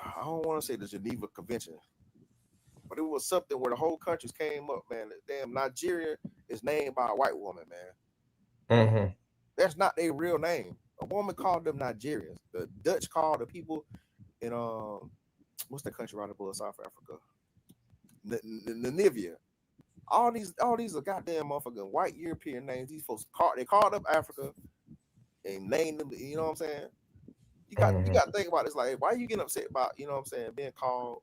I don't want to say the Geneva Convention, but it was something where the whole countries came up, man. Damn, Nigeria is named by a white woman, man. Mm-hmm. That's not their real name. A woman called them Nigerians. The Dutch called the people in what's the country right above South Africa? Namibia. All these are goddamn motherfucking white European names. These folks called up Africa and named them. You know what I'm saying? You got to think about this. Like, why are you getting upset about, you know what I'm saying, being called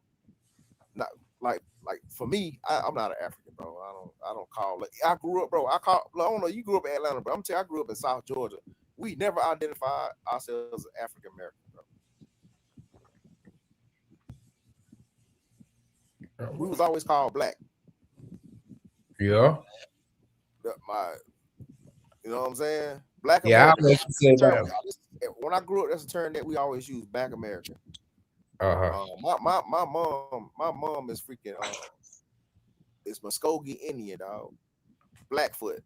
not like for me, I'm not an African, bro. I don't call it. I grew up, bro. I don't know, you grew up in Atlanta, but I'm telling you, I grew up in South Georgia. We never identified ourselves as African American, bro. We was always called black. Yeah. You know what I'm saying? Black Yeah, American. When I grew up, that's a term that we always use, Black American. My mom is freaking it's Muskogee Indian, dog. Blackfoot.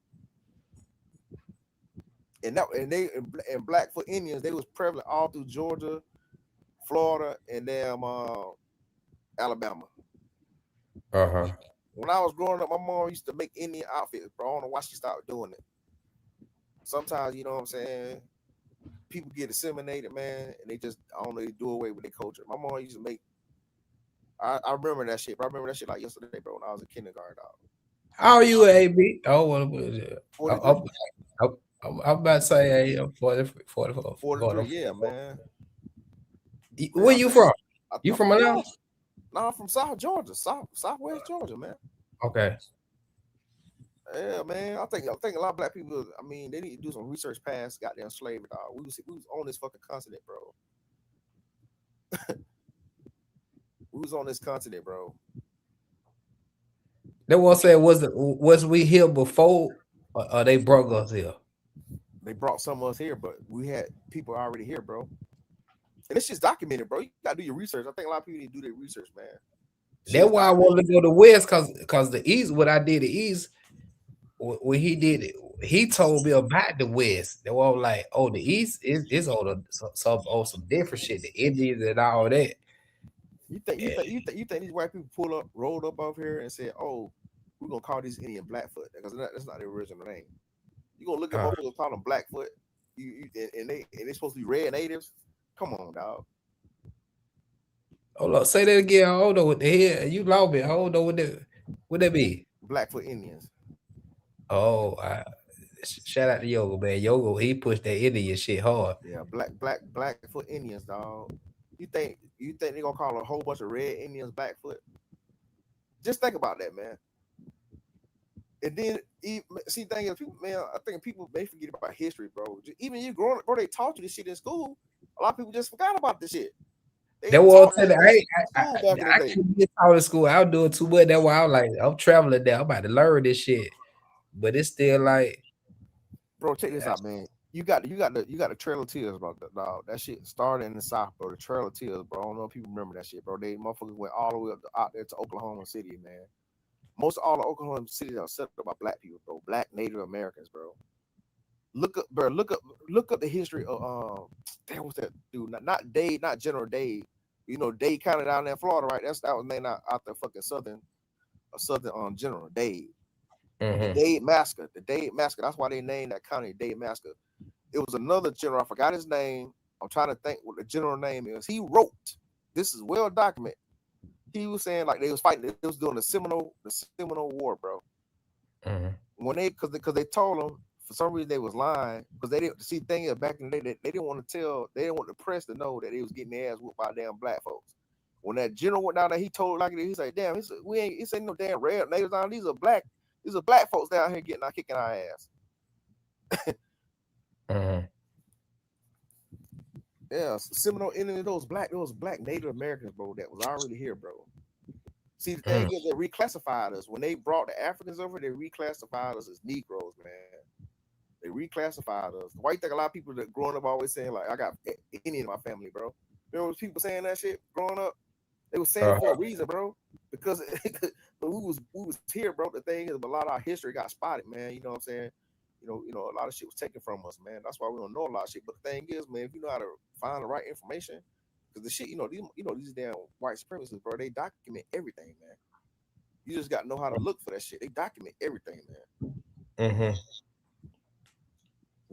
And Blackfoot Indians, they was prevalent all through Georgia, Florida, and damn Alabama. When I was growing up, my mom used to make Indian outfits, bro. I don't know why she stopped doing it. Sometimes, you know what I'm saying, people get disseminated, man, and they just, I don't know, they do away with their culture. My mom used to make, I remember that shit, bro. I remember that shit like yesterday, bro, when I was in kindergarten, dog. How are you, AB? Oh, what was it? I'm about to say 43, yeah, man. Where you from? You from Atlanta? No, I'm from South Georgia, Southwest Georgia, man. Okay. Yeah, man. I think a lot of black people, I mean, they need to do some research past goddamn slavery, dog. We was on this fucking continent, bro. We was on this continent, bro. They want to say, was we here before, or they brought us here? They brought some of us here, but we had people already here, bro. And it's just documented, bro. You gotta do your research. I think a lot of people need to do their research, man. That's why I wanted to go to West, cause the East, what I did the East, when he did it, he told me about the West. They were like, oh, the East is on some different shit, the Indians and all that. You think these white people rolled up over here and said, "Oh, we're gonna call these Indian Blackfoot," because that's not their original name. You gonna look at motherfuckers call them Blackfoot, and they supposed to be red natives. Come on, dog. Hold on, say that again. Hold on, what the hell? You lost me. Hold on, what that be? Blackfoot Indians. Oh, shout out to Yogo, man. Yogo, he pushed that Indian shit hard. Yeah, Blackfoot Indians, dog. You think they gonna call a whole bunch of red Indians Blackfoot? Just think about that, man. And then see, thing is, people, man, I think people may forget about history, bro. Even you growing up, bro, they taught you this shit in school. A lot of people just forgot about this shit. That was I couldn't get out of school. I was doing too much. That's why I was like, I'm traveling there. I'm about to learn this shit. But it's still like, bro, check this out, man. You got the Trail of Tears, bro. Dog. That shit started in the South, bro. The Trail of Tears, bro. I don't know if people remember that shit, bro. They motherfuckers went all the way out there to Oklahoma City, man. Most of all the Oklahoma cities are set up by black people, bro. Black Native Americans, bro. Look up the history of damn, what's that dude? Not Dade, not General Dade. You know, Dade County down there in Florida, right? That was named out the fucking southern General Dade. The Dade Massacre. That's why they named that county Dade Massacre. It was another general. I forgot his name. I'm trying to think what the general name is. He wrote. This is well documented. He was saying like they was fighting. They was doing the Seminole War, bro. When because they told them for some reason they was lying because they didn't see thing back in the day. They didn't want to tell. They didn't want the press to know that they was getting their ass whooped by damn black folks. When that general went down there, he told like he's like, damn, we ain't no damn red natives down. These are black folks down here kicking our ass. Yeah, Seminole Indians, those black Native Americans, bro, that was already here, bro. See, the thing is, they reclassified us when they brought the Africans over. They reclassified us as Negroes, man. They reclassified us. Why you think a lot of people that growing up always saying like, I got Indian in my family, bro? Remember people saying that shit growing up? They were saying for a reason, bro, because we was here, bro. The thing is, a lot of our history got spotted, man. You know what I'm saying? You know, a lot of shit was taken from us, man. That's why we don't know a lot of shit. But the thing is, man, if you know how to find the right information, because the shit, these damn white supremacists, bro, they document everything, man. You just got to know how to look for that shit. They document everything, man.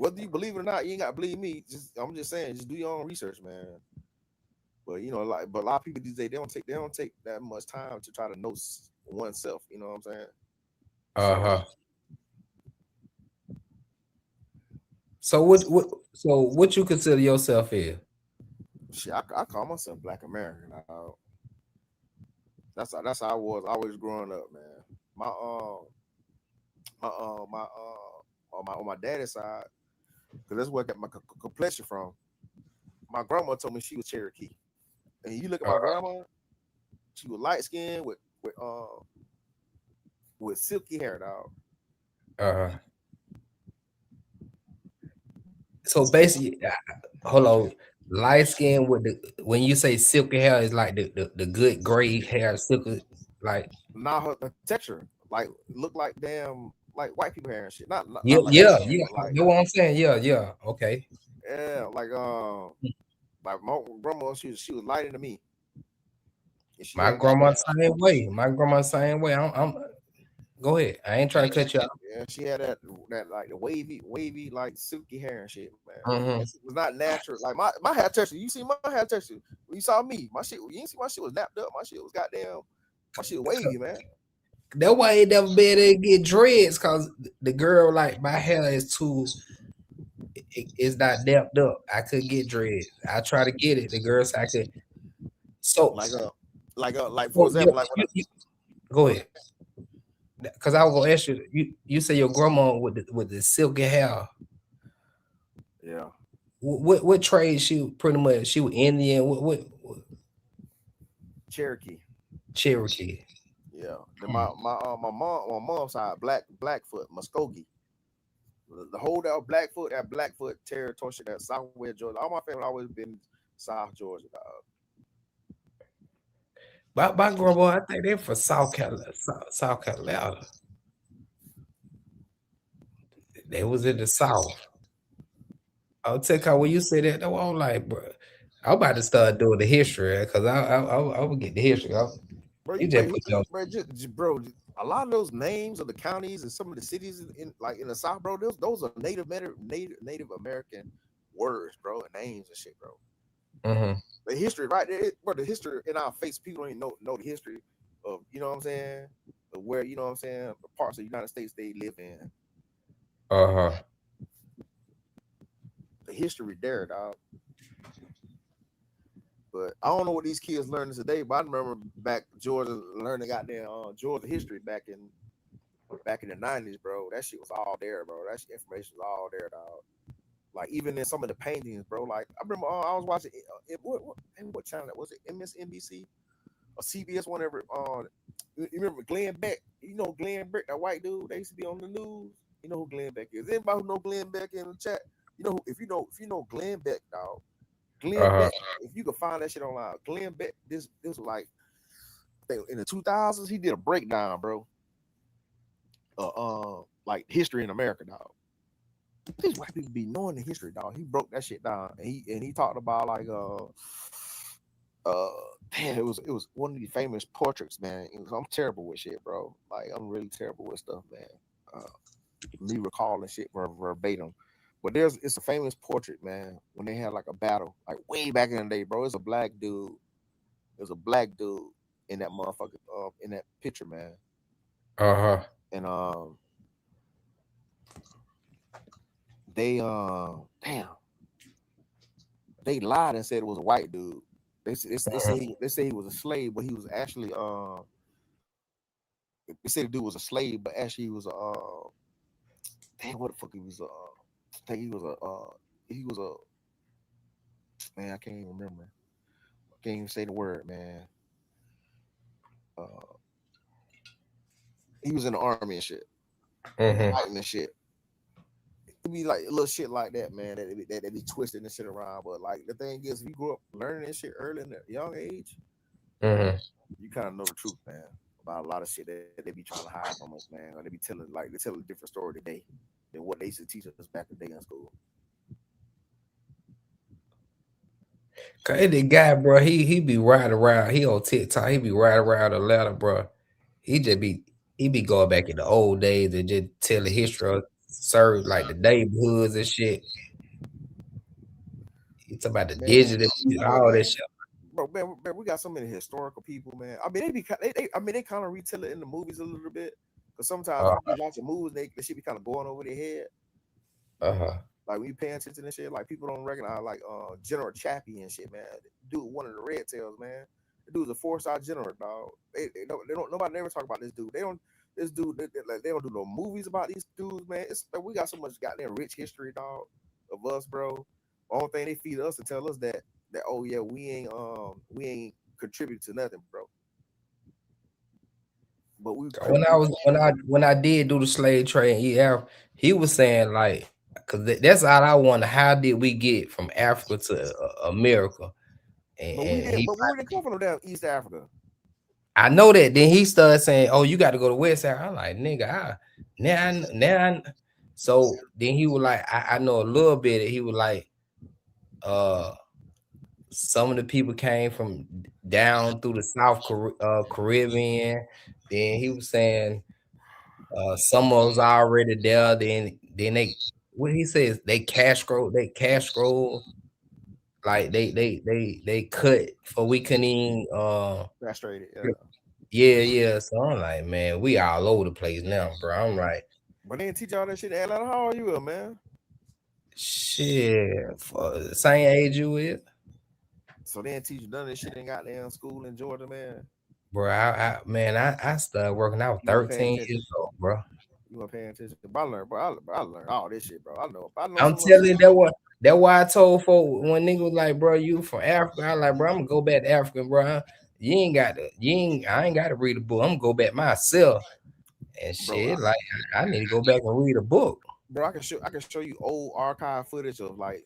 whether you believe it or not, you ain't got to believe me. I'm just saying, just do your own research, man. But you know, but a lot of people these days they don't take that much time to try to know oneself. You know what I'm saying? So what you consider yourself is? Shit, I call myself Black American. That's how I was always growing up, man. On my daddy's side, because that's where I got my complexion from. My grandma told me she was Cherokee, and you look at my grandma, she was light skinned with silky hair, dog. So basically, hold on. Light skin with when you say silky hair is like the good gray hair, silky, like her texture like look like damn like white people hair and shit. Not yeah. Like, You know what I'm saying? Yeah, okay. Yeah, like my grandma, she was lighter than me. My grandma same way. I'm go ahead. I ain't trying to cut you out. Yeah, she had that like the wavy like silky hair and shit, man. It was not natural. Like my hair texture. You see my hair texture. When you saw me, my shit. You didn't see my shit was napped up. My shit was goddamn. My shit was wavy, man. That's why I never been able to get dreads, cause the girl like my hair is too. It's not napped up. I could get dreads. I try to get it. The girl said I could. So like for example, like go ahead. Because I was gonna ask you. You say your grandma with the silky hair. Yeah. What trade she pretty much? She was Indian. What? Cherokee. Yeah. My mom's side Blackfoot Muskogee. The whole that Blackfoot territory, that Southwest Georgia. All my family always been South Georgia, dog. My grandma, I think they're from South Carolina. They was in the South. I'll take out when you say that. Though, I'm like, bro, I'm about to start doing the history because I will get the history. Bro, a lot of those names of the counties and some of the cities in the South, bro, those are Native American words, bro, and names and shit, bro. Mm-hmm. The history, right there, bro. The history in our face, people don't even know the history of, you know what I'm saying, of where, you know what I'm saying, the parts of the United States they live in. The history there, dog. But I don't know what these kids learning today. But I remember back Georgia learning goddamn Georgia history back in the 90s, bro. That shit was all there, bro. That information was all there, dog. Like even in some of the paintings, bro. Like I remember I was watching what channel that was it? MSNBC or CBS, whatever. You remember Glenn Beck? You know Glenn Beck, that white dude. They used to be on the news. You know who Glenn Beck is? Anybody who know Glenn Beck in the chat? You know if you know Glenn Beck, dog. Glenn Beck, if you can find that shit online, Glenn Beck. This was like in the 2000s. He did a breakdown, bro. Like history in America, dog. These white people be knowing the history, dog. He broke that shit down, and he talked about like damn, it was one of the famous portraits, man. I'm terrible with shit, bro. Like I'm really terrible with stuff, man. Me recalling shit verbatim, but it's a famous portrait, man. When they had like a battle, like way back in the day, bro. It's a black dude. There's a black dude in that motherfucker, in that picture, man. And they lied and said it was a white dude. They say he was a slave, but he was actually they said the dude was a slave, but actually he was damn, what the fuck he was I think he was a man, I can't even remember. I can't even say the word, man. He was in the army and shit. Fighting and shit. It'd be like little shit like that, man. That they be twisting and shit around. But like the thing is, if you grew up learning this shit early in a young age, you kind of know the truth, man, about a lot of shit that they be trying to hide from us, man. Or they tell a different story today than what they used to teach us back in the day in school. Cause the guy, bro, he be riding around. He on TikTok. He be riding around Atlanta, bro. He be going back in the old days and just tell the history of serve like the neighborhoods and shit. It's about the Man, digital, bro, all man, that shit. bro, man, we got so many historical people, man. I mean, they kind of retell it in the movies a little bit, because sometimes Uh, people be watching movies, they shit be kind of going over their head. uh-huh. Like when you pay attention to shit, like people don't recognize like General Chappie and shit, man. Dude, one of the Red Tails, man. The dude's a 4-star general, dog. They don't nobody never talk about this dude. They don't do no movies about these dudes, man. It's like, we got so much goddamn rich history, dog, of us, bro. Only thing they feed us to tell us that oh yeah, we ain't contributed to nothing, bro. But When I did do the slave trade in EF, he was saying like, cause that's all I wonder. How did we get from Africa to America? And but where did they come from down East Africa? I know that. Then he started saying, "Oh, you got to go to West Africa." I'm like, "Nigga, So then he was like, I know a little bit. He was like, some of the people came from down through the South Caribbean. Then he was saying, some of us already there. Then they, what he says, they cash grow, like they cut for we couldn't even Castrated, yeah. So I'm like, man, we all over the place now, bro. I'm like, but they didn't teach all that shit in Atlanta. How old you, man? shit, for the same age you is. So they didn't teach you none of this shit in goddamn school in Georgia, man. Bro, I started working. I was 13 years old, bro. You weren't paying attention. But I learned all this shit, bro. I know I'm so much telling you that why I told folk when nigga was like, bro, you from Africa. I like, bro, I'm gonna go back to Africa, bro. I ain't got to read a book. I'm gonna go back myself and shit. Bro, like I need to go back and read a book. Bro, I can show you old archive footage of like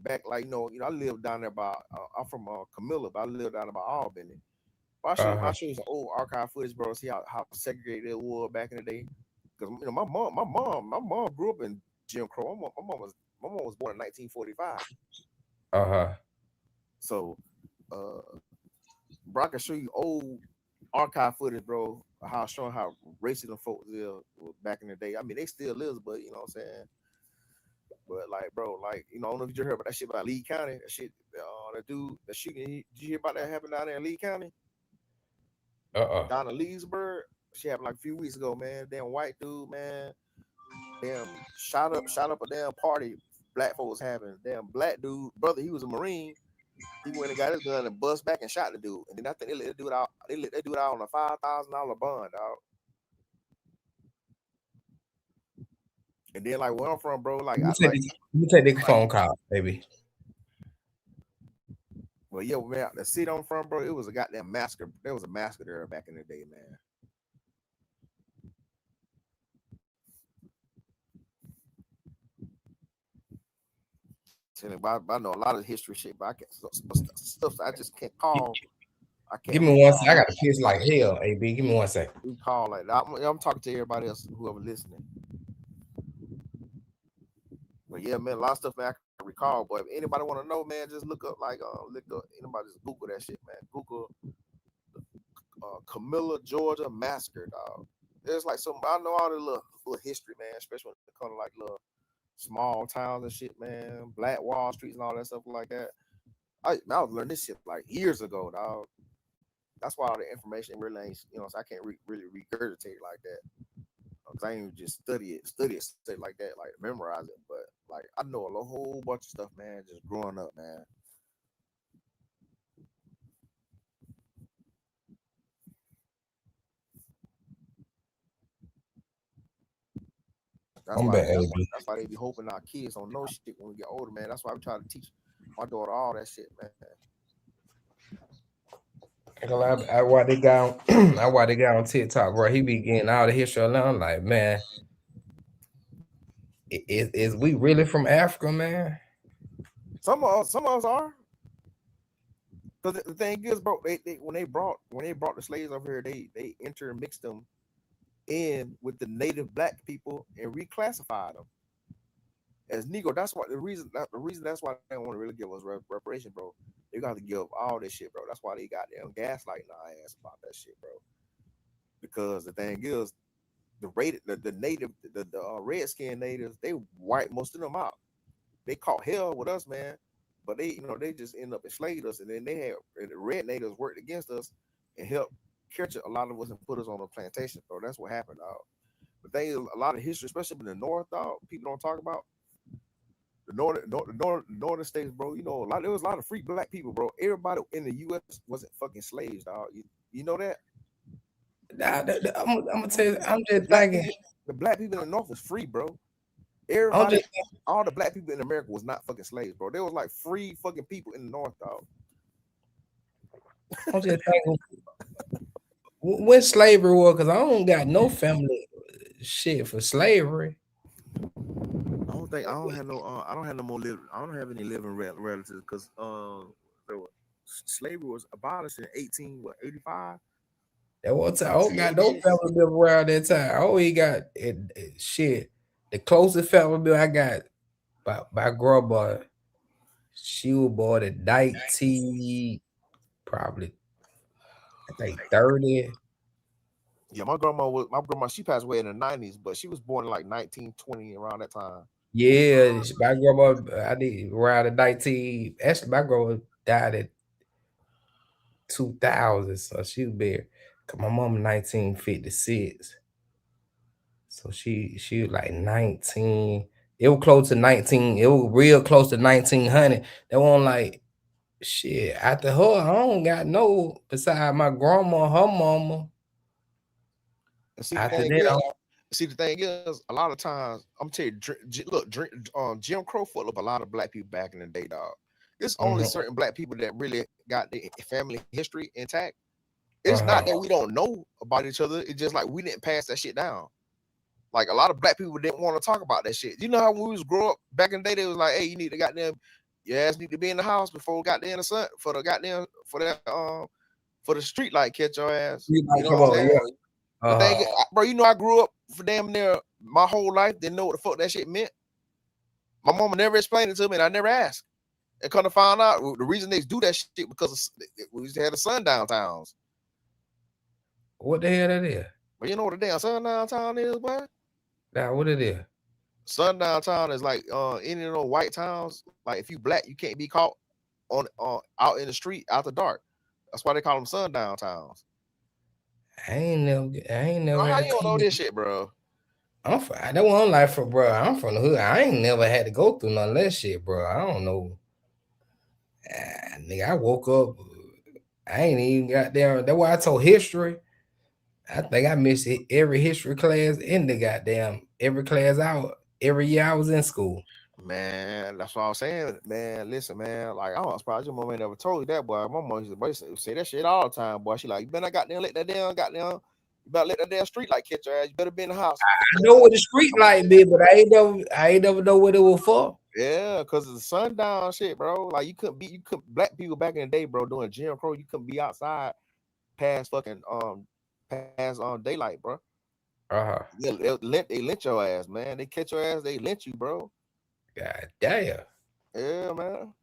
back, like I live down there by I'm from Camilla, but I live down there by Albany. I'll show you some old archive footage, bro. See how segregated it was back in the day. Because my mom grew up in Jim Crow. My mom was born in 1945. So, bro, I can show you old archive footage, bro. Showing how racist the folks is back in the day. I mean, they still is, but you know what I'm saying. But like, bro, like I don't know if you heard about that shit about Lee County. That shit, that dude, that shooting. Did you hear about that happened down there in Lee County? Down in Leesburg, she happened like a few weeks ago, man. Damn white dude, man. Damn shot up a damn party black folks having. Damn black dude, brother, he was a Marine. He went and got his gun and bust back and shot the dude. And then I think they let the dude out. They do it out on a $5,000 bond, dog. And then like where I'm from, bro, like let me take the phone call, baby. Well, yeah, man, the city I'm from, bro, it was a goddamn massacre. There was a massacre there back in the day, man. I know a lot of history shit, but I can't stuff I just can't call. I can't. Give me 1 second. I got to piss like hell, AB. Give me 1 second. We call like I'm talking to everybody else, whoever listening. But yeah, man, a lot of stuff, man, I can recall. But if anybody want to know, man, just look up anybody just Google that shit, man. Google Camilla, Georgia massacre, dog. There's like I know all the little history, man, especially when it comes to like little small towns and shit, man. Black Wall Streets and all that stuff like that. I was learning this shit like years ago, dog. That's why all the information really ain't, so I can't really regurgitate it like that. Cause I ain't just study it like that, like memorize it. But like I know a whole bunch of stuff, man, just growing up, man. That's why they be hoping our kids don't know shit when we get older, man. That's why I'm trying to teach my daughter all that shit, man. I why they got on TikTok, bro. He be getting all the history alone. I'm like, man, is we really from Africa, man? Some of us are. Because the thing is, bro, they when they brought the slaves over here, they intermixed them in with the native black people and reclassified them as Negro. That's why the reason that's why they don't want to really give us reparation, bro. They got to give all this shit, bro. That's why they got them gaslighting our ass about that shit, bro. Because the thing is, the native, the redskin natives, they wiped most of them out. They caught hell with us, man. But they, they just end up enslaved us, and then they had the red natives worked against us and helped catch a lot of us and put us on a plantation. So that's what happened, dog. But they a lot of history, especially in the north, dog. People don't talk about the northern states, bro. There was a lot of free black people, bro. Everybody in the U.S. wasn't fucking slaves, dog. You know that? I'm gonna tell you. I'm just thinking. The black people in the north was free, bro. Everybody, all the black people in America was not fucking slaves, bro. There was like free fucking people in the north, dog. I'm just thinking when slavery was, because I don't got no family shit for slavery. I don't have no more I don't have any living relatives because slavery was abolished in 1885. That was I don't got no family member around that time. I only got shit. The closest family member I got by grandma, she was born in 19, probably I think 30. Yeah, my grandma, she passed away in the 90s, but she was born in like 1920, around that time. Yeah, my grandma, I did around the 19. Actually, my grandma died at 2000, so she was there. Cause my mom 1956, so she was like 19. It was close to 19. It was real close to 1900. That one like shit. After her, I don't got no beside my grandma, her mama. After that, see, the thing is, a lot of times, I'm telling you, look, Jim Crow full of a lot of black people back in the day, dog. There's only certain black people that really got the family history intact. It's not that we don't know about each other. It's just like we didn't pass that shit down. Like a lot of black people didn't want to talk about that shit. You know how when we was grow up back in the day, they was like, "Hey, you need to goddamn, your ass need to be in the house before goddamn the sun for the street light catch your ass." You know what I'm saying? Bro, I grew up for damn near my whole life, didn't know what the fuck that shit meant. My mama never explained it to me, and I never asked. And kind of found out the reason they do that shit because we used to have the sundown towns. What the hell that is? But you know what the damn sundown town is, boy? Now what it is? Sundown town is like any of those white towns. Like if you black, you can't be caught on out in the street after dark. That's why they call them sundown towns. I ain't never. How you don't know this shit, bro? That's what I'm like for, bro. I'm from the hood. I ain't never had to go through none of that shit, bro. I don't know. Nigga, I woke up. I ain't even got there. That's why I told history. I think I missed every history class in the goddamn every class out every year I was in school. Man, that's what I was saying. Man, listen, man. Like I was surprised your mom ain't never told you that, boy. My mom used to say that shit all the time, boy. She like, you better goddamn let that damn you better let that damn street light catch your ass. You better be in the house. I know what the street light be, but I ain't never know what it was for. Yeah, because of the sundown shit, bro. Like you couldn't black people back in the day, bro, doing Jim Crow, you couldn't be outside past fucking daylight, bro. Yeah, they lynch your ass, man. They catch your ass, they lynch you, bro. God damn. Yeah, man. A lot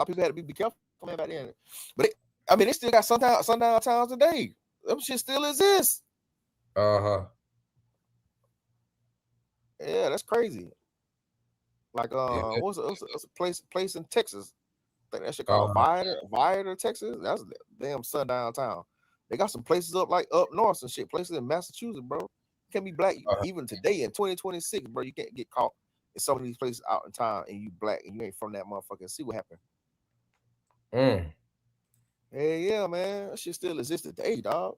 of people had to be careful, man, back then. But they still got sundown towns today. Them shit still exists. Yeah, that's crazy. Like what's a place in Texas? I think that shit called Viator, Texas. That's a damn sundown town. They got some places up north and shit. Places in Massachusetts, bro. You can't be black even today in 2026, bro. You can't get caught in some of these places out in town and you black and you ain't from that motherfucker. See what happened. Hey, yeah, man. That shit still exists today, dog.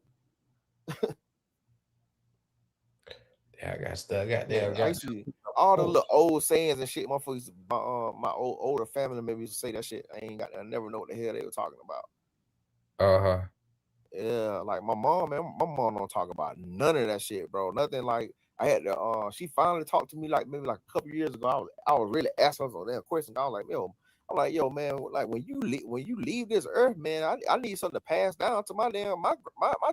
Yeah, I got stuck. Got all the little old sayings and shit. Motherfuckers, my older family members used to say that shit. I never know what the hell they were talking about. Yeah, like my mom, man. My mom don't talk about none of that shit, bro. Nothing like I had to. She finally talked to me like maybe like a couple years ago. I was really asking her some damn questions. I was like, yo, man, like when you leave this earth, man, I need something to pass down to my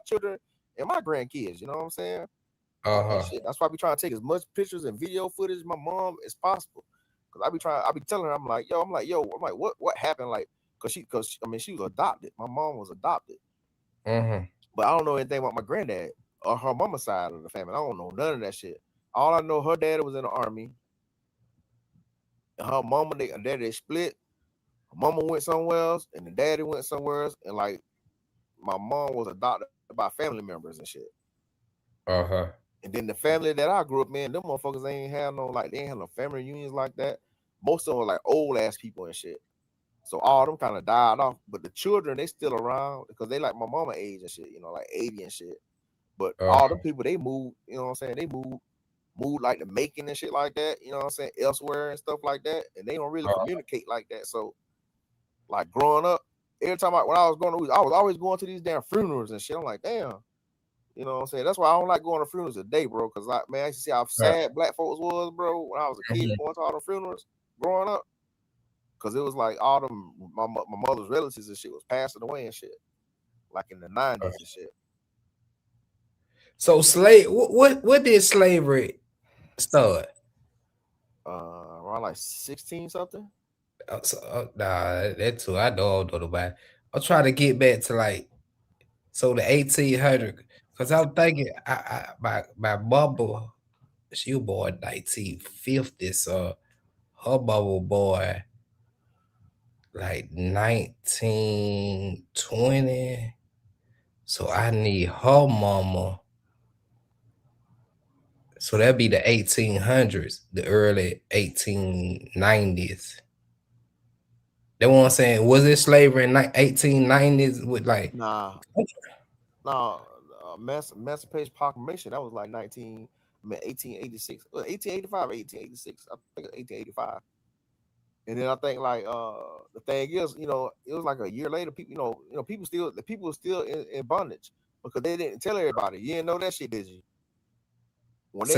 children and my grandkids. You know what I'm saying? Shit. That's why I be trying to take as much pictures and video footage of my mom as possible. Cause I be telling her, I'm like, what happened? Like, cause she was adopted. My mom was adopted. But I don't know anything about my granddad. or her mama side of the family. I don't know none of that shit. All I know, her daddy was in the army. And her mama, and daddy split. Her mama went somewhere else, and the daddy went somewhere else. And like my mom was adopted by family members and shit. Uh-huh. And then the family that I grew up in, them motherfuckers ain't have no like they ain't have no family reunions like that. Most of them were like old ass people and shit. So all of them kind of died off. But the children, they still around because they like my mama age and shit, you know, like 80 and shit. But all them people, they moved, you know what I'm saying? They moved like the Macon and shit like that, you know what I'm saying, elsewhere and stuff like that. And they don't really communicate like that. So like growing up, every time when I was going to, I was always going to these damn funerals and shit. I'm like, damn. You know what I'm saying? That's why I don't like going to funerals today, bro. Because like, man, I used to see how sad black folks was, bro, when I was a kid going to all the funerals growing up. Because it was like all them my mother's relatives and shit was passing away and shit, like in the 90s and shit. So what did slavery start? Around like 16 something. Nah, that's too. I don't know about. I'll try to get back to like the 1800, because I'm thinking my mama, she was born 1950, so her mama born like 1920. So I need her mama. So that'd be the 1800s, the early 1890s. That's what I'm saying. Was it slavery in 1890s with like? Nah. Emancipation Proclamation, that was like 1886, 1885, 1886. I think 1885. And then I think like the thing is, you know, it was like a year later, people, the people were still in bondage because they didn't tell everybody. You didn't know that shit, did you? When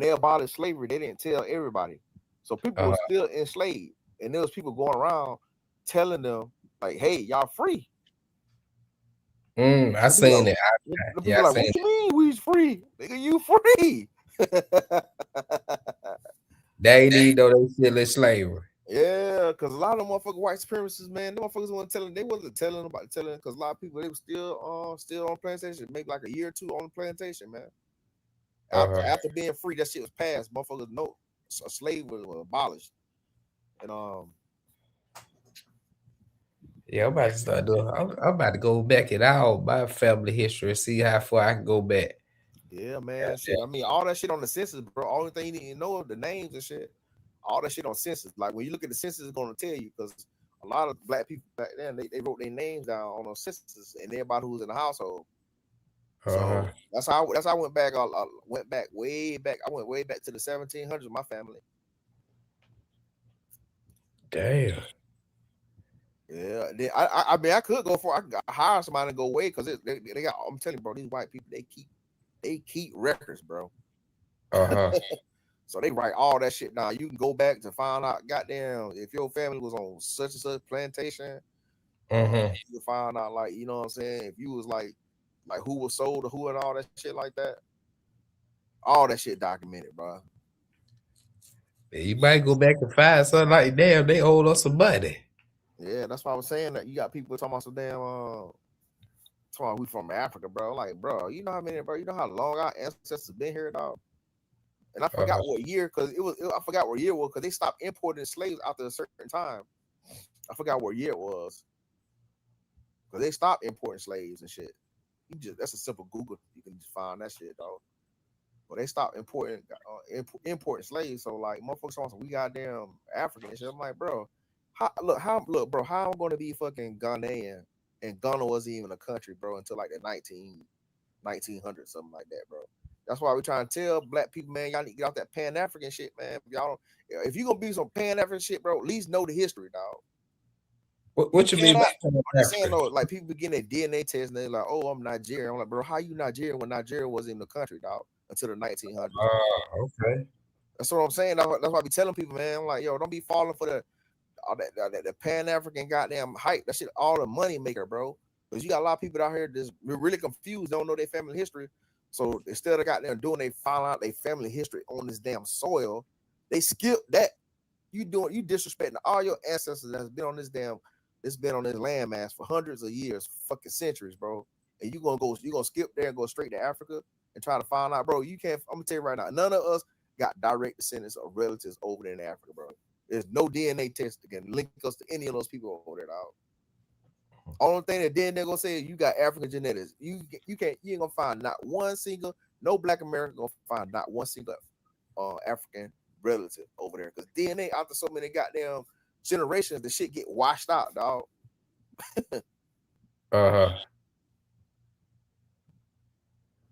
they abolished slavery, they didn't tell everybody. So people were still enslaved. And there was people going around telling them, like, hey, y'all free. I seen it. The people like, what you mean we free? Nigga, you free. They need though they still in slavery. Yeah, because a lot of them motherfucking white supremacists, man, them motherfuckers wasn't telling because a lot of people, they were still on plantation, maybe like a year or two on the plantation, man. After being free, that shit was passed. Motherfuckers know a slave was abolished. And yeah, I'm about to start doing. I'm about to go back in all my family history and see how far I can go back. Yeah, man. Shit. I mean, all that shit on the census, bro. Only thing you need to know the names and shit. All that shit on census. Like when you look at the census, it's gonna tell you because a lot of black people back then they wrote their names down on those censuses and everybody who was in the household. So that's how I went back. I went back way back. I went way back to the 1700s with my family. Damn. Yeah, I mean, I could go for. I could hire somebody and go away because they got. I'm telling you, bro, these white people they keep records, bro. So they write all that shit down. You can go back to find out, goddamn, if your family was on such and such plantation. You can find out, like, you know what I'm saying. If you was like who was sold to who and all that shit like that. All that shit documented, bro. You might go back and find something like, damn, they owed us some money. Yeah, that's why I was saying that you got people talking about some damn talking about we from Africa, bro. Like, bro, you know how many, bro, you know how long our ancestors been here, dog. And I forgot what year, because I forgot what year it was, because they stopped importing slaves after a certain time. I forgot what year it was. Because they stopped importing slaves and shit. That's a simple Google. You can just find that shit, dog. But they stopped importing slaves. So like motherfuckers talking, we goddamn African and shit. I'm like, bro, bro, how I'm gonna be fucking Ghanaian, and Ghana wasn't even a country, bro, until like the 1900s, something like that, bro. That's why we trying to tell black people, man, y'all need to get off that Pan-African shit, man. If you gonna be some Pan-African shit, bro, at least know the history, dog. What you mean by saying, though, like people begin their DNA test and they're like, oh, I'm Nigerian. I'm like, bro, how you Nigerian when Nigeria wasn't even a country, dog, until the 1900s? Okay. That's what I'm saying. That's why I be telling people, man. I'm like, yo, don't be falling for the Pan-African goddamn hype. That shit all the money maker, bro. Because you got a lot of people out here that's really confused, don't know their family history. So instead of goddamn doing, they find out their family history on this damn soil, they skip that. You disrespecting all your ancestors that's been on this landmass for hundreds of years, fucking centuries, bro. and you gonna skip there and go straight to Africa and try to find out, bro. You can't. I'm gonna tell you right now, none of us got direct descendants of relatives over there in Africa, bro. There's no DNA test that can link us to any of those people over there, dog. Only thing that then they're gonna say is you got African genetics. You ain't gonna find not one single, no Black American gonna find not one single African relative over there, because DNA after so many goddamn generations, the shit get washed out, dog.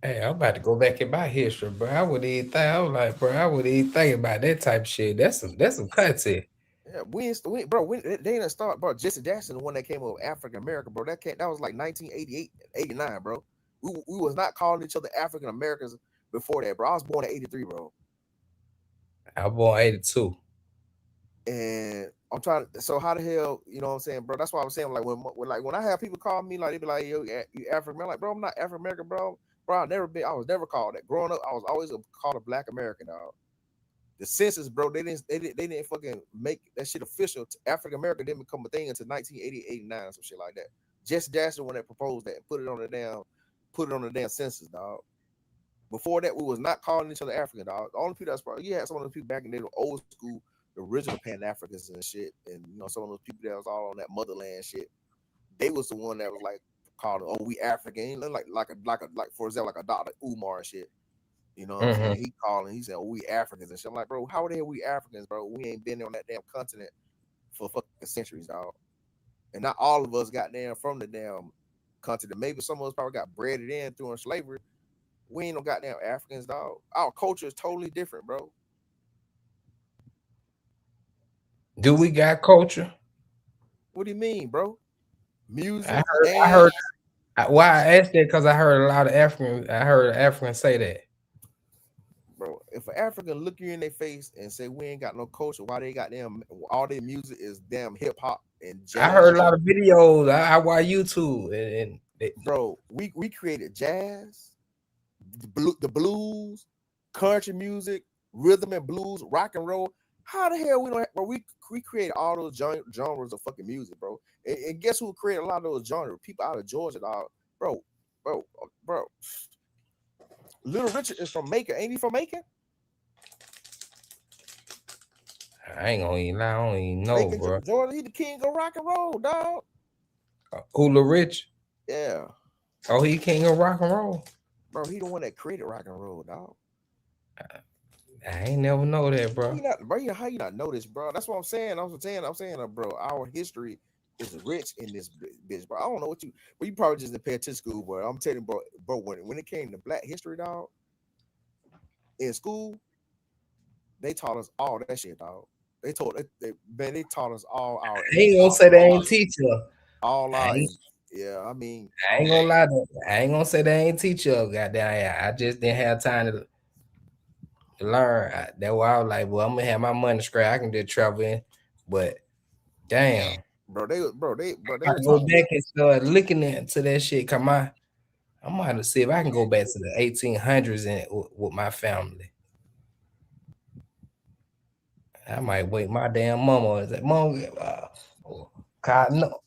Hey, I'm about to go back in my history, bro. I wouldn't even think. I was like, bro, I wouldn't even think about that type of shit. That's some content. Yeah, they didn't start, bro. Jesse Jackson, the one that came up with African American, bro. That was like 1988, 89, bro. We was not calling each other African Americans before that, bro. I was born in 83, bro. I was born 82. And I'm trying to, so how the hell, you know what I'm saying, bro? That's why I was saying, like, when I have people call me, like, they be like, yo, you African American? Like, bro, I'm not African American, bro. Bro, I was never called that. Growing up, I was always called a Black American, dog. The census, bro, they didn't fucking make that shit official. African American didn't become a thing until 1988, 89, some shit like that. Jesse Jackson, when they proposed that, put it on the damn census, dog. Before that, we was not calling each other African, dog. The only people that's probably, you had some of those people back in the old school, the original Pan-Africans and shit, and you know, some of those people that was all on that motherland shit. They was the one that was like called, oh, we African, like for example, like a Dr. Umar and shit. You know what I'm saying? He calling, he said, oh, we Africans and shit. I'm like, bro, how the hell we Africans, bro? We ain't been on that damn continent for fucking centuries, dog. And not all of us got damn from the damn continent. Maybe some of us probably got breaded in through slavery. We ain't no goddamn Africans, dog. Our culture is totally different, bro. Do we got culture? What do you mean, bro? Music. I heard. Why I asked that, because I heard a lot of Africans say that. Bro, if an African look you in their face and say we ain't got no culture, why they got them all their music is damn hip hop and jazz? I heard a lot of videos. I watch YouTube and bro, we created jazz, the blues, country music, rhythm and blues, rock and roll. How the hell we don't? Bro, we created all those genres of fucking music, bro. And guess who created a lot of those genres? People out of Georgia, dog. Bro. Little Richard is from Macon. Ain't he from Macon? I ain't gonna even lie. I don't even know, Macon, bro. Georgia, he the king of rock and roll, dog. Who, Little Rich? Yeah. Oh, he king of rock and roll? Bro, he the one that created rock and roll, dog. I ain't never know that, bro. How you not know this, bro? That's what I'm saying. I'm saying, bro, our history is rich in this bitch, bro. I don't know what you probably just didn't pay attention to school, bro. I'm telling you, bro, when it came to Black history, dog, in school, they taught us all that shit, dog. They taught us all our. I ain't gonna say they ain't teach us. All our. Yeah, I mean, I ain't gonna lie. I ain't gonna say they ain't teach us. Goddamn, I just didn't have time to learn. That's why I was like, well, I'm gonna have my money scratch. I can just travel in, but damn. Bro, they I go back and start looking into that shit. I'm gonna have to see if I can go back to the 1800s and with my family. I might wake my damn mama and say, Mom, God, no.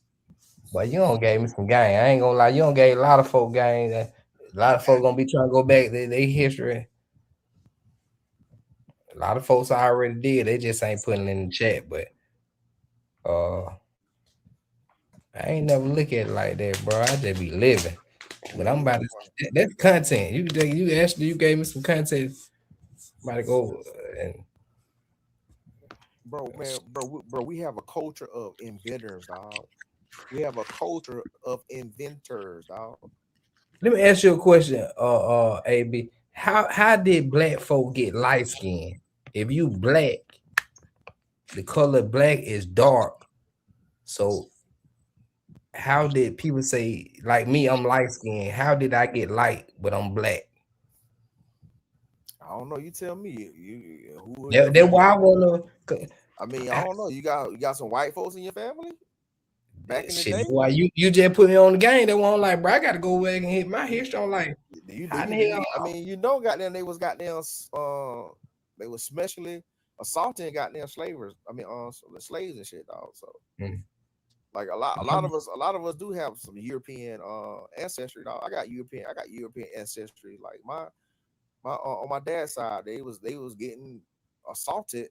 But you don't gave me some game. I ain't gonna lie, you don't gave a lot of folk game. A lot of folks gonna be trying to go back to their history. A lot of folks already did. They just ain't putting it in the chat, but I ain't never look at it like that, bro. I just be living. But I'm about to, that's content. You gave me some content. I'm about to go and bro, we have a culture of inventors, dog. We have a culture of inventors, dog. Let me ask you a question, AB. How did Black folk get light skin? If you Black, the color Black is dark. So how did people say, like me, I'm light skinned? How did I get light, but I'm Black? I don't know. You tell me. That's why I wanna. I mean, I don't know. You got some white folks in your family back in the day. Why you just put me on the game? They won't like, bro. I got to go back and hit my history. I'm like, I mean, you know, goddamn, they was goddamn. They was specially assaulting goddamn slavers. I mean, the slaves and shit, dog. So. Like a lot of us do have some European ancestry. Dog. I got European ancestry. Like my on my dad's side, they was getting assaulted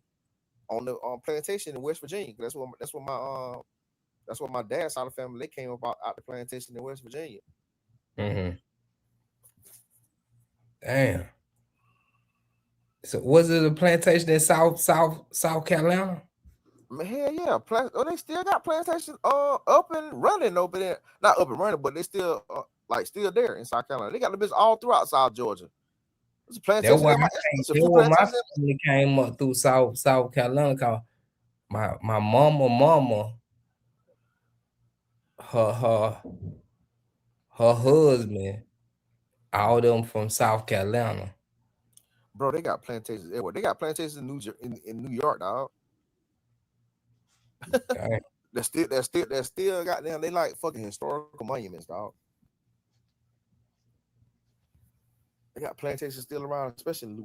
on the plantation in West Virginia. That's what my dad's side of the family, they came out the plantation in West Virginia. Mm-hmm. Damn. So was it a plantation in South Carolina? Man, hell yeah. They still got plantations up and running over there. Not up and running, but they still still there in South Carolina. They got the business all throughout South Georgia. There's a plantation. That's why my family came up through South Carolina. Cause my mama, her husband, all them from South Carolina. Bro, they got plantations everywhere. They got plantations in New York, dog. They're still goddamn. They like fucking historical monuments, dog. They got plantations still around, especially in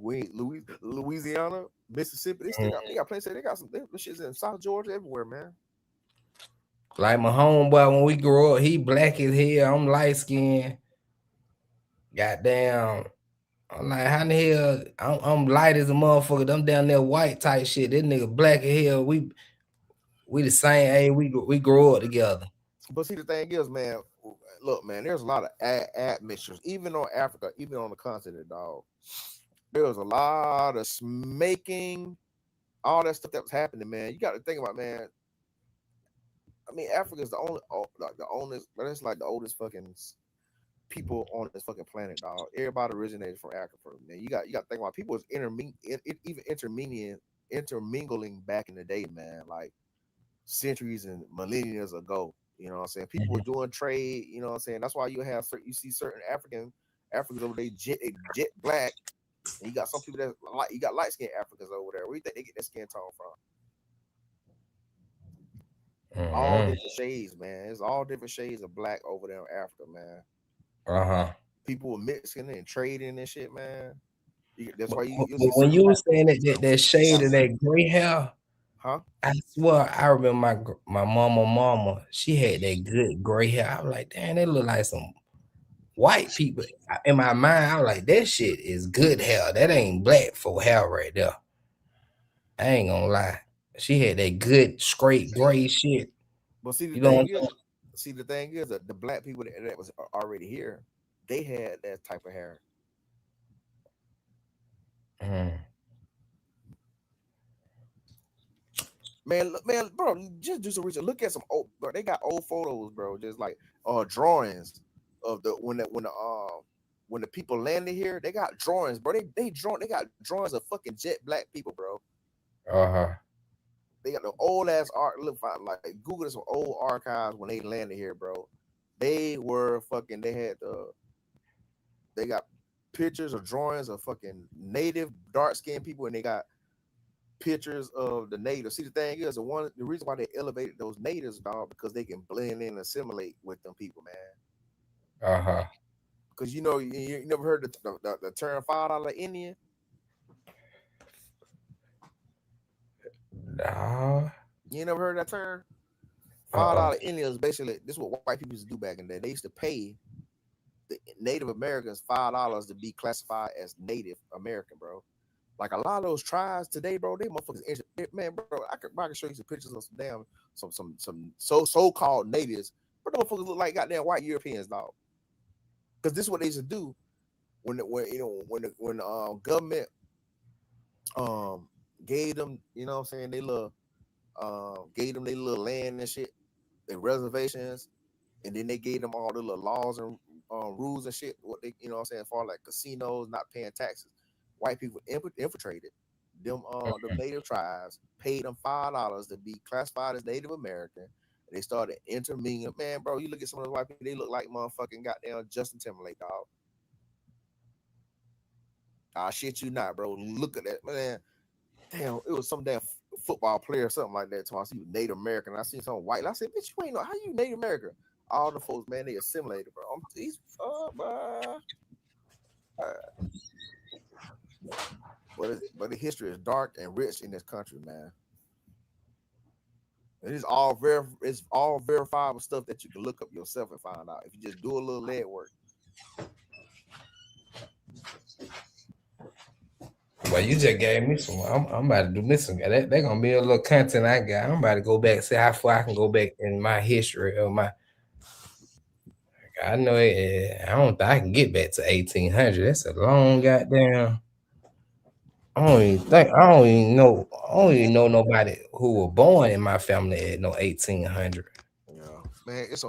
Louisiana, Mississippi. They got plantations. They got some shit in South Georgia, everywhere, man. Like my homeboy, when we grew up, he black as hell. I'm light skinned. Goddamn. I'm like, how the hell? I'm light as a motherfucker. Them down there white type shit. This nigga black as hell. We the same age. We grew up together. But see, the thing is, man, look, man, there's a lot of admixtures, even on Africa, even on the continent, dog. There was a lot of smaking, all that stuff that was happening, man. You got to think about, man. I mean, Africa is the oldest, but it's like the oldest fucking people on this fucking planet, dog. Everybody originated from Africa, man. You got to think about people was intermingling back in the day, man, like centuries and millennia ago. You know what I'm saying? People were doing trade, you know what I'm saying? That's why you see certain Africans over there jet black, and you got some people that you got light skinned Africans over there. Where do you think they get their skin tone from? All different shades, man. It's all different shades of black over there in Africa, man. People were mixing and trading and shit, man. That's why when you were saying that shade of that gray hair, huh? I swear I remember my mama. She had that good gray hair. I was like, damn, they look like some white people. In my mind, I was like, that shit is good hair. That ain't black for hair right there. I ain't gonna lie. She had that good straight gray shit. But see, the thing is that the black people that was already here, they had that type of hair. Man, bro, just do some research. Look at some old, bro. They got old photos, bro. Just like drawings of when the people landed here. They got drawings, bro. They got drawings of fucking jet black people, bro. They got the old ass art. Look, like Google some old archives when they landed here, bro. They were fucking. They got pictures or drawings of fucking native dark skinned people, and they got pictures of the natives. See, the thing is, the reason why they elevated those natives, dog, because they can blend in and assimilate with them people, man. Because you know, you never heard the term $5 Indian. Nah. You ain't never heard that term? $5 Indians, basically, this is what white people used to do back in the day. They used to pay the Native Americans $5 to be classified as Native American, bro. Like a lot of those tribes today, bro, they motherfuckers, man, bro. I can show you some pictures of some so-called natives, but the motherfuckers look like goddamn white Europeans, dog. Because this is what they used to do when government gave them, you know what I'm saying, they gave them their little land and shit, their reservations, and then they gave them all the little laws and rules and shit. What they, you know what I'm saying, for like casinos, not paying taxes. White people infiltrated them the native tribes, paid them $5 to be classified as Native American. They started intermingling. Man, bro, you look at some of those white people, they look like motherfucking goddamn Justin Timberlake, dog. Ah, shit you not, bro. Look at that, man. Damn, it was some damn football player or something like that. So I see Native American. I see some white. I said, bitch, you ain't know how you Native American. All the folks, man, they assimilated, bro. But the history is dark and rich in this country, man. It's all verifiable stuff that you can look up yourself and find out if you just do a little lead work. Well, you just gave me some. I'm about to do me some. That gonna be a little content I got. I'm about to go back, see how far I can go back in my history of my. I know it. I don't think I can get back to 1800. That's a long goddamn. I don't even know nobody who was born in my family at no 1800. Yeah, man, it's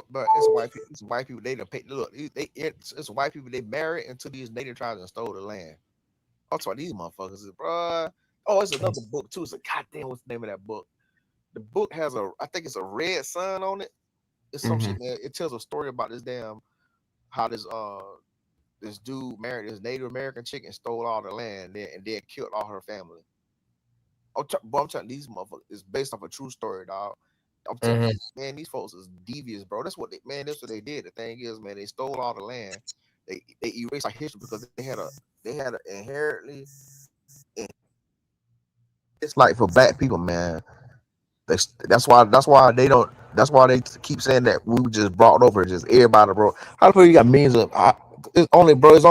white people. They done pay. Look, it's white people. They married into these native tribes and stole the land. I'm talking these motherfuckers, bro. Oh, it's another book too. It's a goddamn. What's the name of that book? The book has I think it's a red sun on it. It's some shit, man. It tells a story about this damn how this dude married this Native American chick and stole all the land and then killed all her family. I'm telling these motherfuckers. It's based off a true story, dog. I'm telling you, man, these folks is devious, bro. That's what they did. The thing is, man, they stole all the land. They erased our history because they had an inherently. It's like for black people, man. That's why they keep saying that we were just brought over, just everybody, bro. How the fuck you got millions of? It's only like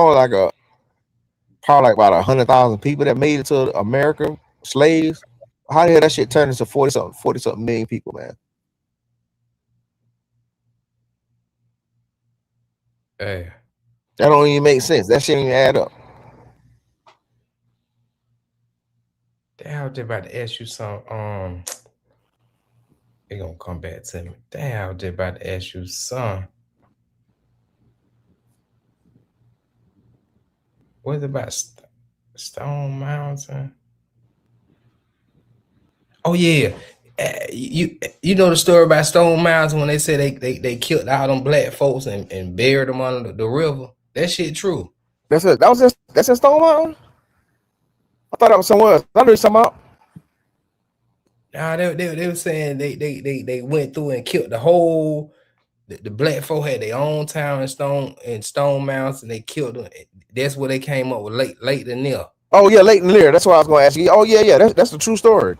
probably like about 100,000 people that made it to America, slaves. How the hell that shit turned into 40 something million people, man? Hey. That don't even make sense. That shit ain't even add up. Damn, I was about to ask you something. They gonna come back to me. Damn, I was about to ask you something. What about Stone Mountain? Oh yeah, you know the story about Stone Mountain when they said they killed all them black folks and buried them under the river. That shit true. That's in Stone Mountain. I thought that was somewhere else. I knew something about. Nah, they were saying they went through and killed the whole. The black folk had their own town in Stone Mountain, and they killed them. That's where they came up with Lake Lanier. Oh yeah, Lake Lanier. That's what I was going to ask you. Oh yeah, that's the true story.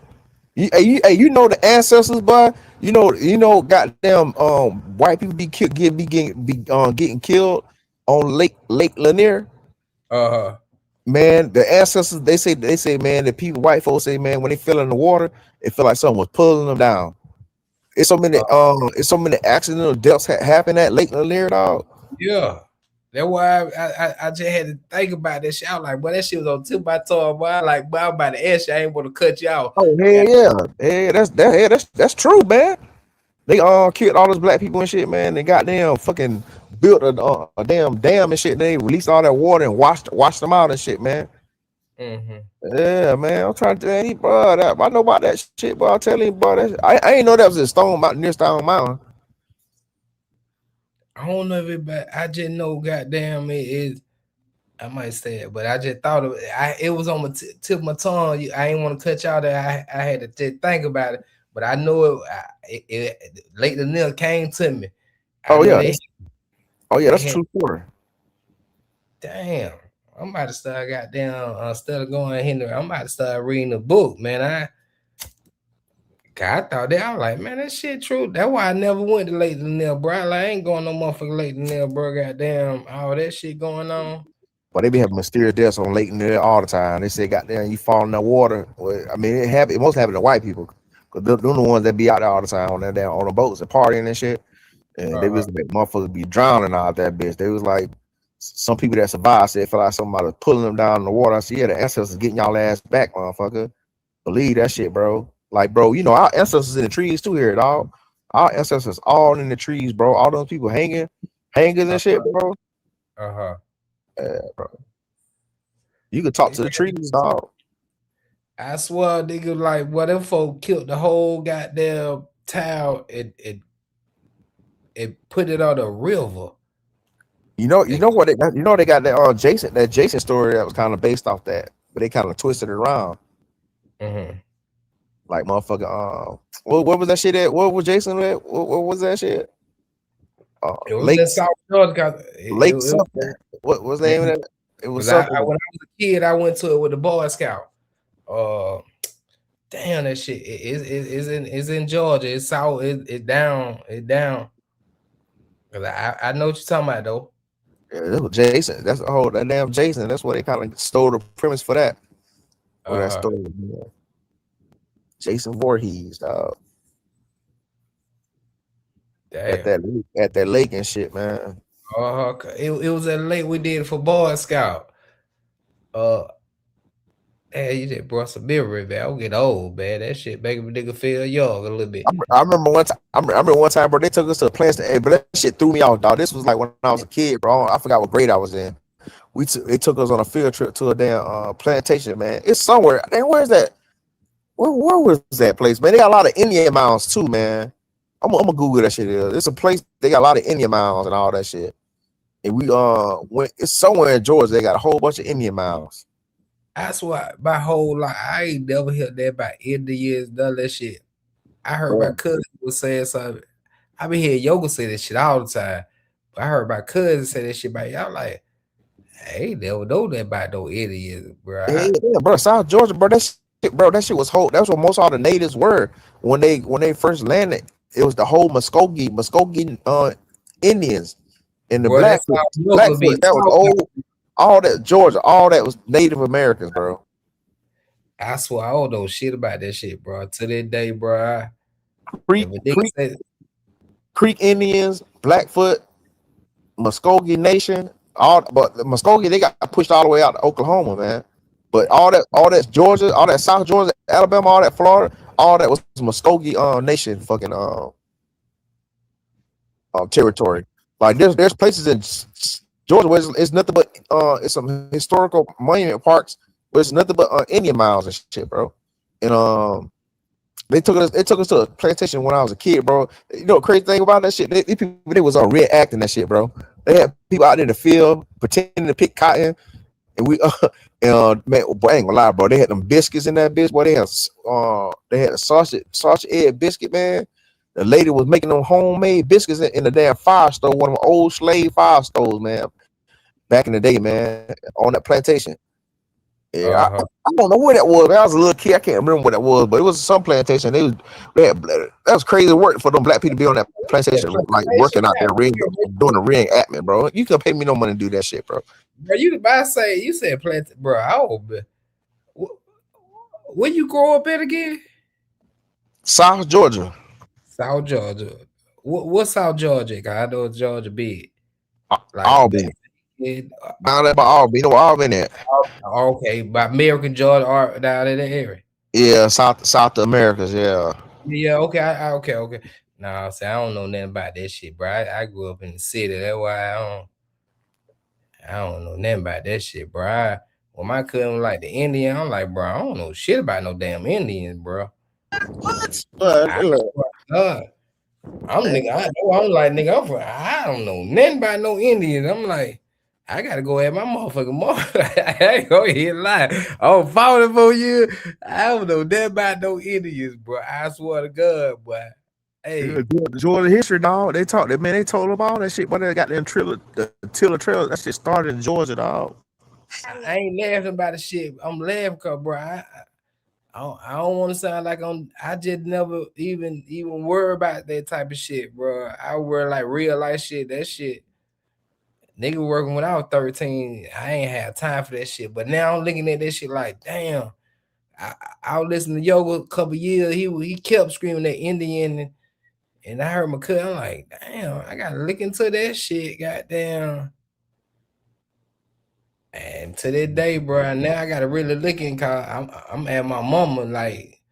You know the ancestors, boy. You know, goddamn, white people be getting killed on Lake Lanier. Man, the ancestors they say, man, the people, white folks say, man, when they fell in the water, it felt like someone was pulling them down. It's so many accidental deaths happen at Lake Lanier, dog. Yeah, that's why I just had to think about that shit. I was like, boy, that shit was on tip of my tongue, boy. I'm about to ask you, I ain't want to cut you off. Oh yeah, that's true, man. They killed all those black people and shit, man. They goddamn fucking built a damn dam and shit. They released all that water and washed them out and shit, man. Yeah, man. I'm trying to tell you, bro. I know about that shit, bro. I'm telling you, bro. I ain't know that was in Stone Mountain, near Stone Mountain. I don't know if it, but I just know, goddamn, it is. I might say it, but I just thought it was on my tip of my tongue. I ain't want to cut y'all there. I had to just think about it, but I know it Lake Lanier came to me. Oh yeah, that's a true story. Damn, I'm about to start goddamn instead of going Henry, I'm about to start reading the book, man. I thought that I was like, man, that shit true. That's why I never went to Lake Lanier, bro. I ain't going no motherfucking Lake Lanier, bro. Goddamn, all that shit going on. But they be having mysterious deaths on Lake Lanier all the time. They say, goddamn, you fall in the water. Well, I mean, it most happen to white people, because they're the ones that be out there all the time on the boats and partying and shit. And they was like, motherfuckers be drowning out that bitch. They was like, some people that survived said it felt like somebody was pulling them down in the water. I said, yeah, the ancestors getting y'all ass back, motherfucker. Believe that shit, bro. Like, bro, you know, our ancestors in the trees too here, dog. Our ancestors all in the trees, bro. All those people hangers and shit, bro. Yeah, bro. You can talk to the trees, dog. I swear, nigga, like, what them folk killed the whole goddamn town and put it on the river. You know what they got that Jason story that was kind of based off that, but they kind of twisted it around. Like motherfucker, what was that shit at? What was Jason at? What was that shit? It was Lake South Georgia. Lake something. What was the name of that? It was something. When I was a kid, I went to it with the Boy Scout. Damn, that shit is in Georgia. It's south. It down. Cause I know what you're talking about though. Yeah, that was Jason. That's the whole that damn Jason. That's where they kind of stole the premise for that. Or that story. Yeah. Jason Voorhees, dog. Damn. At that lake and shit, man. It was at lake we did for Boy Scout. Hey, you just brought some memory, man. I'll get old, man. That shit making a nigga feel young a little bit. I remember one time. I remember one time, bro. They took us to a plantation. Hey, but that shit threw me off, dog. This was like when I was a kid, bro. I forgot what grade I was in. They took us on a field trip to a damn plantation, man. It's somewhere. Damn, where's that? Where was that place, man? They got a lot of Indian mounds too, man. I'm gonna Google that shit. It's a place they got a lot of Indian mounds and all that shit. And we went. It's somewhere in Georgia. They got a whole bunch of Indian mounds. That's why my whole life I ain't never heard that about Indians, none of that shit. I heard my cousin was saying something. I been hearing Yoga say this shit all the time. But I heard my cousin say that shit about y'all like, I ain't never know that about no Indians, bro. Yeah, bro, South Georgia, bro. That shit was whole. That's what most all the natives were when they first landed. It was the whole Muskogee Indians and the Blackfoot. That was old. All that Georgia, all that was Native Americans, bro. I swear I don't know shit about that shit, bro. To this day, bro. Creek Indians, Blackfoot, Muskogee Nation, but the Muskogee, they got pushed all the way out to Oklahoma, man. But all that Georgia, all that South Georgia, Alabama, all that Florida, all that was Muskogee Nation fucking territory. Like there's places in Georgia where it's nothing but it's some historical monument parks where it's nothing but Indian mounds and shit, bro. And they took us to a plantation when I was a kid, bro. You know, crazy thing about that shit, these people, they was reenacting that shit, bro. They had people out in the field pretending to pick cotton, and we man, boy, I ain't gonna lie, bro. They had them biscuits in that bitch. Boy, they had a sausage egg biscuit, man. The lady was making them homemade biscuits in the damn fire stove, one of them old slave fire stoves, man. Back in the day, man, on that plantation. Yeah, I don't know where that was, man. I was a little kid. I can't remember what that was, but it was some plantation. That was crazy work for them black people to be on that plantation, like working out there, doing the reenactment, bro. You can pay me no money to do that shit, bro. Bro, you said plantation, bro. Where you grow up at again? South Georgia. South Georgia. What's South Georgia? Cause I know Georgia big. Like Albany. Down there by Albany. You know where Albany at? Okay, by American Georgia down in the area. Yeah, South Americas, yeah. Yeah, okay. Okay. Nah, I don't know nothing about that shit, bro. I grew up in the city. That's why I don't know nothing about that shit, bro. When my cousin was like the Indian, I'm like, bro, I don't know shit about no damn Indians, bro. What? I'm like, nigga, I don't know nothing about no Indians. I'm like, I gotta go at my motherfucking mom. I ain't gonna hear lie. I'm falling for you. I don't know nothing about no Indians, bro. I swear to God, boy. Hey, Georgia history, dog. They told them all that shit. But they got them the Tiller Trail. That shit started in Georgia, dog. I ain't laughing about the shit. I'm laughing because, bro, I don't want to sound like I just never even worry about that type of shit, bro. I worry like real life shit. That shit, nigga working when I was 13, I ain't had time for that shit. But now I'm looking at that shit like, damn. I was listening to Yoga a couple years. He kept screaming that Indian, and I heard my cousin. I'm like, damn, I gotta look into that shit, goddamn. And to this day, bro, now I gotta really look in, cause I'm at my mama, like,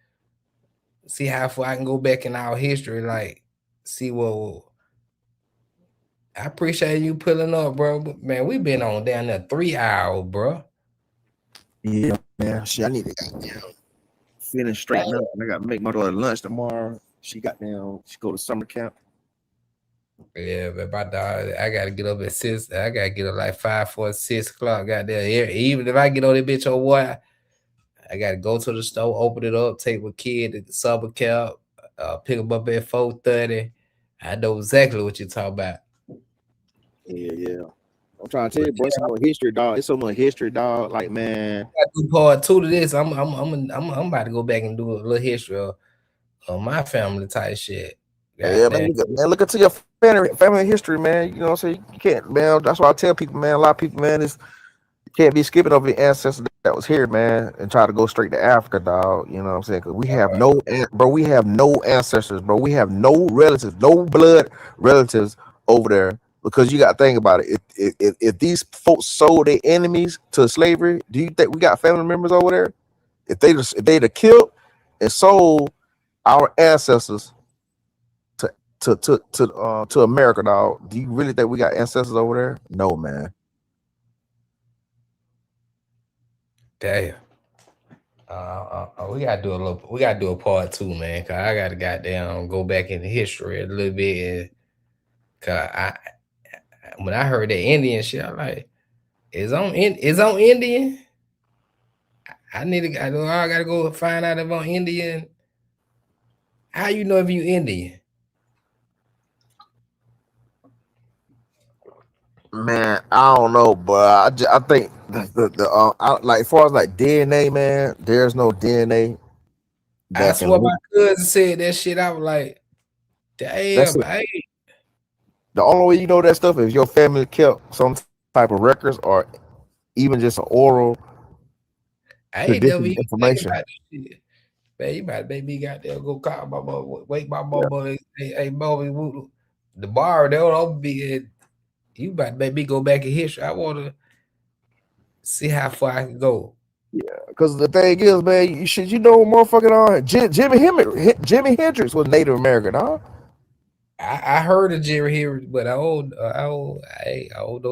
see how far I can go back in our history, like, see what. I appreciate you pulling up, bro. But man, we been on down there 3 hours, bro. Yeah, man. Shit, I need to finish straighten up. I gotta make my daughter lunch tomorrow. She go to summer camp. Yeah, but my daughter, I gotta get up at 6. I gotta get up like 5 or 6 o'clock. Goddamn, even if I get on that bitch on what, I gotta go to the store, open it up, take my kid to the summer camp, pick him up at 4:30. I know exactly what you're talking about. Yeah. I'm trying to tell you, boy, it's so much history, dog. It's so much history, dog. Like, man, I do part 2 to this. I'm about to go back and do a little history of my family type shit. yeah, man, look into your family history, man. You know what I'm saying? You can't, man. That's why I tell people, man. A lot of people, man, you can't be skipping over the ancestors that was here, man, and try to go straight to Africa, dog. You know what I'm saying? Because we have no ancestors, bro. We have no relatives, no blood relatives over there. Because you got to think about it. If these folks sold their enemies to slavery, do you think we got family members over there? If they'd have killed and sold our ancestors to America, dog, do you really think we got ancestors over there? No, man. Damn. We gotta do a part 2, man. Cause I gotta goddamn go back into history a little bit. Cause when I heard that Indian shit, I'm like, it's on Indian. I gotta go find out if I'm Indian. How you know if you Indian? Man, I don't know, but I think like as far as like DNA, man, there's no DNA. That's what my cousin said. That shit, I was like, damn, hey. The only way you know that stuff is your family kept some type of records or even just an oral information. Man, you might baby got there, go call my mama, wake my mama, hey, mama, the bar, they'll be in. You about to go back in history. I want to see how far I can go. Yeah, because the thing is, man, you know, motherfucking Jimi Hendrix was Native American, huh? I heard of Jerry Hendrix, but I don't know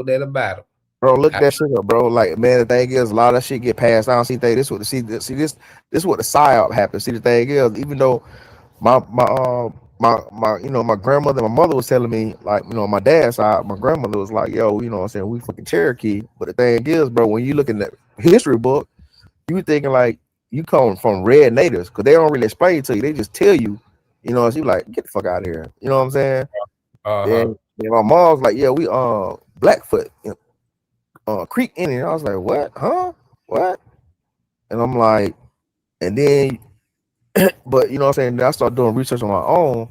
that about him. Bro, look that shit up, bro. Like, man, the thing is, a lot of that shit get passed down. This is what the psyop happens. See, the thing is, even though my grandmother and my mother was telling me, like, you know, my dad's side, my grandmother was like, yo, you know what I'm saying, we fucking Cherokee. But the thing is, bro, when you look in that history book, you thinking like you come from red natives, because they don't really explain it to you. They just tell you, you know, so you like, get the fuck out of here. You know what I'm saying? And my mom's like, yeah, we Blackfoot, Creek Indian. I was like, what? Huh? What? And I'm like, and then but you know what I'm saying, I started doing research on my own,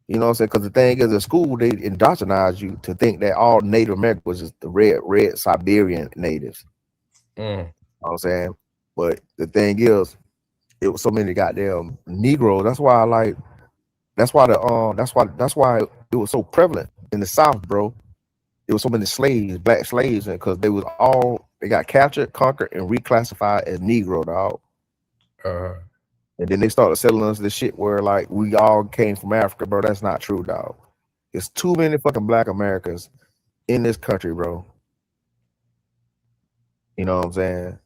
you know what I'm saying, because the thing is, at school they indoctrinize you to think that all Native America was just the red Siberian natives. You know what I'm saying? But the thing is, it was so many goddamn Negroes. That's why it was so prevalent in the South, bro. It was so many slaves, black slaves, because they got captured, conquered, and reclassified as Negro, dog. And then they started selling us this shit where like we all came from Africa, bro. That's not true, dog. There's too many fucking black Americans in this country, bro. You know what I'm saying?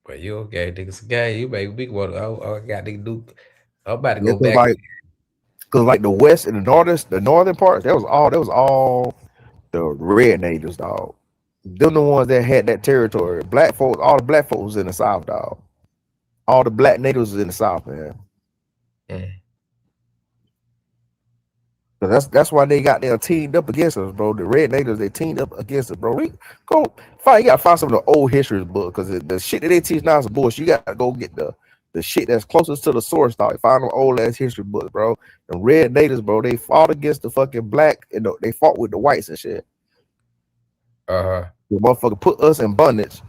But you okay, niggas? Okay, you make big one. I got to do. I'm about to go back. Because like the west and the northern parts, that was all the red natives, dog. Them the ones that had that territory. Black folks, all the black folks was in the South, dog. All the black natives was in the South, man. So that's why they got there teamed up against us, bro. The red natives, they teamed up against us, bro. You gotta find some of the old history book, because the shit that they teach now is bullshit. You gotta go get the shit that's closest to the source, dog. Find them old ass history books, bro. The red natives, bro, they fought against the fucking black, and they fought with the whites and shit. The motherfucker put us in bondage,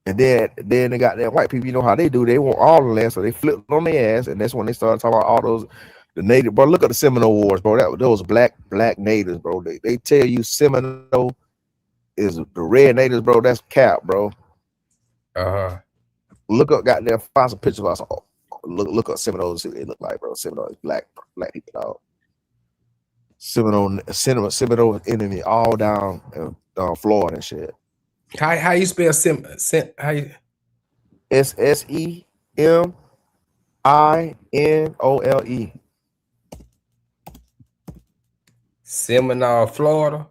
and then they got that white people. You know how they do? They want all the land, so they flipped on their ass, and that's when they started talking about all the native, bro. Look at the Seminole Wars, bro. Those black natives, bro. They tell you Seminole is the red natives, bro. That's cap, bro. Look up, goddamn, find some pictures of us. Look up Seminoles, see what they look like, bro. Seminole is black people, dog. Seminole enemy all down Florida and shit. How you spell how you? SSEMINOLE. Seminole, Florida.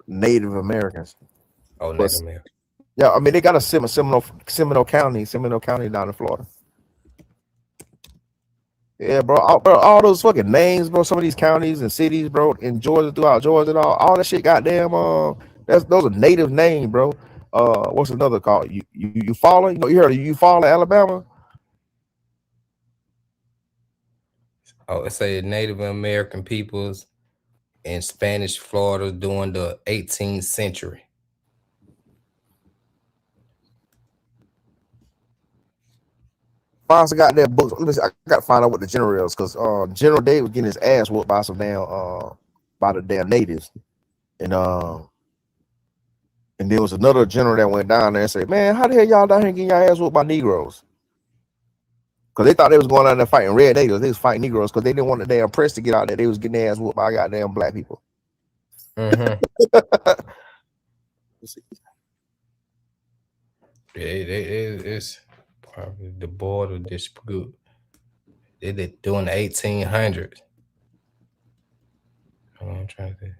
Native Americans. Oh, Native Americans. Yeah, I mean, they got a Seminole County down in Florida. Yeah, bro. All those fucking names, bro. Some of these counties and cities, bro, in Georgia, throughout Georgia, and all that shit. Goddamn, those are native names, bro. What's another called? You follow? You know, you heard of you follow Alabama? Oh, it say Native American peoples in Spanish Florida during the 18th century. I also got that book. Listen, I gotta find out what the general is, because General Day was getting his ass whooped by some damn by the damn natives, and there was another general that went down there and said, "Man, how the hell y'all down here getting your ass whooped by Negroes?" Because they thought they was going out there fighting red natives. They was fighting Negroes because they didn't want the damn press to get out there. They was getting their ass whooped by goddamn black people. Mm-hmm. It's probably the border dispute. They did during the 1800s. I'm trying to think.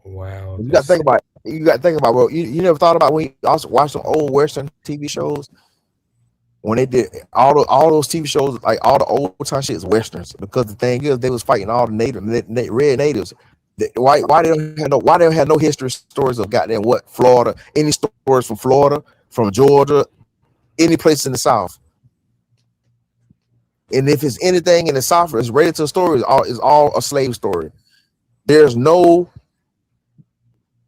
Wow. You got to think about. Well, you never thought about when you also watch some old Western TV shows when they did all those TV shows, like all the old time shit is Westerns, because the thing is they was fighting all the red natives. Why they don't have no history stories of goddamn what Florida, any stories from Florida, from Georgia, any place in the South. And if it's anything in the South, it's related to a story, is all a slave story. There's no,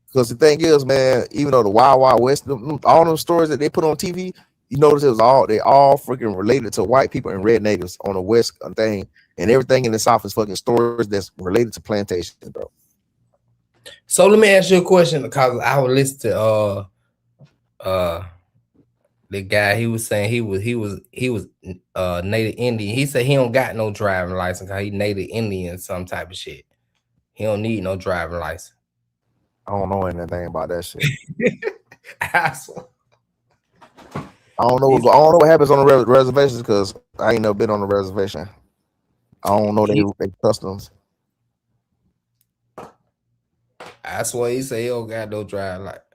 because the thing is, man, even though the Wild Wild West, all those stories that they put on TV, you notice they all freaking related to white people and red natives on the West thing, and everything in the South is fucking stories that's related to plantations, bro. So let me ask you a question, because I would listen to the guy. He was saying he was Native Indian. He said he don't got no driving license because he Native Indian, some type of shit. He don't need no driving license. I don't know anything about that shit. Asshole. I don't know what happens on the reservations, because I ain't never been on the reservation. I don't know they customs. That's why he say he don't got no driving license.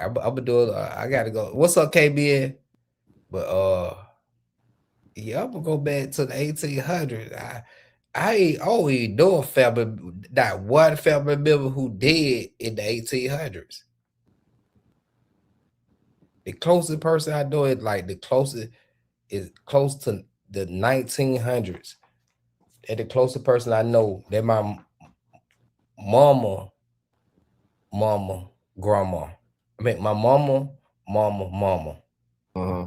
I'm gonna do it. I gotta go. What's up, KBN? But yeah, I'm gonna go back to the 1800s. I ain't always know a family, that one family member who died in the 1800s. The closest person I know is like the closest is close to the 1900s. And the closest person I know, they're my mama, grandma. I mean, my mama. Uh-huh.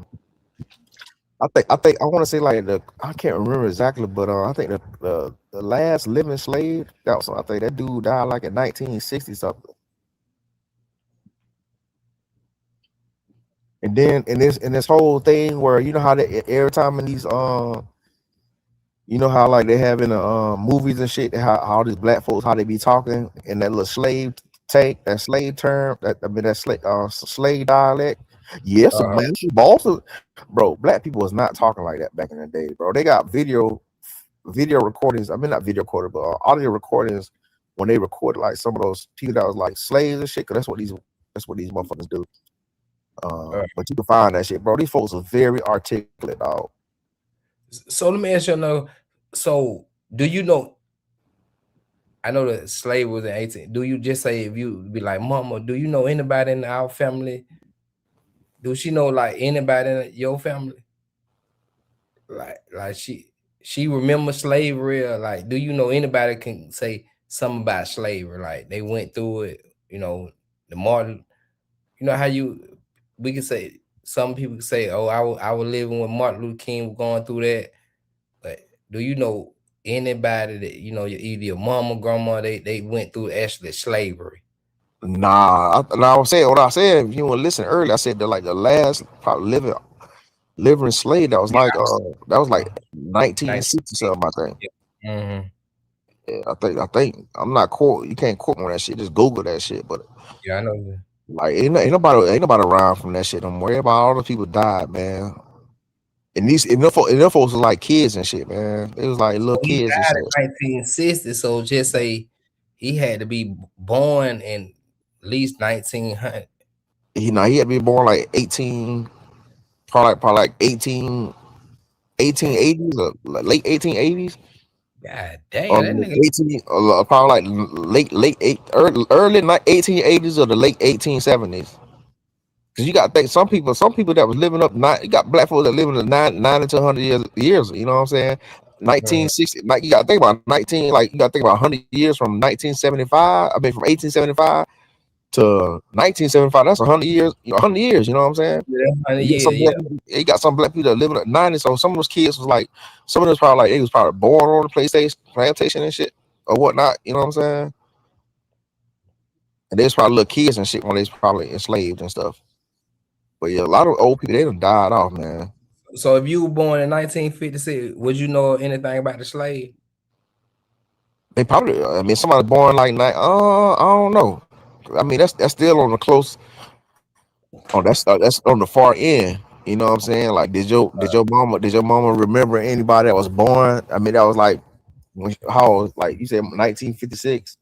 I think I want to say like I can't remember exactly, but I think the last living slave, I think that dude died like in 1960 something. And then in this whole thing where you know how they every time in these you know how like they have in the movies and shit, how all these black folks, how they be talking in that little slave tank, that slave term, that slave dialect. Yes, man, bro. Black people was not talking like that back in the day, bro. They got video recordings. I mean, not video recorded, but audio recordings when they recorded like some of those people that was like slaves and shit. Cause that's what these motherfuckers do. But you can find that shit, bro. These folks are very articulate, dog. So let me ask you another. So do you know? I know that slave was in 18. Do you just say, if you be like, Mama, do you know anybody in our family? Do she know like anybody in your family? Like she remember slavery, or like, do you know anybody can say something about slavery? Like they went through it, you know, the Martin. You know how we can say, some people can say, oh, I was living with Martin Luther King, going through that. But do you know anybody that, you know, either your mama, grandma, they went through actually slavery? Nah, I was saying what I said. If you want to listen earlier, I said that like the last probably living slave that was like 1960 something, I think. Yeah. Mm-hmm. Yeah, I think I'm not you can't quote me on that shit. Just Google that shit. But yeah, I know. Like ain't nobody around from that shit. Don't worry about all the people died, man. And them folks was like kids and shit, man. It was like little kids and shit. 1960, so just say he had to be born in at least 1900. He had to be born like 18, probably like 1880s or late 1880s. God damn, that nigga. 18, probably like early 1880s or the late 1870s. Because you got to think some people that was living up, you got black folks that living to 90 to 100 years. You know what I'm saying? 1960, like you got to think about 100 years from 1975. I mean, from 1875 to 1975. That's 100 years. 100 years. You know what I'm saying? Yeah, you got some black people that living at 90. So some of those kids was like, some of those probably like they was probably born on the plantation and shit or whatnot. You know what I'm saying? And they was probably little kids and shit when they was probably enslaved and stuff. But yeah, a lot of old people, they done died off, man. So if you were born in 1956, would you know anything about the slave? They probably, I mean, somebody born like I don't know. I mean, that's still on the close. Oh, that's on the far end. You know what I'm saying? Like, did your mama remember anybody that was born? I mean, that was like how old? Like you said, 1956.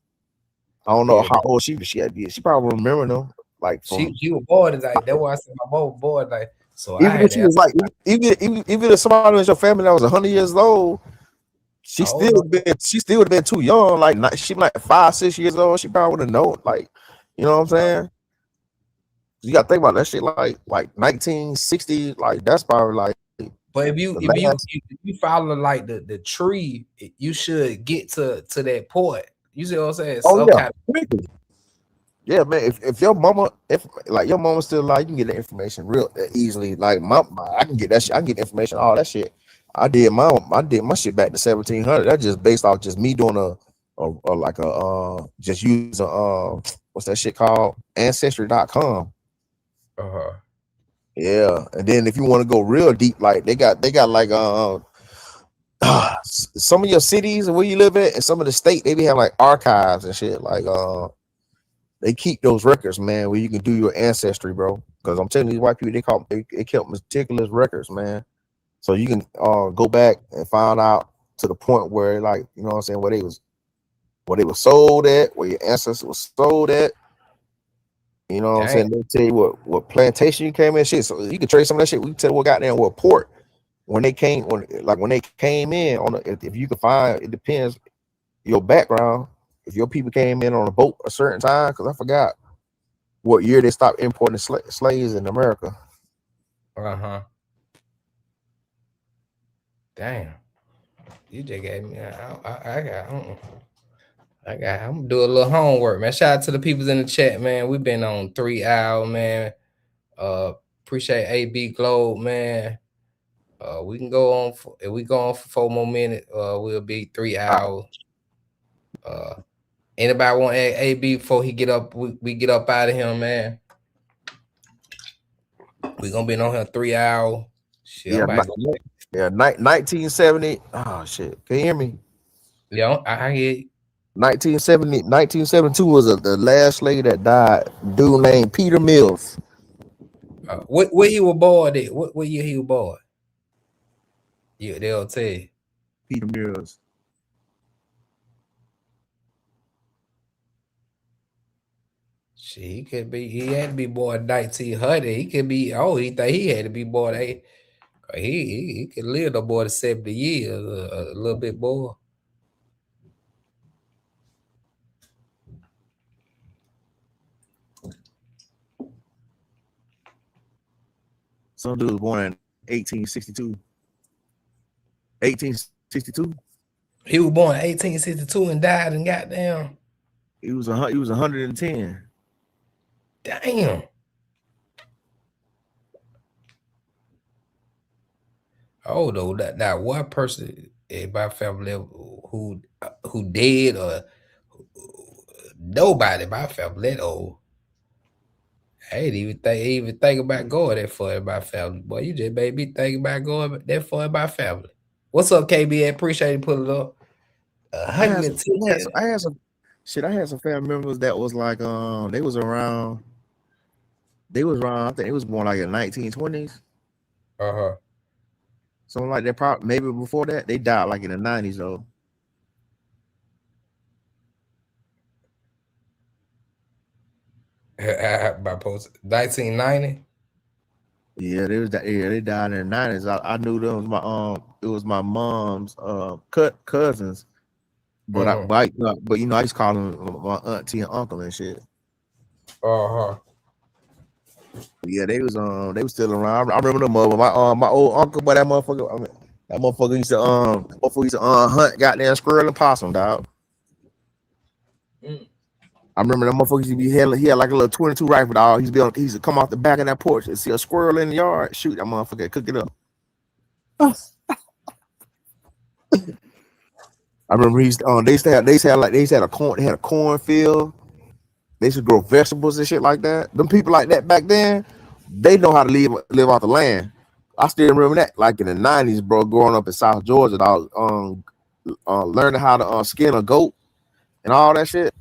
I don't know how old she had. She probably remember them. Like she was born like that's why I said my mom was born like. So even if she was like even if somebody was your family that was 100 years old, she still would have been too young. Like she like 5-6 years old. She probably would have known. Like, you know what I'm saying? You gotta think about that shit. Like 1960. Like that's probably like. But if you follow like the tree, you should get to that point. You see what I'm saying? Oh yeah. Yeah, man. If your mama, your mama's still alive, you can get the information real easily. Like I can get that shit. I can get information, all that shit. I did my shit back to 1700. That's just based off just me doing just using what's that shit called? Ancestry.com. Yeah, and then if you want to go real deep, like they got like some of your cities and where you live at, and some of the state, they be having like archives and shit. Like they keep those records, man, where you can do your ancestry, bro. Because I'm telling these white people, they kept meticulous records, man. So you can go back and find out to the point where, like, you know what I'm saying, where they was sold at, where your ancestors was sold at. You know what I'm saying? They tell you what plantation you came in, shit. So you can trace some of that shit. We can tell what goddamn what port when they came in on if you can find, it depends your background. If your people came in on a boat a certain time, because I forgot what year they stopped importing slaves in America. Damn, you just gave me. I'm gonna do a little homework, man. Shout out to the people in the chat, man. We've been on 3 hours, man. Appreciate AB Globe, man. We can go on if we go on for 4 more minutes, we'll be 3 hours. Anybody want to add AB before he get up? We get up out of here, man. We're gonna be on here 3 hours. Shit, yeah, 1970. Oh shit, can you hear me? Yeah, I hear you. 1972 was the last slave that died. Dude named Peter Mills. Where he was born at? What year he was born? Yeah, they'll tell you. Peter Mills. He had to be born 1900. He could be, he think he had to be born. He could live no more than 70 years, a little bit more. Some dude was born in 1862. 1862. He was born in 1862 and died and goddamn. He was 110. Damn. Oh no, that one person in my family who dead or nobody in my family that old. I ain't even think about going that far in my family. Boy, you just made me think about going that far in my family. What's up, KB? I appreciate you putting it up. I had some family members that was like they was around. I think they was born like in the 1920s. Something like that. Probably maybe before that. They died like in the 90s though. By post 1990. Yeah, they was that. Yeah, they died in the 90s. I knew them. It was my mom's cousins. But Mhm. but you know, I used to call them my auntie and uncle and shit. Uh-huh. Yeah, they was still around. I remember them mother. My old uncle, but that motherfucker used to hunt goddamn squirrel and possum, dog. Mm. I remember that motherfucker used to be he had like a little 22 rifle, dog. He used to come off the back of that porch and see a squirrel in the yard, shoot that motherfucker, cook it up. I remember they used to have a cornfield. They used to grow vegetables and shit like that. Them people like that back then, they know how to live off the land. I still remember that, like in the 90s, bro, growing up in South Georgia, dog, learning how to skin a goat and all that shit.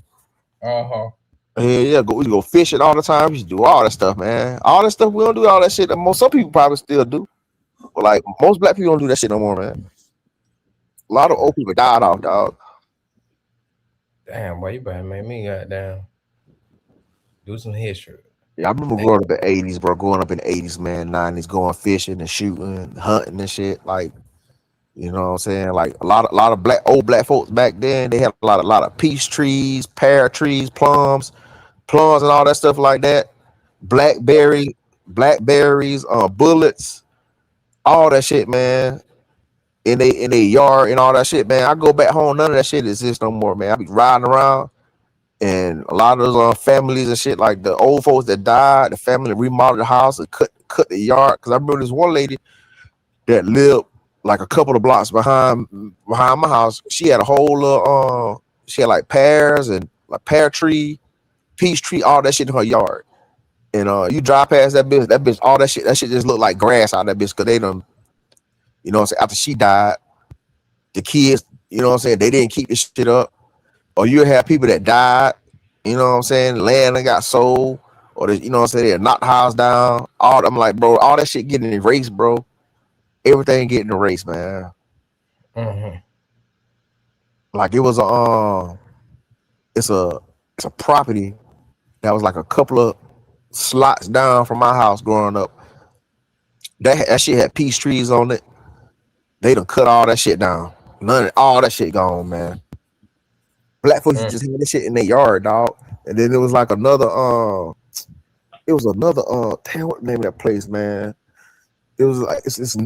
Uh-huh. Yeah, we go fishing all the time. We used to do all that stuff, man. All that stuff, we don't do all that shit. Some people probably still do. But like most black people don't do that shit no more, man. A lot of old people died off, dog. Damn, boy, you better make me goddamn do some history. Yeah, I remember growing up in the 80s, bro. Growing up in the 80s, man, 90s, going fishing and shooting, hunting and shit. Like, you know what I'm saying? Like a lot of old black folks back then, they had a lot of peach trees, pear trees, plums and all that stuff like that. Blackberries, bullets, all that shit, man. In their yard and all that shit, man. I go back home, none of that shit exists no more, man. I be riding around, and a lot of those families and shit, like the old folks that died, the family remodeled the house and cut the yard. Cause I remember this one lady that lived like a couple of blocks behind my house. She had a whole she had like pears and like pear tree, peach tree, all that shit in her yard. And you drive past that bitch, all that shit just looked like grass out of that bitch, cause they done, you know what I'm saying, after she died, the kids, you know what I'm saying, they didn't keep this shit up. Or you have people that died, you know what I'm saying, land that got sold, or you know what I'm saying, they knocked the house down. I'm like, bro, all that shit getting erased, bro. Everything getting erased, man. Mm-hmm. Like it was it's a property that was like a couple of slots down from my house growing up. That shit had peach trees on it. They done cut all that shit down. All that shit gone, man. Black folks just had this shit in their yard, dog. And then it was like another damn, what the name of that place, man? It was like it's this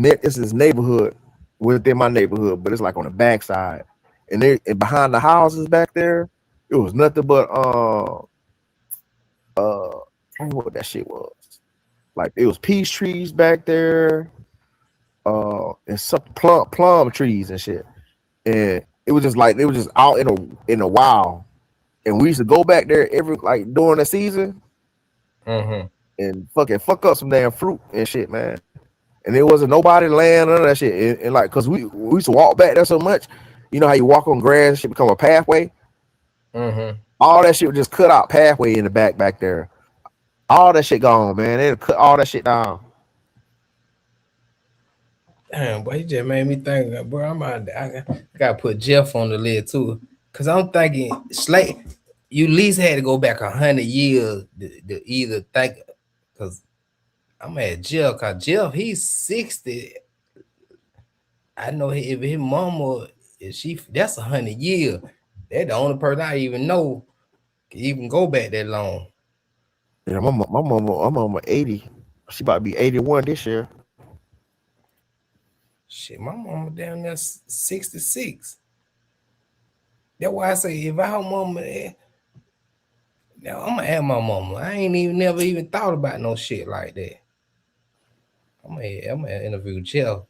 neighborhood within my neighborhood, but it's like on the backside. And behind the houses back there, it was nothing but tell me what that shit was. Like it was peach trees back there, and some plum trees and shit. And it was just out in the wild. And we used to go back there every like during the season and fuck up some damn fruit and shit, man. And there wasn't nobody land none of that shit. And like, cause we used to walk back there so much. You know how you walk on grass, shit become a pathway. All that shit was just cut out pathway in the back there. All that shit gone, man. They cut all that shit down. Damn, boy, you just made me think, bro. I gotta put Jeff on the list too, cause I'm thinking you at least had to go back 100 years to either think, cause I'm at Jeff, cause Jeff he's 60. I know if his mama, that's 100 years. That's the only person I even know can even go back that long. Yeah, my mama 80. She about to be 81 this year. Shit, my mama down there 66. That's why I say if our mama, now I'm gonna add my mama. I ain't never even thought about no shit like that. I'm gonna interview Jeff.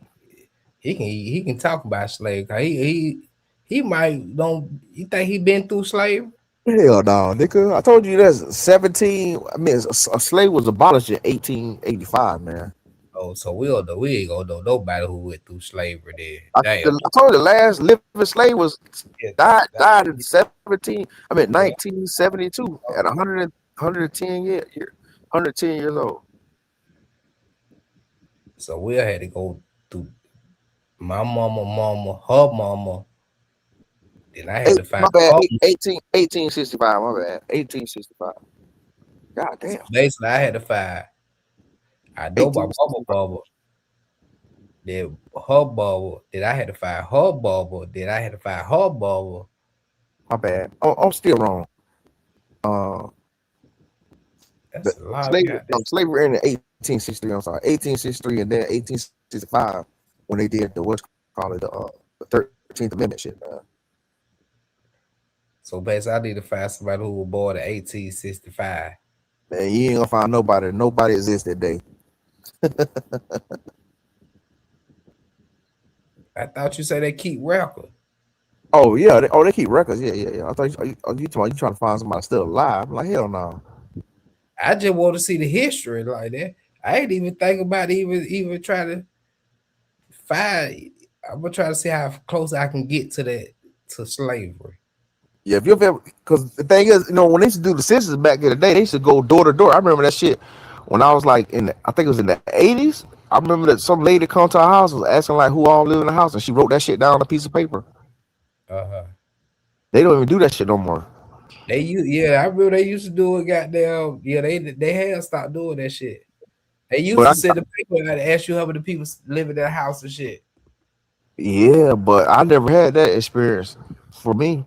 He can talk about slavery. He might don't. You think he been through slavery? Hell no, nigga. I told you that's 17. I mean, a slave was abolished in 1885, man. Oh, so we ain't gonna know nobody who went through slavery there. I told you the last living slave was died in 1972 at 110 years old. So we had to go through my mama, her mama. Then I had to find 1865. My bad. 1865. God damn. Basically, I had to find. I know my mama 1865. bubble. Then her bubble. Then I had to find her bubble. Then I had to find her bubble. My bad. Oh, I'm still wrong. That's a lot. Slavery ended in 1863. I'm sorry, 1863, and then 1865 when they did the what's called the 13th Amendment shit, man. So basically, I need to find somebody who was born in 1865. Man, you ain't gonna find nobody. Nobody exists that day. I thought you said they keep record. Oh yeah, they keep records. Yeah. I thought you trying to find somebody still alive. I'm like, hell no. I just want to see the history like that. I ain't even think about even trying to find. I'm gonna try to see how close I can get to slavery. Yeah, if you've ever, because the thing is, when they used to do the census back in the day, they used to go door to door. I remember that shit when I was like I think it was in the 80s. I remember that some lady come to our house was asking like who all live in the house, and she wrote that shit down on a piece of paper. They don't even do that shit no more. I remember they used to do it. Goddamn, yeah, they had stopped doing that shit. They used to send the people out to ask you how many people live in their house and shit. Yeah, but I never had that experience for me.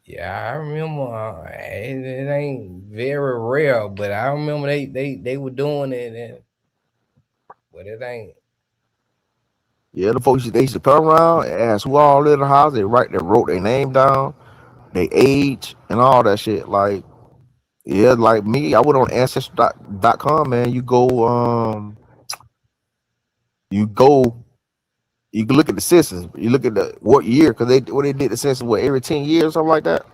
Yeah, I remember it ain't very rare, but I remember they were doing it, but it ain't. Yeah, the folks they used to come around and ask who all live in the house. They wrote their name down, their age, and all that shit. Like, yeah, like me, I went on ancestry.com, man. You can look at the census. You look at what year, because they did the census every 10 years, something like that.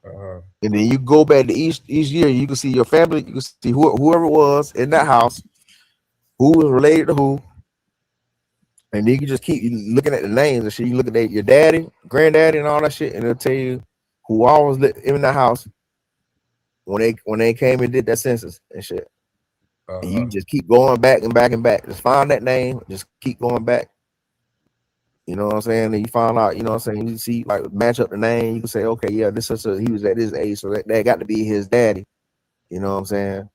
And then you go back to each year, you can see your family, you can see whoever it was in that house, who was related to who, and then you can just keep looking at the names and shit. You look at your daddy, granddaddy, and all that shit, and it'll tell you who always lived in the house when they came and did that census and shit. And you just keep going back and back and back. Just find that name, just keep going back. You know what I'm saying? And you find out, you know what I'm saying? You see, like, match up the name. You can say, okay, yeah, he was at this age, so that got to be his daddy. You know what I'm saying?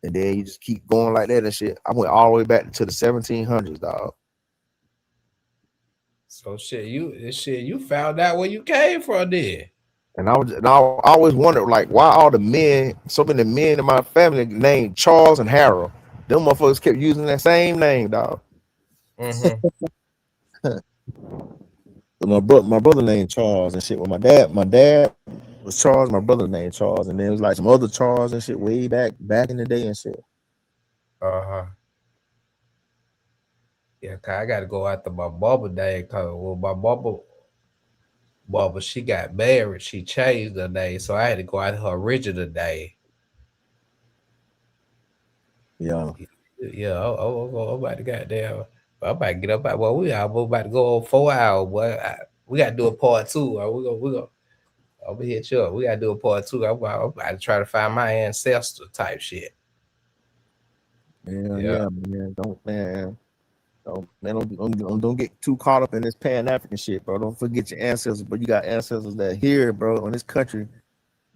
And then you just keep going like that and shit. I went all the way back to the 1700s, dog. So you found out where you came from, then. And I always wondered, like, why all the men, so many men in my family named Charles and Harold. Them motherfuckers kept using that same name, dog. My brother named Charles and shit. Well, my dad was Charles. My brother named Charles, and then it was like some other Charles and shit way back in the day and shit. Yeah, cause I gotta go after my Bubba day, cause my Bubba, she got married. She changed her name, so I had to go out her original name. Yeah. Yeah, I'm about to goddamn. I'm about to get up. Well, we are about to go on 4 hours, boy. We got to do a part 2. We gonna. I'm gonna hit you up. We got to do a part 2. I'm about to try to find my ancestor type shit. Yeah, man. Don't get too caught up in this Pan-African shit, bro. Don't forget your ancestors, but you got ancestors that here, bro, in this country,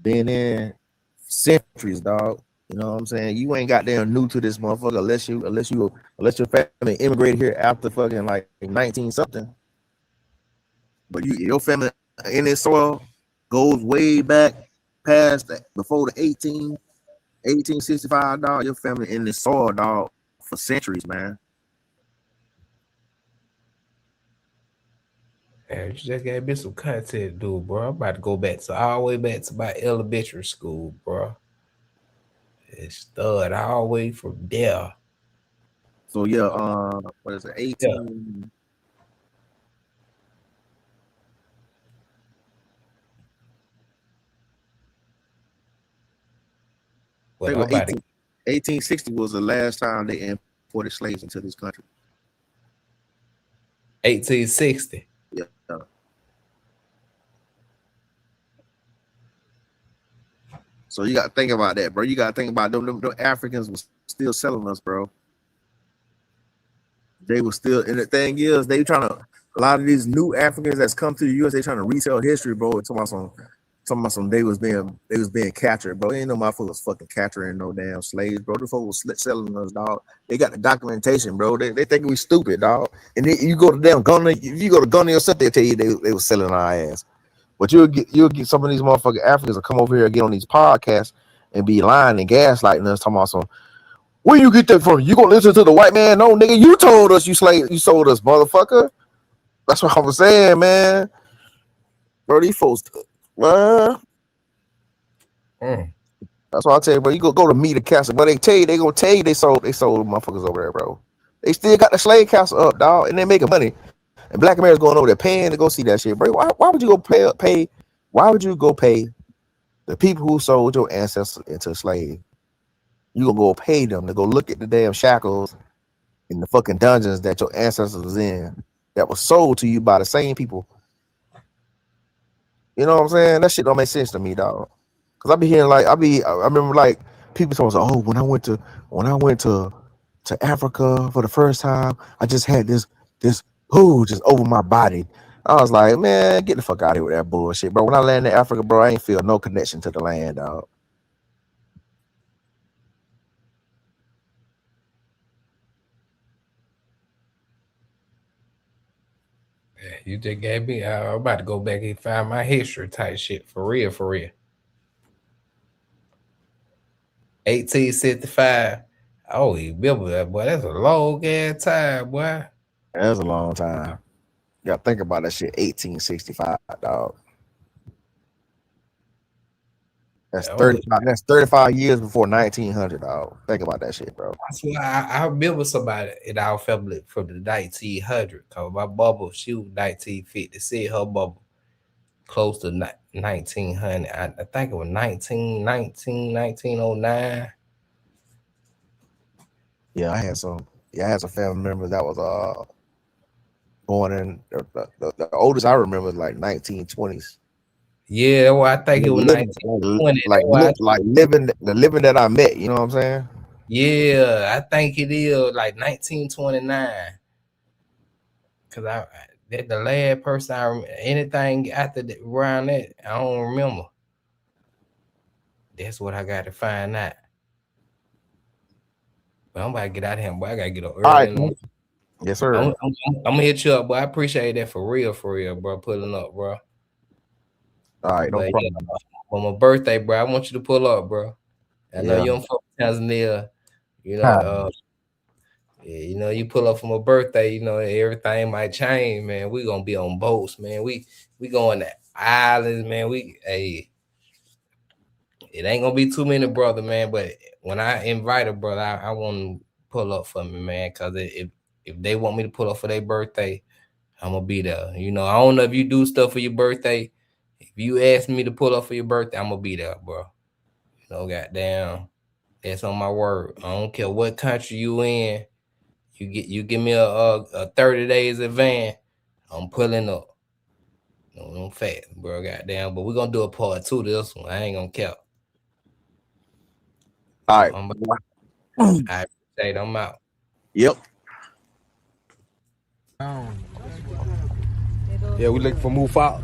been in centuries, dog. You know what I'm saying? You ain't goddamn new to this motherfucker unless your family immigrated here after fucking like 19 something. But your family in this soil goes way back past that, before the 1865, dog. Your family in this soil, dog, for centuries, man. Man, you just gave me some content, dude, bro. I'm about to go back all the way back to my elementary school, bro. It's stud all the way from there. So yeah, what is it? 18. Yeah. Well, 1860 was the last time they imported slaves into this country. 1860. Yeah. So you got to think about that, bro. You got to think about them Africans was still selling us, bro. They were still, and the thing is, they trying to, a lot of these new Africans that's come to the U.S., they trying to retell history, bro. It's about some, Talking about some they was being captured, bro. Ain't no motherfuckers was fucking capturing no damn slaves, bro. The folks was selling us, dog. They got the documentation, bro. They think we stupid, dog. And then you go to damn Gunner, if you go to Gunner yourself, they tell you they was selling our ass. But you'll get some of these motherfucking Africans to come over here and get on these podcasts and be lying and gaslighting us, talking about some. Where you get that from? You gonna listen to the white man? No, nigga, you told us you sold us, motherfucker. That's what I was saying, man. Bro, these folks. That's why I tell you, bro. You go to meet a castle, but they gonna tell you they sold motherfuckers over there, bro. They still got the slave castle up, dog, and they making money. And Black America's going over there paying to go see that shit, bro. Why would you go pay? Why would you go pay the people who sold your ancestors into a slave? You gonna go pay them to go look at the damn shackles in the fucking dungeons that your ancestors was in, that was sold to you by the same people. You know what I'm saying? That shit don't make sense to me, dog. Cause I be hearing I remember like people talking, oh, when I went to Africa for the first time, I just had this poo just over my body. I was like, man, get the fuck out of here with that bullshit, bro. When I landed in Africa, bro, I ain't feel no connection to the land, dog. You just gave me. I'm about to go back and find my history type shit for real. 1865. Oh, you remember that, boy? That's a long ass time, boy. That's a long time. You gotta think about that shit. 1865, dog. That's 35. That's 35 years before 1900, dog. Think about that shit, bro. That's why I remember somebody in our family from the 1900. Cause my bubble, she was 1950. See her bubble close to 1900. I think it was 1909. Yeah, I had some family members that was born in the oldest I remember was like 1920s. Yeah, well, I think it was 1920. Like living that I met, you know what I'm saying? Yeah, I think it is like 1929. Cause that the last person I remember. Anything after around that, I don't remember. That's what I got to find out. But I'm about to get out of here, boy. I gotta get up early. All right. Yes, sir. I'm gonna hit you up, boy. I appreciate that for real, bro. Pulling up, bro. All right, no problem. On my birthday, bro, I want you to pull up, bro. I know you don't fuck with Tanzania, you know. You know, you pull up for my birthday, you know, everything might change, man. We gonna be on boats, man. We going to islands, man. It ain't gonna be too many, brother, man. But when I invite a brother, I want to pull up for me, man. Cause if they want me to pull up for their birthday, I'm gonna be there. You know, I don't know if you do stuff for your birthday. If you ask me to pull up for your birthday, I'm gonna be there, bro. You know, goddamn, that's on my word. I don't care what country you in. You give me a 30 days advance, I'm pulling up. No fat, bro, goddamn. But we're gonna do a part 2 to this one. I ain't gonna care. All right. I appreciate it. I'm out. Yep. Yeah, we looking for Mufafa.